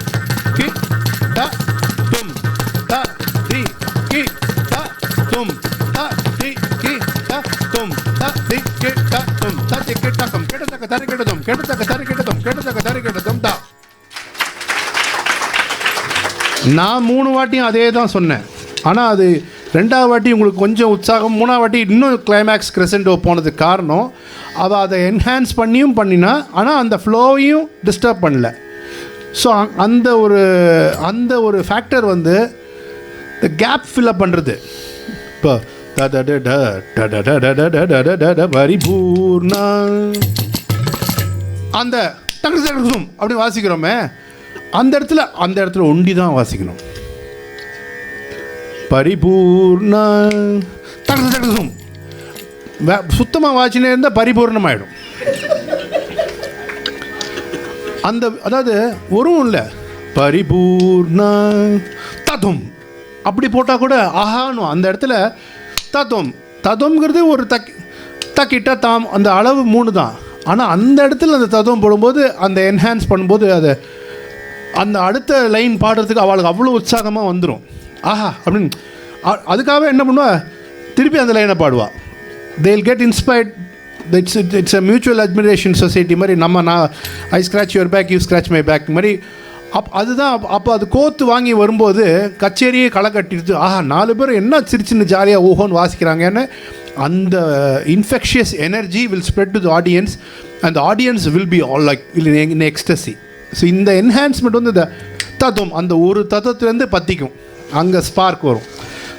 ட தும் த தி கி ட தும் த தி கி ட தும் த தி கி ட தும் த தி கி ட தும் கெடதக தரி கெடதும் கெடதக தரி கெடதும் கெடதக தரி கெடதும் த. நான் 3 வாட்டியும் அதே தான் சொன்னேன். ஆனால் அது 2ஆவது வாட்டி உங்களுக்கு கொஞ்சம் உற்சாகம், 3ஆவது வாட்டி இன்னும் கிளைமேக்ஸ் கிரெசெண்டோ போனதுக்கு காரணம் அவள் அதை என்ஹான்ஸ் பண்ணினா, ஆனால் அந்த ஃப்ளோவையும் டிஸ்டர்ப் பண்ணல. ஸோ அந்த ஒரு ஃபேக்டர் வந்து இந்த கேப் ஃபில்அப் பண்ணுறது. இப்போ பரிபூர்ணா அந்த டங்கும் அப்படி வாசிக்கிறோமே, அந்த இடத்துல ஒண்டி தான் வாசிக்கணும். பரிபூர்ணா டங்கும் சுத்தமாக வாசினே இருந்தால் பரிபூர்ணமாயிடும். அந்த அதாவது ஒரும் இல்லை, பரிபூர்ண தத்துவம் அப்படி போட்டால் கூட ஆஹானும். அந்த இடத்துல தத்துவம் தத்துவங்கிறது ஒரு தக்கிட்ட தாம், அந்த அளவு 3 தான். ஆனால் அந்த இடத்துல அந்த தத்துவம் போடும்போது, அந்த என்ஹான்ஸ் பண்ணும்போது, அதை அந்த அடுத்த லைன் பாடுறதுக்கு அவளுக்கு அவ்வளோ உற்சாகமாக வந்துடும். ஆஹா அப்படின்னு அதுக்காக என்ன பண்ணுவா, திருப்பி அந்த லைனை பாடுவாள். they will get inspired. It's a mutual admiration society மாதிரி. நான் I scratch your back, you scratch my back மாதிரி. அதுதான் அப்போ அது கோத்து வாங்கி வரும்போது கச்சேரியே களை கட்டிடுது. ஆஹா 4 பேர் என்ன சிரிச்சுன்னு ஜாலியாக ஊஹோன்னு வாசிக்கிறாங்கன்னு அந்த infectious energy will spread to the audience and the audience will be all like in ecstasy. So இந்த என்ஹான்ஸ்மெண்ட் வந்து இந்த தத்துவம், அந்த ஒரு தத்துவத்துலேருந்து பற்றிக்கும், அங்கே ஸ்பார்க் வரும்.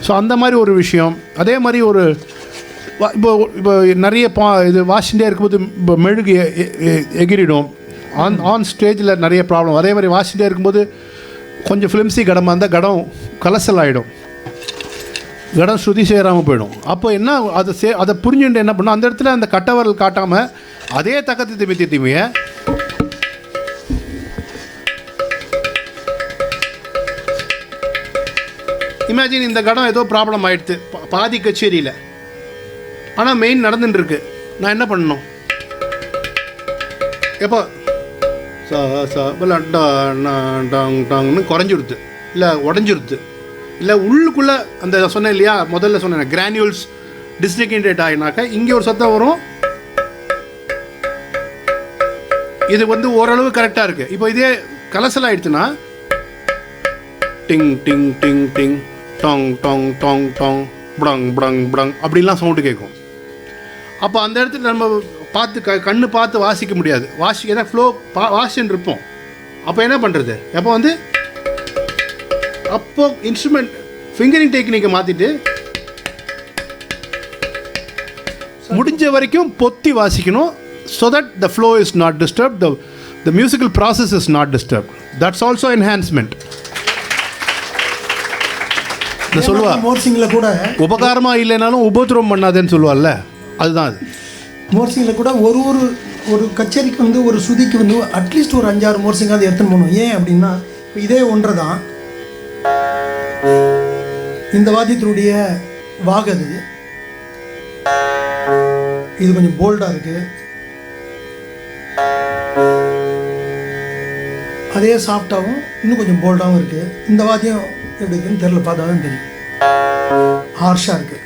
ஸோ அந்த மாதிரி ஒரு விஷயம். அதே மாதிரி ஒரு இப்போ நிறைய இது வாசிண்டே இருக்கும்போது இப்போ மெழுகு எகிரிடும். ஆன் ஸ்டேஜில் நிறைய ப்ராப்ளம். அதே மாதிரி வாசிண்டே இருக்கும்போது கொஞ்சம் ஃபிலிம்ஸி கடமாக இருந்தால் கடம் கலசல் ஆகிடும், கடம் ஸ்ருதி சேராமல் போயிடும். அப்போ என்ன அதை புரிஞ்சுட்டு என்ன பண்ணணும், அந்த இடத்துல அந்த கட்டவரல் காட்டாமல் அதே தக்கத்தை திமிய இமேஜின் இந்த கடம் ஏதோ ப்ராப்ளம் ஆகிடுது பாதி கச்சேரியில், ஆனால் மெயின் நடந்துட்டுருக்கு. நான் என்ன பண்ணணும், எப்போ டாங்னு குறைஞ்சிடுது, இல்லை உடஞ்சிடுது, இல்லை உள்ளுக்குள்ளே அந்த சொன்னேன் இல்லையா, முதல்ல சொன்னேன் கிரானியூல்ஸ் டிஸ்லோகேட்டட் ஆகினாக்கா இங்கே ஒரு சத்தம் வரும். இது வந்து ஓரளவு கரெக்டாக இருக்குது. இப்போ இதே கலசல் ஆகிடுச்சுன்னா டிங் டிங் டிங் டிங் டாங் டாங் டாங் டாங் புடங் புடங் புடங் அப்படிலாம் சவுண்டு கேட்கும். அப்போ அந்த இடத்துல நம்ம பார்த்து கண்ணு பார்த்து வாசிக்க முடியாது. ஏன்னா ஃப்ளோ வாசின்னு இருப்போம். அப்போ என்ன பண்ணுறது, எப்போ வந்து அப்போ இன்ஸ்ட்ருமெண்ட் ஃபிங்கரிங் டெக்னிக்கை மாற்றிட்டு முடிஞ்ச வரைக்கும் பொத்தி வாசிக்கணும். So that the flow is not disturb, the musical process is not disturb. That's also enhancement. சொல்லுவா மோர்சிங்கில் கூட உபகாரமாக இல்லைனாலும் உபத்திரவம் பண்ணாதேன்னு சொல்லுவாள்ல, அதுதான் அது. மோர்சிங்கில் கூட ஒரு கச்சேரிக்கு வந்து ஒரு சுதிக்கு வந்து அட்லீஸ்ட் ஒரு 5-6 மோர்சிங்காவது எடுத்துன்னு போகணும். ஏன் அப்படின்னா இப்போ இதே ஒன்று தான் இந்த வாத்தியத்தினுடைய வாகது, இது கொஞ்சம் போல்டாக இருக்குது, அதே சாஃப்டாகவும் இன்னும் கொஞ்சம் போல்டாகவும் இருக்குது. இந்த வாத்தியம் எப்படி இருக்குன்னு தெரியல, பார்த்தா தான் தெரியும், ஹார்ஷாக இருக்குது.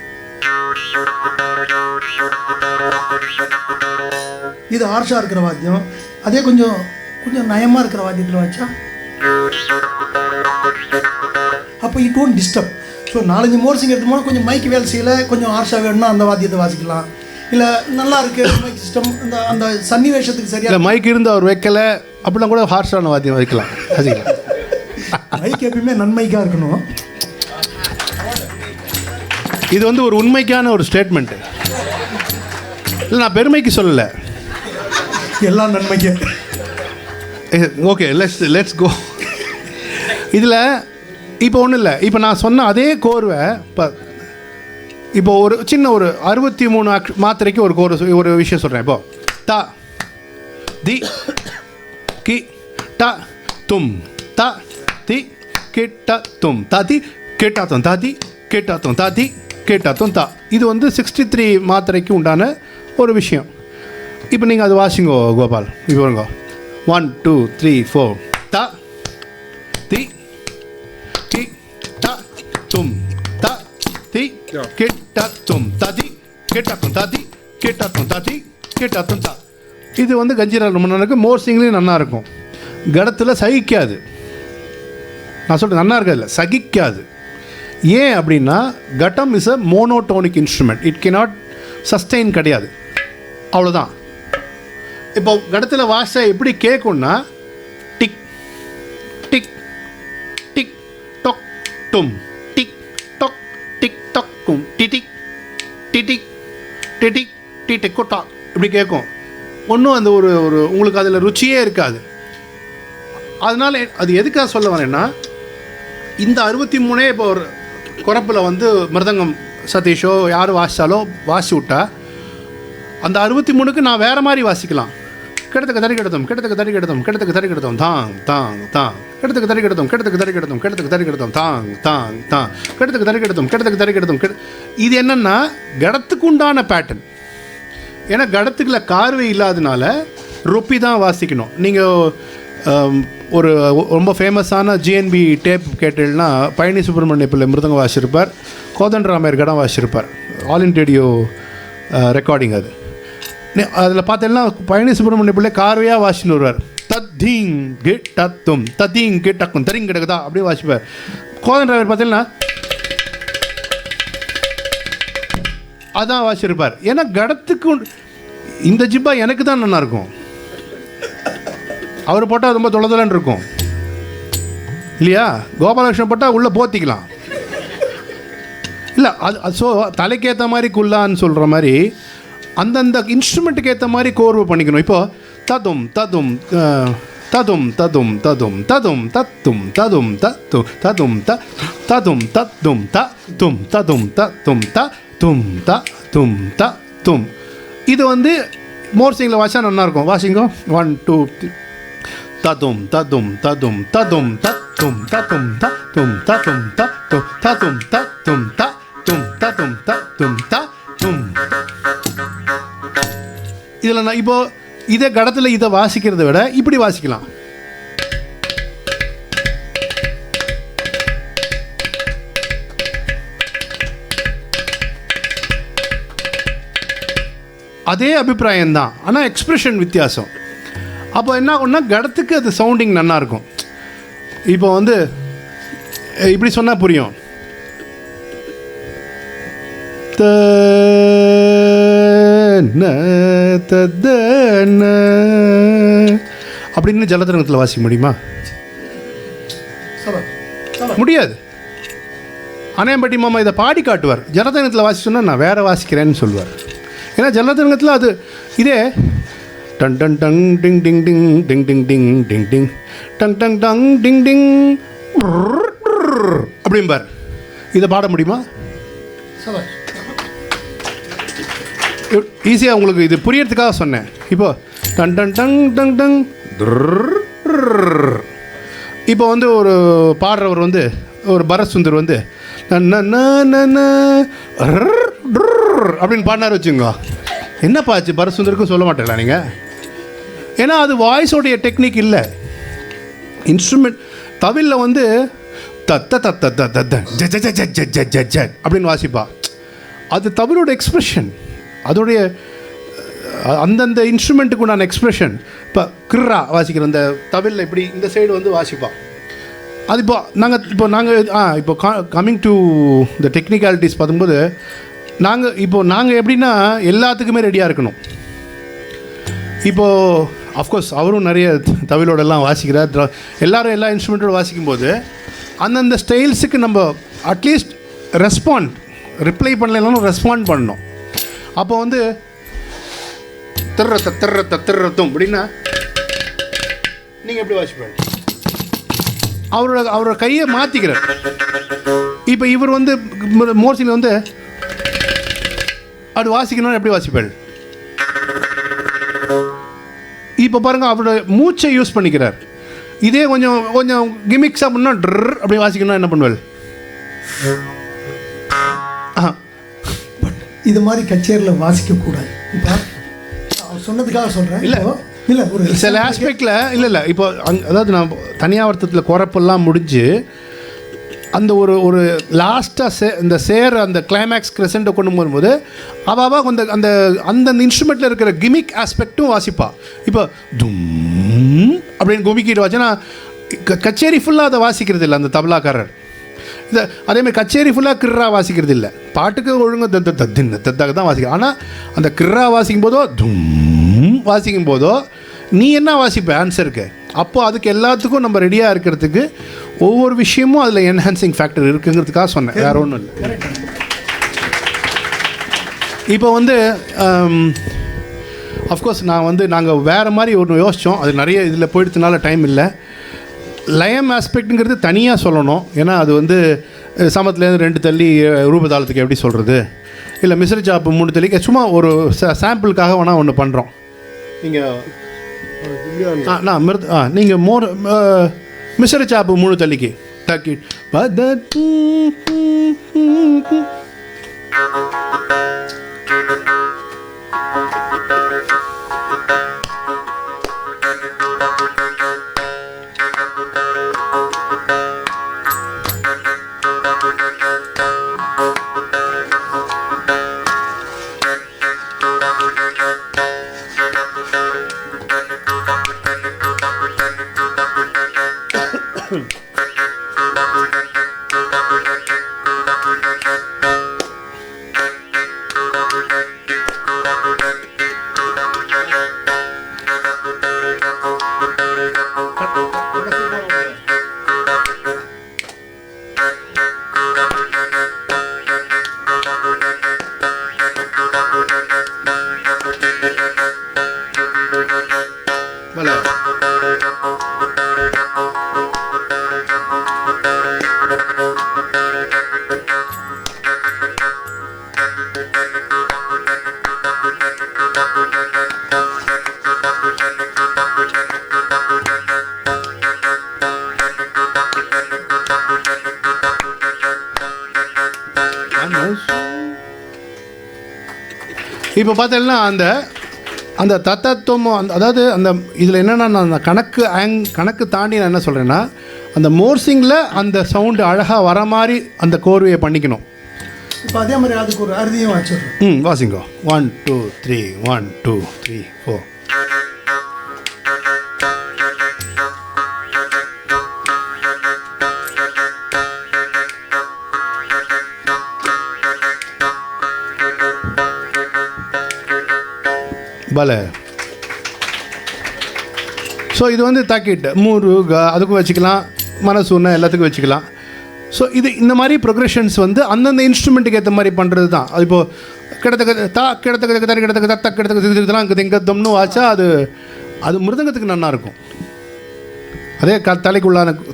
இது ஹார்ஷாக இருக்கிற வாத்தியம், அதே கொஞ்சம் நயமாக இருக்கிற வாத்தியத்தில் வச்சா அப்போ it won't disturb. So 4-5 morsing எடுத்து போனால் கொஞ்சம் மைக் வேலை செய்யலை, கொஞ்சம் ஹார்ஷாக வேணும்னா அந்த வாத்தியத்தை வாசிக்கலாம். இல்லை நல்லா இருக்குது மைக் சிஸ்டம், அந்த சன்னிவேஷத்துக்கு சரியாக மைக் இருந்து அவர் வைக்கலை அப்படிலாம் கூட ஹார்ஷான வாத்தியம் வைக்கலாம். மைக் எப்பயுமே நன்மைக்காக இருக்கணும். இது வந்து ஒரு உண்மைக்கான ஒரு ஸ்டேட்மெண்ட்டு இல்லை, நான் பெருமைக்கு சொல்லலை, எல்லாம் நன்மைக்கு. Okay, let's go. இதில் இப்போ ஒன்றும் இல்லை, இப்போ நான் சொன்ன அதே கோர்வை இப்போ ஒரு சின்ன ஒரு 63 மாத்திரைக்கு ஒரு விஷயம் சொல்கிறேன். இப்போ தா தி கி ட தும் த தி கிட்ட தும் தாதி கேட்டாத்தம் தாதி கேட்டாத்தம் தாதி கேட்டாத்தம் தா. இது வந்து 63 மாத்திரைக்கு உண்டான ஒரு விஷயம். இப்போ நீங்கள் அது வாசிங்கோ கோபால். இப்போ வருங்க 1 2 3 4 த தி கி ட தும் த தி கிட்ட தும் தாதி கேட்டாத்தம் தாதி கேட்டாத்தம் தாதி கேட்டாத்தம் தா. இது வந்து கஞ்சிரா ரொம்ப நல்லா இருக்குது, மோர்சிங்லேயும் நல்லா இருக்கும். கடத்தில் சகிக்காது, நான் சொல்கிறேன் நல்லா இருக்காது, சகிக்காது. ஏன் அப்படின்னா கட்டம் is a monotonic instrument, it cannot sustain கிடையாது, அவ்வளோதான். இப்போ கடத்தில் வாசை எப்படி கேட்கும்னா டிக் டிக் டிக் டொக் டும் டிக் டொக் டிக் டொக் டும் டிடிக் டிடிக் டிடிக் டிடிக் கொட்டா இப்படி கேட்கும். ஒன்றும் அந்த ஒரு உங்களுக்கு அதில் ருச்சியே இருக்காது. அதனால் அது எதுக்காக சொல்ல வரேன்னா, இந்த 63 இப்போ ஒரு குறப்பில் வந்து மிருதங்கம் சதீஷோ யார் வாசித்தாலோ வாசி விட்டா அந்த 63க்கு நான் வேறு மாதிரி வாசிக்கலாம். கிடத்துக்கு தறி கிடத்தோம், கிடத்துக்கு தறி கிடத்தோம், கிடத்துக்கு தறி கிடத்தோம், தாங் தாங் தாங், கிடத்துக்கு தறி கிடத்தோம், கிடத்துக்கு தறி கிடத்தோம், கிடத்துக்கு தறி கிடத்தோம், தாங் தாங் தாங், கிடத்துக்கு தறி கிடத்தோம், கிடத்துக்கு தறி கிடத்தோம். இது என்னென்னா கடத்துக்கு உண்டான பேட்டர்ன். ஏன்னா கடத்துக்குள்ள கார்வை இல்லாதனால ரொப்பி தான் வாசிக்கணும். நீங்கள் ஒரு ரொம்ப ஃபேமஸான ஜிஎன்பி டேப் கேட்டீங்கன்னா பழனி சுப்பிரமணிய பிள்ளை மிருதங்கம் வாசிச்சிருப்பார், கோதண்டராமையர் கடம் வாசிச்சிருப்பார். ஆல் இன் ரேடியோ ரெக்கார்டிங் அது. அதில் பார்த்தீங்கன்னா பழனி சுப்பிரமணிய பிள்ளை கார்வையாக வாசின்னு வருவார். தத்தீங் கிட்டத்தும் தத்தீங் கிட்டக்கும் தரிங் கிடக்குதா அப்படியே வாசிப்பார். கோதண்டராமையர் பார்த்தீங்கன்னா அதான் வாசிச்சிருப்பார். ஏன்னா கடத்துக்கு இந்த ஜிப்பா எனக்கு தான் நல்லாயிருக்கும், அவர் போட்டால் ரொம்ப தொலைதலன்னு இருக்கும் இல்லையா? கோபாலகிருஷ்ணன் போட்டால் உள்ளே போத்திக்கலாம் இல்லை. அது ஸோ தலைக்கேற்ற மாதிரி குல்லான்னு சொல்கிற மாதிரி அந்தந்த இன்ஸ்ட்ருமெண்ட்டுக்கு ஏற்ற மாதிரி கோர்வு பண்ணிக்கணும். இப்போது ததும் ததும் ததும் ததும் ததும் ததும் தத்தும் ததும் தத்தும் ததும் த ததும் தத்தும் த தும் ததும் தத்தும் த தும் த தும் த தும். இது வந்து மோர்சிங்கில் வாசிச்சா நல்லாயிருக்கும். வாசிங்கோ 1 2 3. ததும் ததும் ததும் ததும் தத்தும் ததும் தத்தும் ததும் தத்தும் ததும் தத்தும் தத்தும் ததும் தத்தும் தத்தும். இதில் நான் இப்போது இதே கடத்தில் இதை வாசிக்கிறத விட இப்படி வாசிக்கலாம். அதே அபிப்பிராயம்தான், ஆனால் எக்ஸ்பிரஷன் வித்தியாசம். அப்போ என்ன ஒன்றா கடத்துக்கு அது சவுண்டிங் நல்லாயிருக்கும். இப்போ வந்து இப்படி சொன்னால் புரியும். அப்படின்னு ஜலதரங்கத்தில் வாசிக்க முடியுமா? முடியாது. அணையம்பட்டி மாமா இதை பாடி காட்டுவார். ஜலதரங்கத்தில் வாசி சொன்னால் நான் வேறு வாசிக்கிறேன்னு சொல்லுவார். ஏன்னா ஜலதரங்கத்தில் அது இதே டன் டன் டங் டிங் டிங் டிங் டிங் டிங் டிங் டிங் டிங் டங் டங் டங் டிங் டிங் அப்படிம்பார். இதை பாட முடியுமா? ஈஸியாக உங்களுக்கு இது புரியறதுக்காக சொன்னேன். இப்போது டன் டன் டங் டங் டங். இப்போ வந்து ஒரு பாடுறவர் வந்து ஒரு பரத் சுந்தர் வந்து அப்படின்னு பாடினார் வச்சுங்க. என்னப்பா ஆச்சு? பரத் சுந்தருக்கும் சொல்ல மாட்டேங்களா நீங்கள்? ஏன்னா அது வாய்ஸோடைய டெக்னிக் இல்லை. இன்ஸ்ட்ருமெண்ட் தவிலில் வந்து தத்த தத்த தத்த ஜ அப்படின்னு வாசிப்பா. அது தவிலோட எக்ஸ்பிரஷன், அதோடைய அந்தந்த இன்ஸ்ட்ருமெண்ட்டுக்கு உண்டான எக்ஸ்பிரஷன். இப்போ கிர்ரா வாசிக்கிற அந்த தவிலில் இப்படி இந்த சைடு வந்து வாசிப்பா. அது இப்போ நாங்கள் கம்மிங் டு த டெக்னிக்காலிட்டிஸ் பார்க்கும்போது நாங்கள் எப்படின்னா எல்லாத்துக்குமே ரெடியாக இருக்கணும். இப்போது அஃப்கோர்ஸ் அவரும் நிறைய தவிலோடெல்லாம் வாசிக்கிறார். எல்லோரும் எல்லா இன்ஸ்ட்ருமெண்ட்டோடு வாசிக்கும்போது அந்தந்த ஸ்டைல்ஸுக்கு நம்ம அட்லீஸ்ட் ரிப்ளை பண்ணலைனாலும் ரெஸ்பாண்ட் பண்ணணும். அப்போ வந்து திர்றத்தும் அப்படின்னா நீங்கள் எப்படி வாசிப்பாரு? அவரோட கையை மாற்றிக்கிறார். இப்போ இவர் வந்து மோர்சிங்கில் வந்து அப்படி வாசிக்கணும்னு எப்படி வாசிப்பாள்? இப்போ பாருங்கள், அவரோட மூச்சை யூஸ் பண்ணிக்கிறார். இதே கொஞ்சம் கிமிக்ஸாக பண்ணால் அப்படி வாசிக்கணும்னா என்ன பண்ணுவாள்? இது மாதிரி கச்சேரியில் வாசிக்கக்கூடாது. இப்போ அவர் சொன்னதுக்காக சொல்கிறேன். இல்லை ஒரு சில ஆஸ்பெக்டில் இல்லை இப்போ அதாவது நான் தனியாவர்த்தத்தில் குறப்பெல்லாம் முடிஞ்சு அந்த ஒரு லாஸ்ட்டாக இந்த அந்த கிளைமேக்ஸ் கிரெசண்ட்டை கொண்டு வரும்போது அவள் கொஞ்சம் அந்த இன்ஸ்ட்ருமெண்ட்டில் இருக்கிற கிமிக் ஆஸ்பெக்டும் வாசிப்பா. இப்போ தும் அப்படின்னு குமிக்கிட்டு வாச்சுன்னா கச்சேரி ஃபுல்லாக அதை வாசிக்கிறது இல்லை அந்த தபலாக்காரர். இதை அதேமாதிரி கச்சேரி ஃபுல்லாக கிர்ரா வாசிக்கிறது இல்லை, பாட்டுக்கு ஒழுங்கு தத்தாக தான் வாசிக்கிறேன். ஆனால் அந்த கிர்ரா வாசிக்கும் போதோ தும் வாசிக்கும் போதோ நீ என்ன வாசிப்ப ஆன்சருக்கு? அப்போது அதுக்கு எல்லாத்துக்கும் நம்ம ரெடியாக இருக்கிறதுக்கு ஒவ்வொரு விஷயமும் அதில் என்ஹான்சிங் ஃபேக்டர் இருக்குங்கிறதுக்காக சொன்னேன், வேறு ஒன்றும் இல்லை. இப்போ வந்து அஃப்கோர்ஸ் நாங்கள் வேறு மாதிரி ஒன்று யோசித்தோம். அது நிறைய இதில் போயிடுறதுனால டைம் இல்லை. லயம் ஆஸ்பெக்ட்டுங்கிறது தனியாக சொல்லணும். ஏன்னா அது வந்து சமத்துலேருந்து 2 தள்ளி ரூபதாளத்துக்கு எப்படி சொல்கிறது, இல்லை மிஸ்ரி சாப்பு 3 தள்ளிக்கு சும்மா ஒரு சாம்பிளுக்காக வேணால் ஒன்று பண்ணுறோம். நீங்கள் நீங்கள் மிஸ்ரி சாப்பு 3 தள்ளிக்கு தக்கிட் இப்போ பார்த்தீங்கன்னா அந்த தத்தத்துவம் அதாவது அந்த இதில் என்னென்னா நான் அந்த கணக்கு தாண்டி நான் என்ன சொல்கிறேன்னா அந்த மோர்சிங்கில் அந்த சவுண்டு அழகாக வர மாதிரி அந்த கோர்வையை பண்ணிக்கணும். இப்போ அதே மாதிரி அதுக்கு ஒரு அறுதியும் வச்சிடணும். வாசிங்கோ 1 2 3 1 2 3 4. பல. ஸோ இது வந்து தாக்கிட்டு முருகா அதுக்கும் வச்சுக்கலாம், மனசூன்னா எல்லாத்துக்கும் வச்சுக்கலாம். ஸோ இது இந்த மாதிரி ப்ரொக்ரெஷன்ஸ் வந்து அந்தந்த இன்ஸ்ட்ருமெண்ட்டுக்கு ஏற்ற மாதிரி பண்ணுறது தான். அது இப்போது கிடத்தக்க தறி கிடத்தக்க தத்த கிடத்தக்க இதெல்லாம் திங்கத்தம்னு வாச்சா அது மிருதங்கத்துக்கு நல்லாயிருக்கும். அதே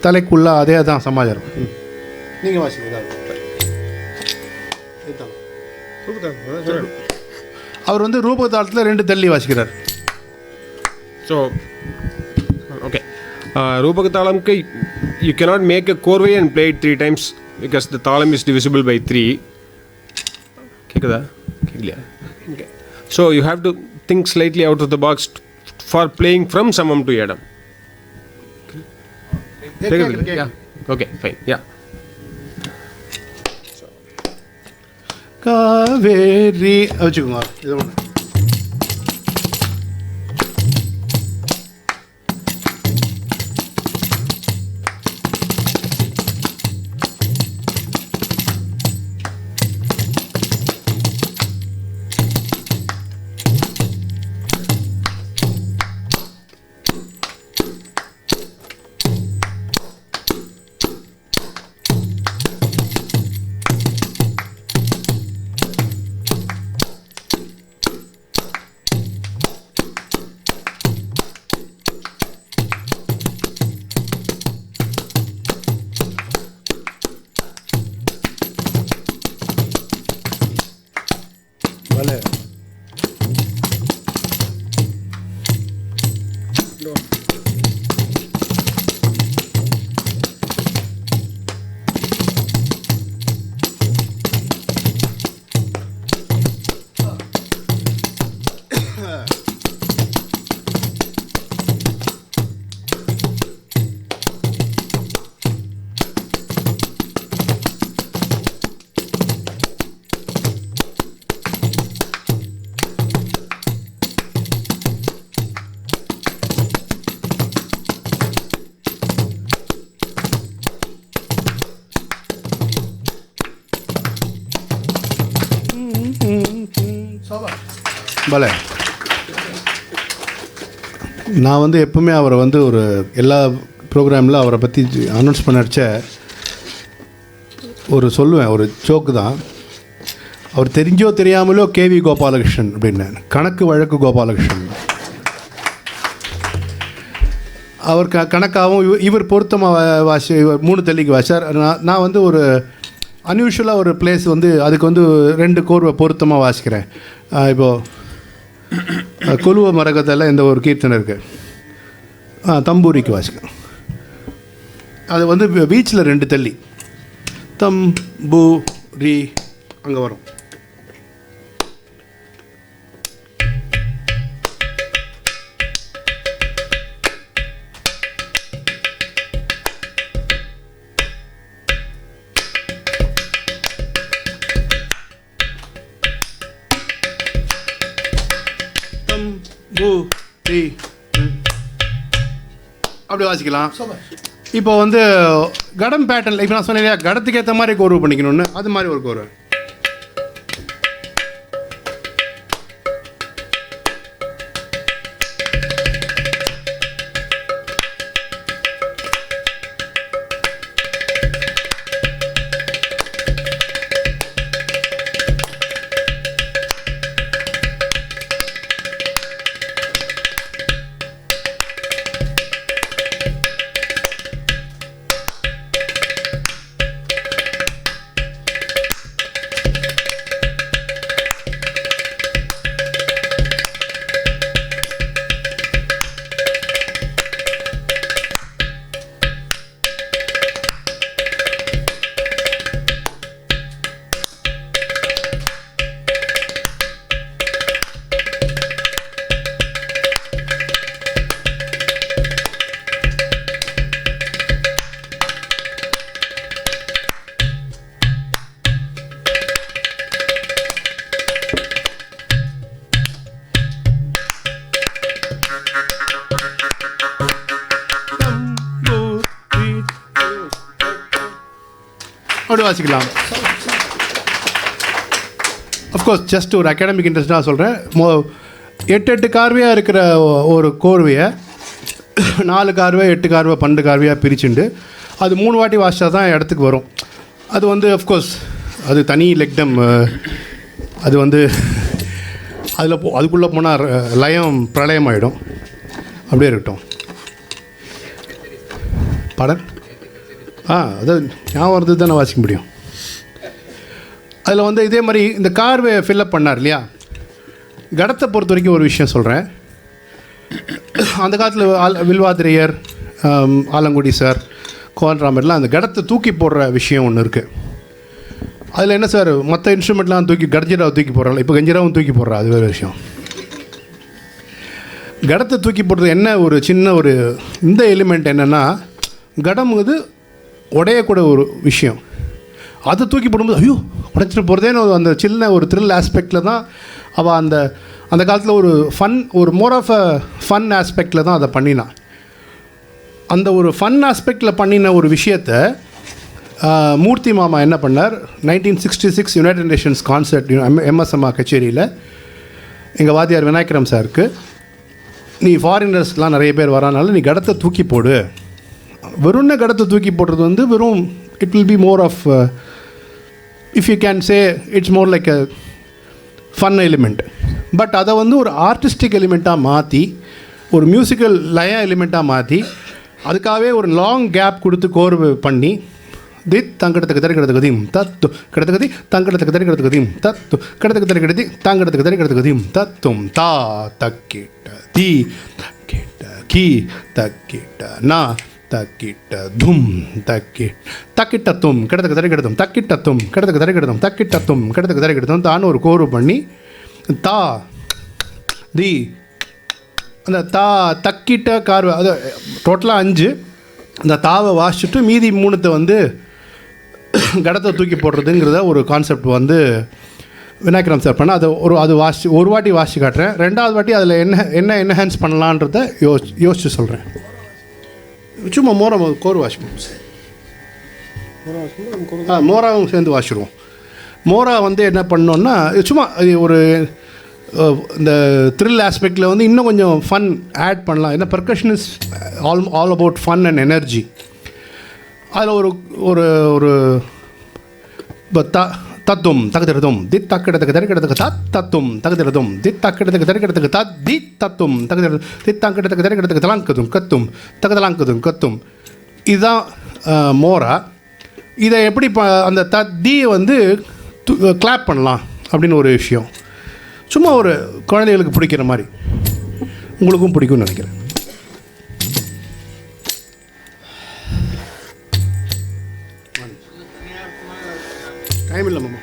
தலைக்குள்ளா அதே தான் சமாச்சாரம். நீங்கள் வாசிங்க. அவர் வந்து ரூபதாளத்தில் 2 தள்ளி வாசிக்கிறார். ஸோ ஓகே, ரூபகதாளம்க்கு you cannot make a korvai and play it 3 times because the thalam is divisible by 3. கேக்குதா? கேக்கலையா? Okay. So you have to think slightly out of the box for playing from samam to yadam. Yeah. Okay, fine. Yeah. Kaveri வச்சுக்கோங்க. இது ஒன்று பல. நான் வந்து எப்பவுமே அவரை வந்து ஒரு எல்லா ப்ரோக்ராமில் அவரை பற்றி அனௌன்ஸ் பண்ணடிச்ச ஒரு சொல்லுவேன், ஒரு ஜோக்கு தான். அவர் தெரிஞ்சோ தெரியாமலோ கேவி கோபாலகிருஷ்ணன் அப்படின்னு, கணக்கு வழக்கு கோபாலகிருஷ்ணன். அவர் கணக்காகவும் இவர் பொருத்தமாக வாசி 3 தள்ளிக்கு வாசார். நான் வந்து ஒரு அன்யூஷுவலாக ஒரு பிளேஸ் வந்து அதுக்கு வந்து 2 கோர்வை பொருத்தமாக வாசிக்கிறேன். இப்போது கொலுவ மரகத்தில் இந்த ஒரு கீர்த்தனை இருக்குது, தம்பூரிக்கு வாசிக்கிறேன். அது வந்து பீச்சில் 2 தள்ளி தம்பூரி அங்கே வரும். அப்படி வாசிக்கலாம். இப்போ வந்து கடம் பேட்டர்ன், இப்போ நான் சொன்னேன் இல்லையா, கடத்துக்கு ஏற்ற மாதிரி கோர்வு பண்ணிக்கணும்னு, அது மாதிரி ஒரு கோர்வு. அப்படி வாசிக்கலாம். அஃப்கோர்ஸ் ஜஸ்ட் ஒரு அகாடமிக் இன்ட்ரெஸ்டாக சொல்கிறேன். 8 கார்வையாக இருக்கிற ஒரு கோர்வையை 4 கார்வை 8 கார்வை 12 கார்வையாக பிரிச்சுண்டு அது 3 வாட்டி வாசித்தா தான் இடத்துக்கு வரும். அது வந்து அஃப்கோர்ஸ் அது தனி லெக்டம். அது வந்து அதில் அதுக்குள்ளே போனால் லயம் பிரளயம் ஆகிடும். அப்படியே இருக்கட்டும். படம் அது ஞாபகம் வருது தான் நான் வாசிக்க முடியும். அதில் வந்து இதே மாதிரி இந்த கார்வை ஃபில்லப் பண்ணார் இல்லையா, கடத்தை பொறுத்த வரைக்கும் ஒரு விஷயம் சொல்கிறேன். அந்த காலத்தில் வில்வாதிரையர், ஆலங்குடி சார், கோல்ராமர்லாம் அந்த கடத்தை தூக்கி போடுற விஷயம் ஒன்று இருக்குது. அதில் என்ன சார், மற்ற இன்ஸ்ட்ருமெண்ட்லாம் கர்ஜிராவை தூக்கி போடுறாங்க, இப்போ கஞ்சிராவும் தூக்கி போடுறா, அது வேறு விஷயம். கடத்தை தூக்கி போடுறது என்ன ஒரு சின்ன ஒரு இந்த எலிமெண்ட் என்னென்னா, கடம் இது உடையக்கூட ஒரு விஷயம். அதை தூக்கி போடும்போது ஐயோ உடைச்சிட்டு போகிறதேன்னு அந்த சின்ன ஒரு த்ரில் ஆஸ்பெக்டில் தான் அவள் அந்த காலத்தில் ஒரு ஒரு மோர் ஆஃப் அ ஃபன் ஆஸ்பெக்டில் தான் அதை பண்ணினான். அந்த ஒரு ஃபன் ஆஸ்பெக்டில் பண்ணின ஒரு விஷயத்தை மூர்த்தி மாமா என்ன பண்ணார், 1966 யுனைடெட் நேஷன்ஸ் கான்சர்ட் எம்எஸ்எம்ஆ கச்சேரியில் எங்கள் வாத்தியார் விநாயகரம் சாருக்கு, நீ ஃபாரினர்ஸ்லாம் நிறைய பேர் வரானால நீ கடத்தை தூக்கி போடு. வெறும்ன கடத்தை தூக்கி போடுறது வந்து வெறும் it will be more of, if you can say it's more like a fun element. But அதை வந்து ஒரு ஆர்டிஸ்டிக் எலிமெண்ட்டாக மாற்றி, ஒரு மியூசிக்கல் லய எலிமெண்ட்டாக மாற்றி, அதுக்காகவே ஒரு லாங் கேப் கொடுத்து கோர்வு பண்ணி, தித் தங்கடத்துக்கு தறி கிடத்துக்கதையும் தத்து கிடத்துக்கதி தங்கடத்துக்கு தறி கிடத்துக்கதையும் தத்து கிடத்துக்கு தறி கிடத்தி தங்கடத்துக்கு தறி கிடத்துக்கதையும் தத்தும் தா தக்கிட்ட தி தக்கிட்ட கி தக்கிட்ட நா தக்கிட்ட தும் தக்கி தக்கிட்டத்தும் கிடத்துக்கு தறி கிடத்தும் தக்கிட்டத்தும் கிடத்துக்கு தறி கிடத்தும் தக்கிட்டத்தும் கிடத்துக்கு தறி கிடத்தும் தான் ஒரு கோர்வு பண்ணி தா தி அந்த தா தக்கிட்ட கார்வை, அது டோட்டலாக 5. அந்த தாவை வாசிச்சுட்டு மீதி 3 வந்து கடத்தை தூக்கி போடுறதுங்கிறத ஒரு கான்செப்ட் வந்து விநாயகரம் சார் பண்ண. அதை அது ஒரு வாட்டி வாசி காட்டுறேன். 2வது வாட்டி அதில் என்ன என்ஹான்ஸ் பண்ணலான்றதை யோசிச்சு சொல்கிறேன். சும்மா மோரம் கோர் வாசிப்போம். மோராவும் சேர்ந்து வாசிடுவோம். மோரா வந்து என்ன பண்ணோன்னா சும்மா ஒரு இந்த த்ரில் ஆஸ்பெக்டில் வந்து இன்னும் கொஞ்சம் ஃபன் ஆட் பண்ணலாம். ஏன்னா percussion is all about fun and energy. அதில் ஒரு ஒரு தத்தும் தகுதிரதும் தி தக்கிடத்துக்கு தரிக்கிடத்துக்கு தத்தும் தகுதிரதும் தி தக்கிடத்துக்கு தரிக்கிடத்துக்கு தி தத்தும் தகுதிரதும் தி தக்கிடத்துக்கு தரிக்கிடத்துக்கு தலாங்கதும் கத்தும் தகுதலாங்கதும் கத்தும். இதுதான் மோரா. இதை எப்படி அந்த தீயை வந்து கிளாப் பண்ணலாம் அப்படின்னு ஒரு விஷயம். சும்மா ஒரு குழந்தைகளுக்கு பிடிக்கிற மாதிரி உங்களுக்கும் பிடிக்கும்னு நினைக்கிறேன். டைம் இல்லை மாமா.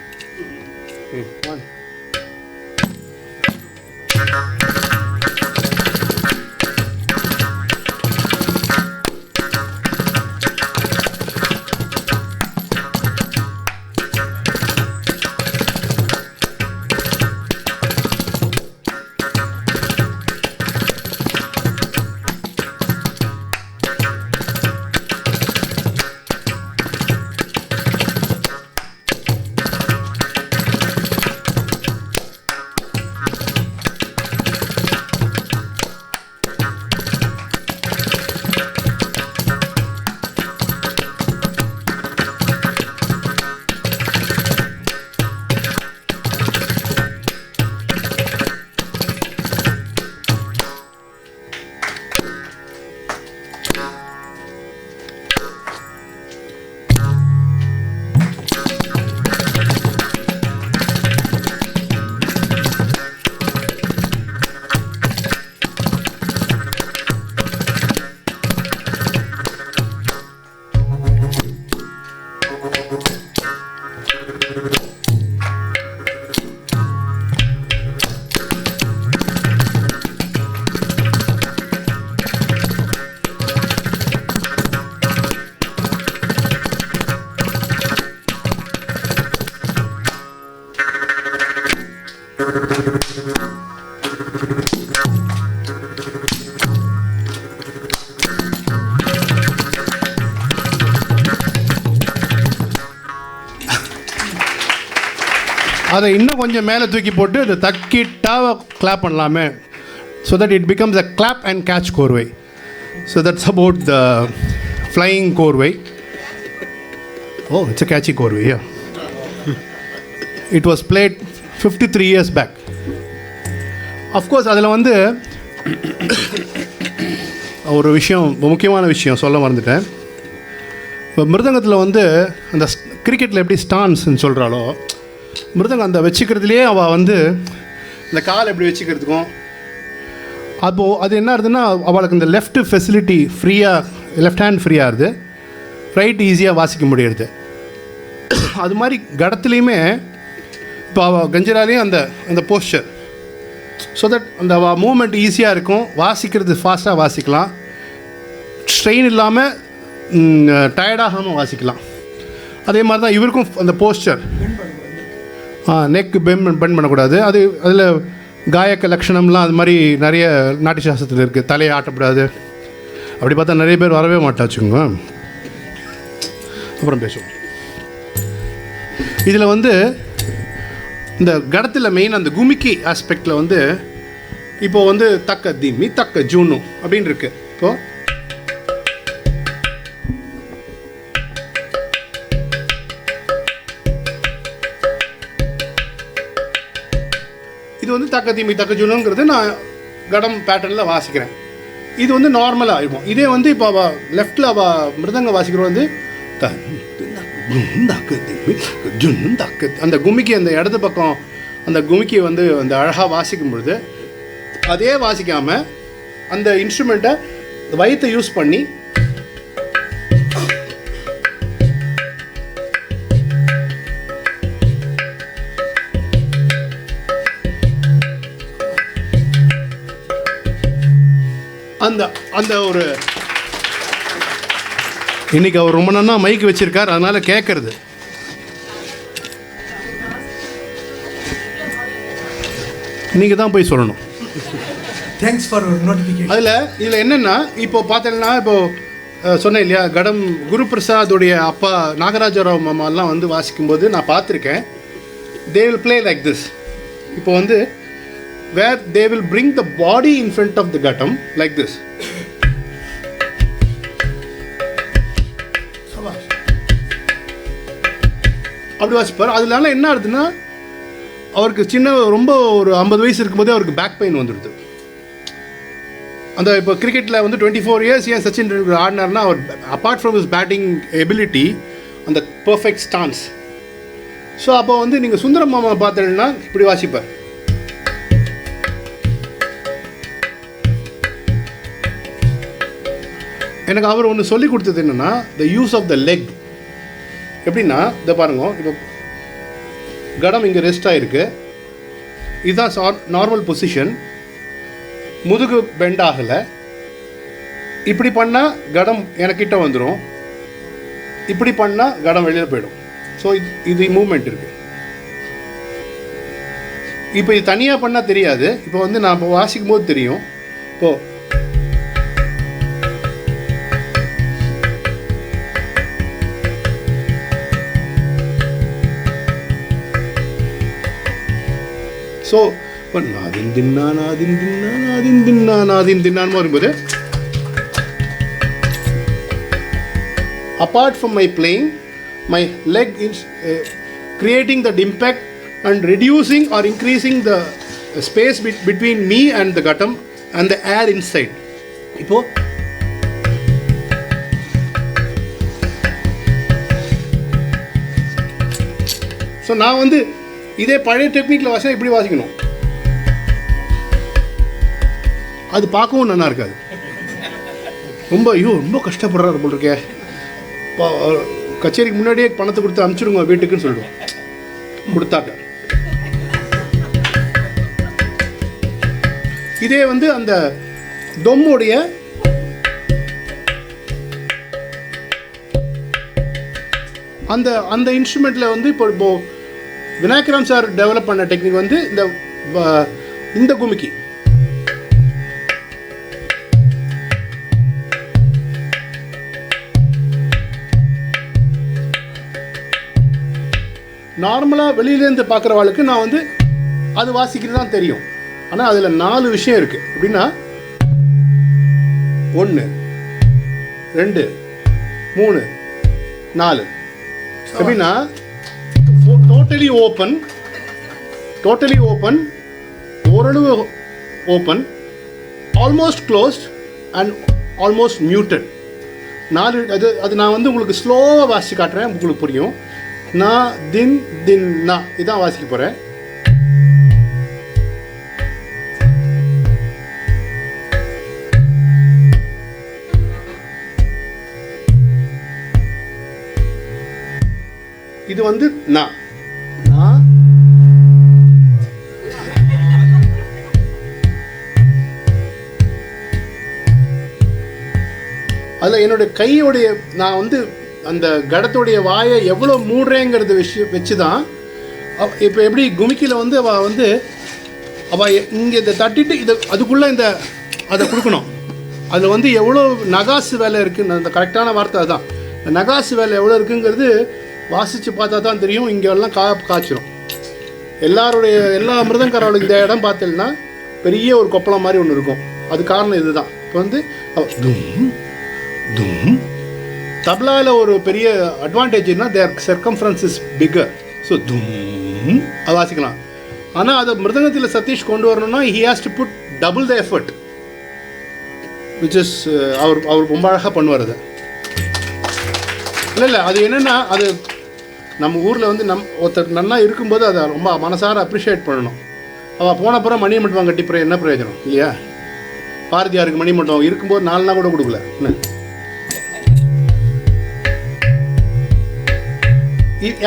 அதை இன்னும் கொஞ்சம் மேலே தூக்கி போட்டு அதை தக்கிட்டாக கிளாப் பண்ணலாமே. So that it becomes a clap and catch korvai. So that's about the flying korvai. Oh, it's a catchy korvai. It was played 53 years back. அஃப்கோர்ஸ் அதில் வந்து ஒரு விஷயம், முக்கியமான விஷயம் சொல்ல மறந்துட்டேன். இப்போ மிருதங்கத்தில் வந்து அந்த கிரிக்கெட்டில் எப்படி ஸ்டான்ஸ்ன்னு சொல்கிறாலோ, மிருதங்கம் அந்த வச்சுக்கிறதுலேயே அவள் வந்து இந்த கால் எப்படி வச்சுக்கிறதுக்கும், அப்போது அது என்ன ஆகுதுன்னா அவளுக்கு இந்த லெஃப்ட் ஃபெசிலிட்டி ஃப்ரீயாக, லெஃப்ட் ஹேண்ட் ஃப்ரீயாக இருது, ரைட் ஈஸியாக வாசிக்க முடியுது. அது மாதிரி கடத்துலேயுமே இப்போ அவள் கஞ்சிராலேயும் அந்த அந்த போஸ்டர், ஸோ தட் அந்த மூமெண்ட் ஈஸியாக இருக்கும், வாசிக்கிறது ஃபாஸ்ட்டாக வாசிக்கலாம், ஸ்ட்ரெயின் இல்லாமல் டயர்டாகாமல் வாசிக்கலாம். அதே மாதிரி தான் இவருக்கும் அந்த போஸ்டர், நெக் பெண்ட் பண்ணக்கூடாது. அது அதில் காயக்க லட்சணம்லாம் அது மாதிரி நிறைய நாட்டிய சாஸ்திரத்தில் இருக்குது. தலையை ஆட்டக்கூடாது. அப்படி பார்த்தா நிறைய பேர் வரவே மாட்டாச்சுங்க. அப்புறம் பேசுவோம். இதில் வந்து இந்த கடத்தில் மெயின் அந்த குமிக்கி ஆஸ்பெக்டில் வந்து இப்போது வந்து தக்க திம்மி தக்க ஜூனு அப்படின்னு இருக்கு. இப்போது இது வந்து தக்க திம்மி தக்க ஜூனுங்கிறது நான் கடம் பேட்டர்னில் வாசிக்கிறேன். இது வந்து நார்மலாக இருக்கும். இதே வந்து இப்போ அவள் லெஃப்டில் அவள் மிருதங்க வாசிக்கிறோம் வந்து அந்த குமிக்கி அந்த இடது பக்கம் அந்த குமிக்கி வந்து அந்த அழகாக வாசிக்கும் பொழுது அதே வாசிக்காமல் அந்த இன்ஸ்ட்ருமெண்ட்டை வயிற்றை யூஸ் பண்ணி அந்த அந்த ஒரு இன்னைக்கு அவர் ரொம்ப நன்னா மைக் வச்சிருக்கார், அதனால கேட்கறது. நீங்கள் தான் போய் சொல்லணும். Thanks for notification. இதில் என்னென்னா இப்போ பார்த்தீங்கன்னா இப்போது சொன்னேன் இல்லையா, கடம் குரு பிரசாதுடைய அப்பா நாகராஜராவ் மாமாலாம் வந்து வாசிக்கும்போது நான் பார்த்துருக்கேன். They will play like this. இப்போ வந்து where they will bring the body in front of the ghatam like this. அப்படி வாசிப்பார். அதனால என்ன ஆகுதுன்னா அவருக்கு சின்ன ரொம்ப ஒரு 50 வயசு இருக்கும்போதே அவருக்கு பேக் பெயின் வந்துடுது. அந்த இப்போ கிரிக்கெட்டில் வந்து 24 years ஏன் சச்சின் ஆடினார்னா அவர் apart from his batting ability அந்த பர்ஃபெக்ட் ஸ்டான்ஸ். ஸோ அப்போ வந்து நீங்கள் சுந்தரம் மாமா பார்த்தீங்கன்னா இப்படி வாசிப்பார். எனக்கு அவர் ஒன்று சொல்லி கொடுத்தது என்னென்னா the use of the leg. எப்படின்னா இதை பாருங்க, இப்போ கடம் இங்கே ரெஸ்ட் ஆகிருக்கு, இதுதான் நார்மல் பொசிஷன், முதுகு பெண்ட் ஆகலை. இப்படி பண்ணால் கடம் எனக்கிட்ட வந்துடும், இப்படி பண்ணால் கடம் வெளியில் போயிடும். ஸோ இது மூமெண்ட் இருக்குது. இப்போ இது தனியாக பண்ணால் தெரியாது, இப்போ வந்து நான் இப்போ வாசிக்கும் போது தெரியும். இப்போது ஸோ இப்போ நாதின் தின்னா நாதின் தின்னா நாதின் தின்னா நாதின் தின்னான்னு வரும்போது apart from my playing, my leg is creating that impact and reducing or increasing the space between me and the ghatam and the air inside. இப்போ ஸோ நான் வந்து இதே பழைய டெக்னிக்கில் வாசினா இப்படி வாசிக்கணும், அது பார்க்கவும் நல்லா இருக்காது. ரொம்ப கஷ்டப்படுறாரு போல் இருக்கே, கச்சேரிக்கு முன்னாடியே பணத்தை கொடுத்து அனுப்பிச்சிடுங்க வீட்டுக்குன்னு சொல்லிடுவோம். கொடுத்தாக்க இதே வந்து அந்த தொம்முடைய அந்த அந்த இன்ஸ்ட்ருமெண்ட்டில் வந்து இப்போ விநாயகராம் சார் டெவலப் பண்ண டெக்னிக் வந்து இந்த குமிக்கி. நார்மலாக வெளியிலேருந்து பார்க்குறவாளுக்கு நான் வந்து அது வாசிக்கிறது தான் தெரியும். ஆனால் அதில் 4 விஷயம் இருக்குது. எப்படின்னா 1 2 3 4. எப்படின்னா டோட்டலி ஓப்பன், ஓரளவு open, almost closed and almost muted. 4 அது நான் வந்து உங்களுக்கு ஸ்லோவாக வாசித்து காட்டுறேன், உங்களுக்கு புரியும். நான் தின் தின் நா இதான் வாசிக்க போகிறேன். இது வந்து நா அதில் என்னுடைய கையோடைய நான் வந்து அந்த கடத்துடைய வாயை எவ்வளோ மூடுறேங்கிறது வச்சு தான் இப்போ எப்படி குமிக்கியில் வந்து அவள் இங்கே இதை தட்டிட்டு இதை அதுக்குள்ளே அதை கொடுக்கணும். அதில் வந்து எவ்வளோ நகாசு வேலை இருக்குன்னு, அந்த கரெக்டான வார்த்தை அதுதான். இந்த நகாசு வேலை எவ்வளோ இருக்குங்கிறது வாசித்து பார்த்தா தான் தெரியும். இங்கே எல்லாம் காய்ச்சிரும். எல்லா மிருதங்காரர்களுக்கு இந்த இடம் பார்த்தீங்கன்னா பெரிய ஒரு கொப்பளம் மாதிரி ஒன்று இருக்கும். அது காரணம் இதுதான். இப்போ வந்து தும் தும் தப்லாவில் ஒரு பெரிய அட்வான்டேஜ்னா there circumference is bigger. So தும் அது வாசிக்கலாம். ஆனால் அதை மிருதங்கத்தில் சதீஷ் கொண்டு வரணும்னா he has to put double the effort, which is அவர் ரொம்ப அழகாக பண்ணுவார் அதை. இல்லை அது என்னென்னா, அது நம்ம ஊரில் வந்து ஒருத்தர் நல்லா இருக்கும்போது அதை ரொம்ப மனசார அப்ரிஷியேட் பண்ணணும். அவள் போனப்புறம் மணிமண்டபம் கட்டி என்ன பிரயோஜனம் இல்லையா? பாரதியாருக்கு மணிமண்டபம் இருக்கும்போது 4 நாள் கூட கொடுக்கல. என்ன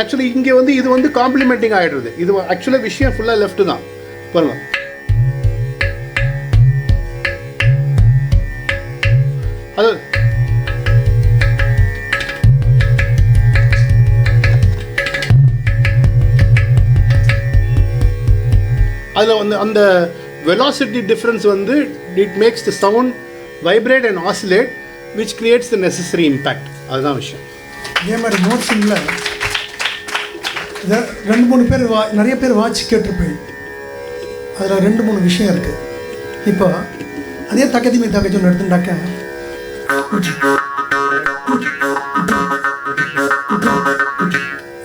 ஆக்சுவலி இங்கே வந்து இது வந்து காம்ப்ளிமெண்டிங் ஆகிடுறது. இது ஆக்சுவலாக விஷயம் ஃபுல்லாக லெஃப்ட் தான் பாருங்க. அது அதில் வந்து அந்த வெலாசிட்டி டிஃப்ரென்ஸ் வந்து it makes the sound vibrate and oscillate which creates the necessary impact. அதுதான் விஷயம். இதே மாதிரி மோட்ஸிங்கில் 2-3 பேர் நிறைய பேர் வாட்ச் கேட்டிருப்பேன். அதில் 2-3 விஷயம் இருக்குது. இப்போ அதே தக்கதிமை தக்கச்சொன்னு எடுத்துட்டாக்க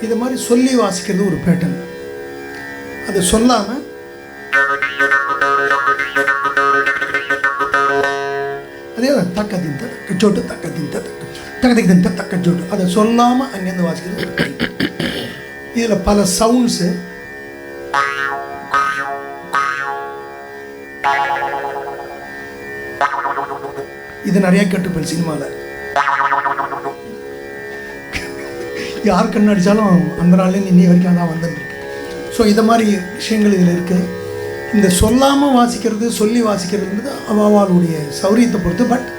இது மாதிரி சொல்லி வாசிக்கிறது ஒரு பேட்டர்ன். அது சொல்லாமல் அதே தக்கதின் தக்கச்சோட்டு தக்கதின் தக்கச்சோட்டு தக்கத்துக்கு தக்க ஜோடு அதை சொல்லாமல் அங்கேருந்து வாசிக்கிறது. இதில் பல சவுண்ட்ஸு, இது நிறைய கேட்டுப்போம் சினிமாவில். யார் கண்ணு அடித்தாலும் அந்த நாள்லேருந்து இன்னி வரைக்கும் அதான் வந்துருக்கு. ஸோ இதை மாதிரி விஷயங்கள் இதில் இருக்குது. இந்த சொல்லாமல் வாசிக்கிறது, சொல்லி வாசிக்கிறதுன்றது அவாவாளுடைய சௌரியத்தை பொறுத்து. பட்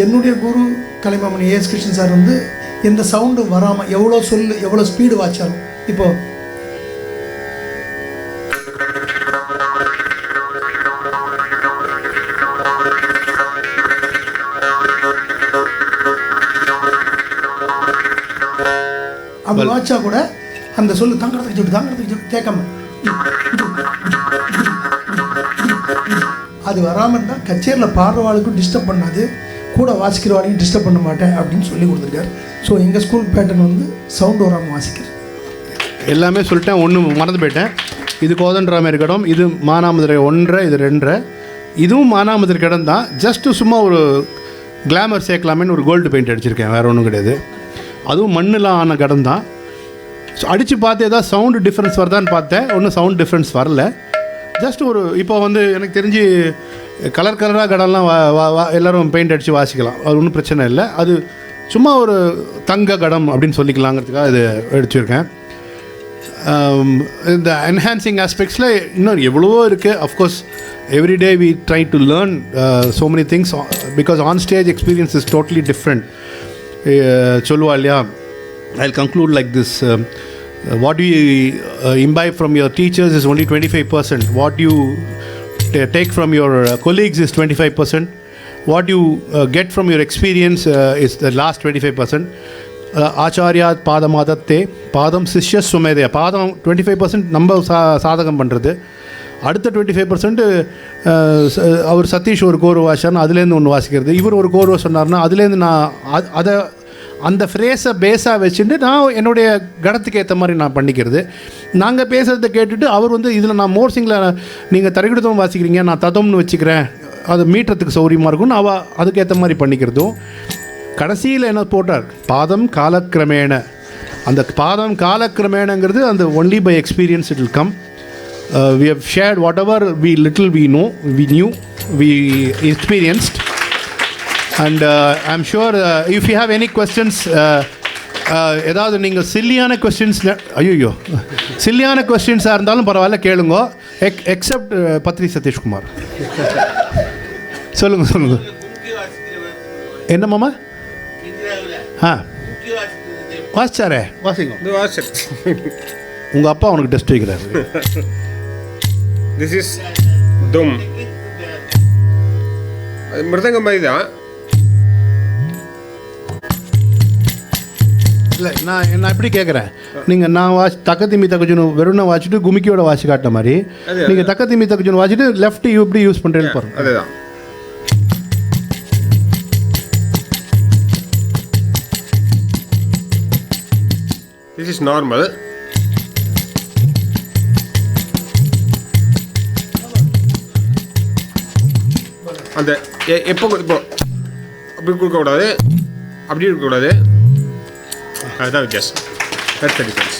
என்னுடைய குரு கலைமாமணி ஏஎஸ் கிருஷ்ணன் சார் வந்து எந்த சவுண்டும் வராமல் எவ்வளோ எவ்வளோ ஸ்பீடு வாச்சாலும், இப்போது அப்படி வாச்சா கூட அந்த சொல்லு தங்கறதுக்கு சொல்லிட்டு கேட்காம அது வராமல் இருந்தால் கச்சேரியில் பாடுறவாளுக்கும் டிஸ்டர்ப் பண்ணாது, கூட வாசிக்கிறவாளையும் டிஸ்டர்ப் பண்ண மாட்டேன் அப்படின்னு சொல்லி கொடுத்துருக்காரு. ஸோ எங்கள் ஸ்கூல் பேட்டர்ன் வந்து சவுண்ட் வராமல் வாசிக்கிறது. எல்லாமே சொல்லிட்டேன், ஒன்று மறந்து போயிட்டேன். இது கோதண்டராமர் கடம், இது மானாமதுரை 1, இது 2. இதுவும் மானாமதுரை கடம் தான். ஜஸ்ட்டு சும்மா ஒரு கிளாமர் சேர்க்கலாமேன்னு ஒரு கோல்டு பெயிண்ட் அடிச்சிருக்கேன், வேறு ஒன்றும் கிடையாது. அதுவும் மண்ணில் ஆன கடம் தான். ஸோ அடித்து பார்த்து ஏதாவது சவுண்டு டிஃப்ரென்ஸ் வருதான்னு பார்த்தேன், ஒன்றும் சவுண்ட் டிஃப்ரென்ஸ் வரல. ஜஸ்ட் ஒரு இப்போ வந்து எனக்கு தெரிஞ்சு கலராக கடம்லாம் எல்லோரும் பெயிண்ட் அடித்து வாசிக்கலாம், அது ஒன்றும் பிரச்சனை இல்லை. அது சும்மா ஒரு தங்க கடம் அப்படின்னு சொல்லிக்கலாங்கிறதுக்காக இது அடிச்சிருக்கேன். இந்த என்ஹான்சிங் ஆஸ்பெக்ட்ஸில் இன்னும் எவ்வளவோ இருக்குது. Of course every day we try to learn so many things because on stage experience is totally different. சொல்லுவா இல்லையா, I'll conclude like this. What you imbibe from your teachers is only 25%. What you take from your colleagues is 25%. What you get from your experience is the last 25%. Acharya padamadatte padam sishya sumedeya. Padam 25% நம்ம சாதகம் பண்ணுறது. அடுத்த 25% அவர் சதீஷ் ஒரு கோர்வை வாசிச்சார்னா அதுலேருந்து ஒன்று வாசிக்கிறது, இவர் ஒரு கோர்வை சொன்னார்னா அதுலேருந்து நான் அதை அந்த ஃப்ரேஸை பேஸாக வச்சுட்டு நான் என்னுடைய கடத்துக்கு ஏற்ற மாதிரி நான் பண்ணிக்கிறது. நாங்கள் பேசுகிறத கேட்டுட்டு அவர் வந்து இதில் நான் மோர்சிங்கில் நீங்கள் தரிகிடுதம் வாசிக்கிறீங்க, நான் ததம்னு வச்சுக்கிறேன், அது மீட்டுறதுக்கு சௌரியமாக இருக்கும்னு அவள் அதுக்கேற்ற மாதிரி பண்ணிக்கிறதும். கடைசியில் என்ன போட்டார், பாதம் காலக்கிரமேண. அந்த பாதம் காலக்கிரமேணங்கிறது அந்த only by experience it will come. We have shared whatever we knew, we experienced. And I'm sure if you have any questions, ஏதாவது நீங்கள் சில்லியான கொஸ்டின்ஸ், ஐயோ சில்லியான கொஸ்டின்ஸாக இருந்தாலும் பரவாயில்ல கேளுங்க. எக்ஸப்ட் பத்ரி சதீஷ்குமார். சொல்லுங்கள். என்ன மாமா? வாசிச்சாரே, வாசிங்க. உங்கள் அப்பா அவனுக்கு டெஸ்ட் வைக்கிறாரு. திஸ் இஸ் தும். அது மிருதங்கம் மாதிரி தான். இல்லை நான் எப்படி கேட்குறேன், நீங்கள் நான் தக்கத்திமி தக்கஜுனு வெறும் வாசிட்டு குமிக்கியோட வாசி காட்ட மாதிரி நீங்கள் தக்கத்திமி தக்கஜுனு வாசிட்டு லெஃப்ட் எப்படி யூஸ் பண்ணுறேன்னு பாருங்க. அதுதான். This is normal. அந்த எப்போ இப்போ அப்படி கொடுக்கக்கூடாது, அப்படி இருக்கக்கூடாது, அதுதான் வித்தியாசம். That's the difference.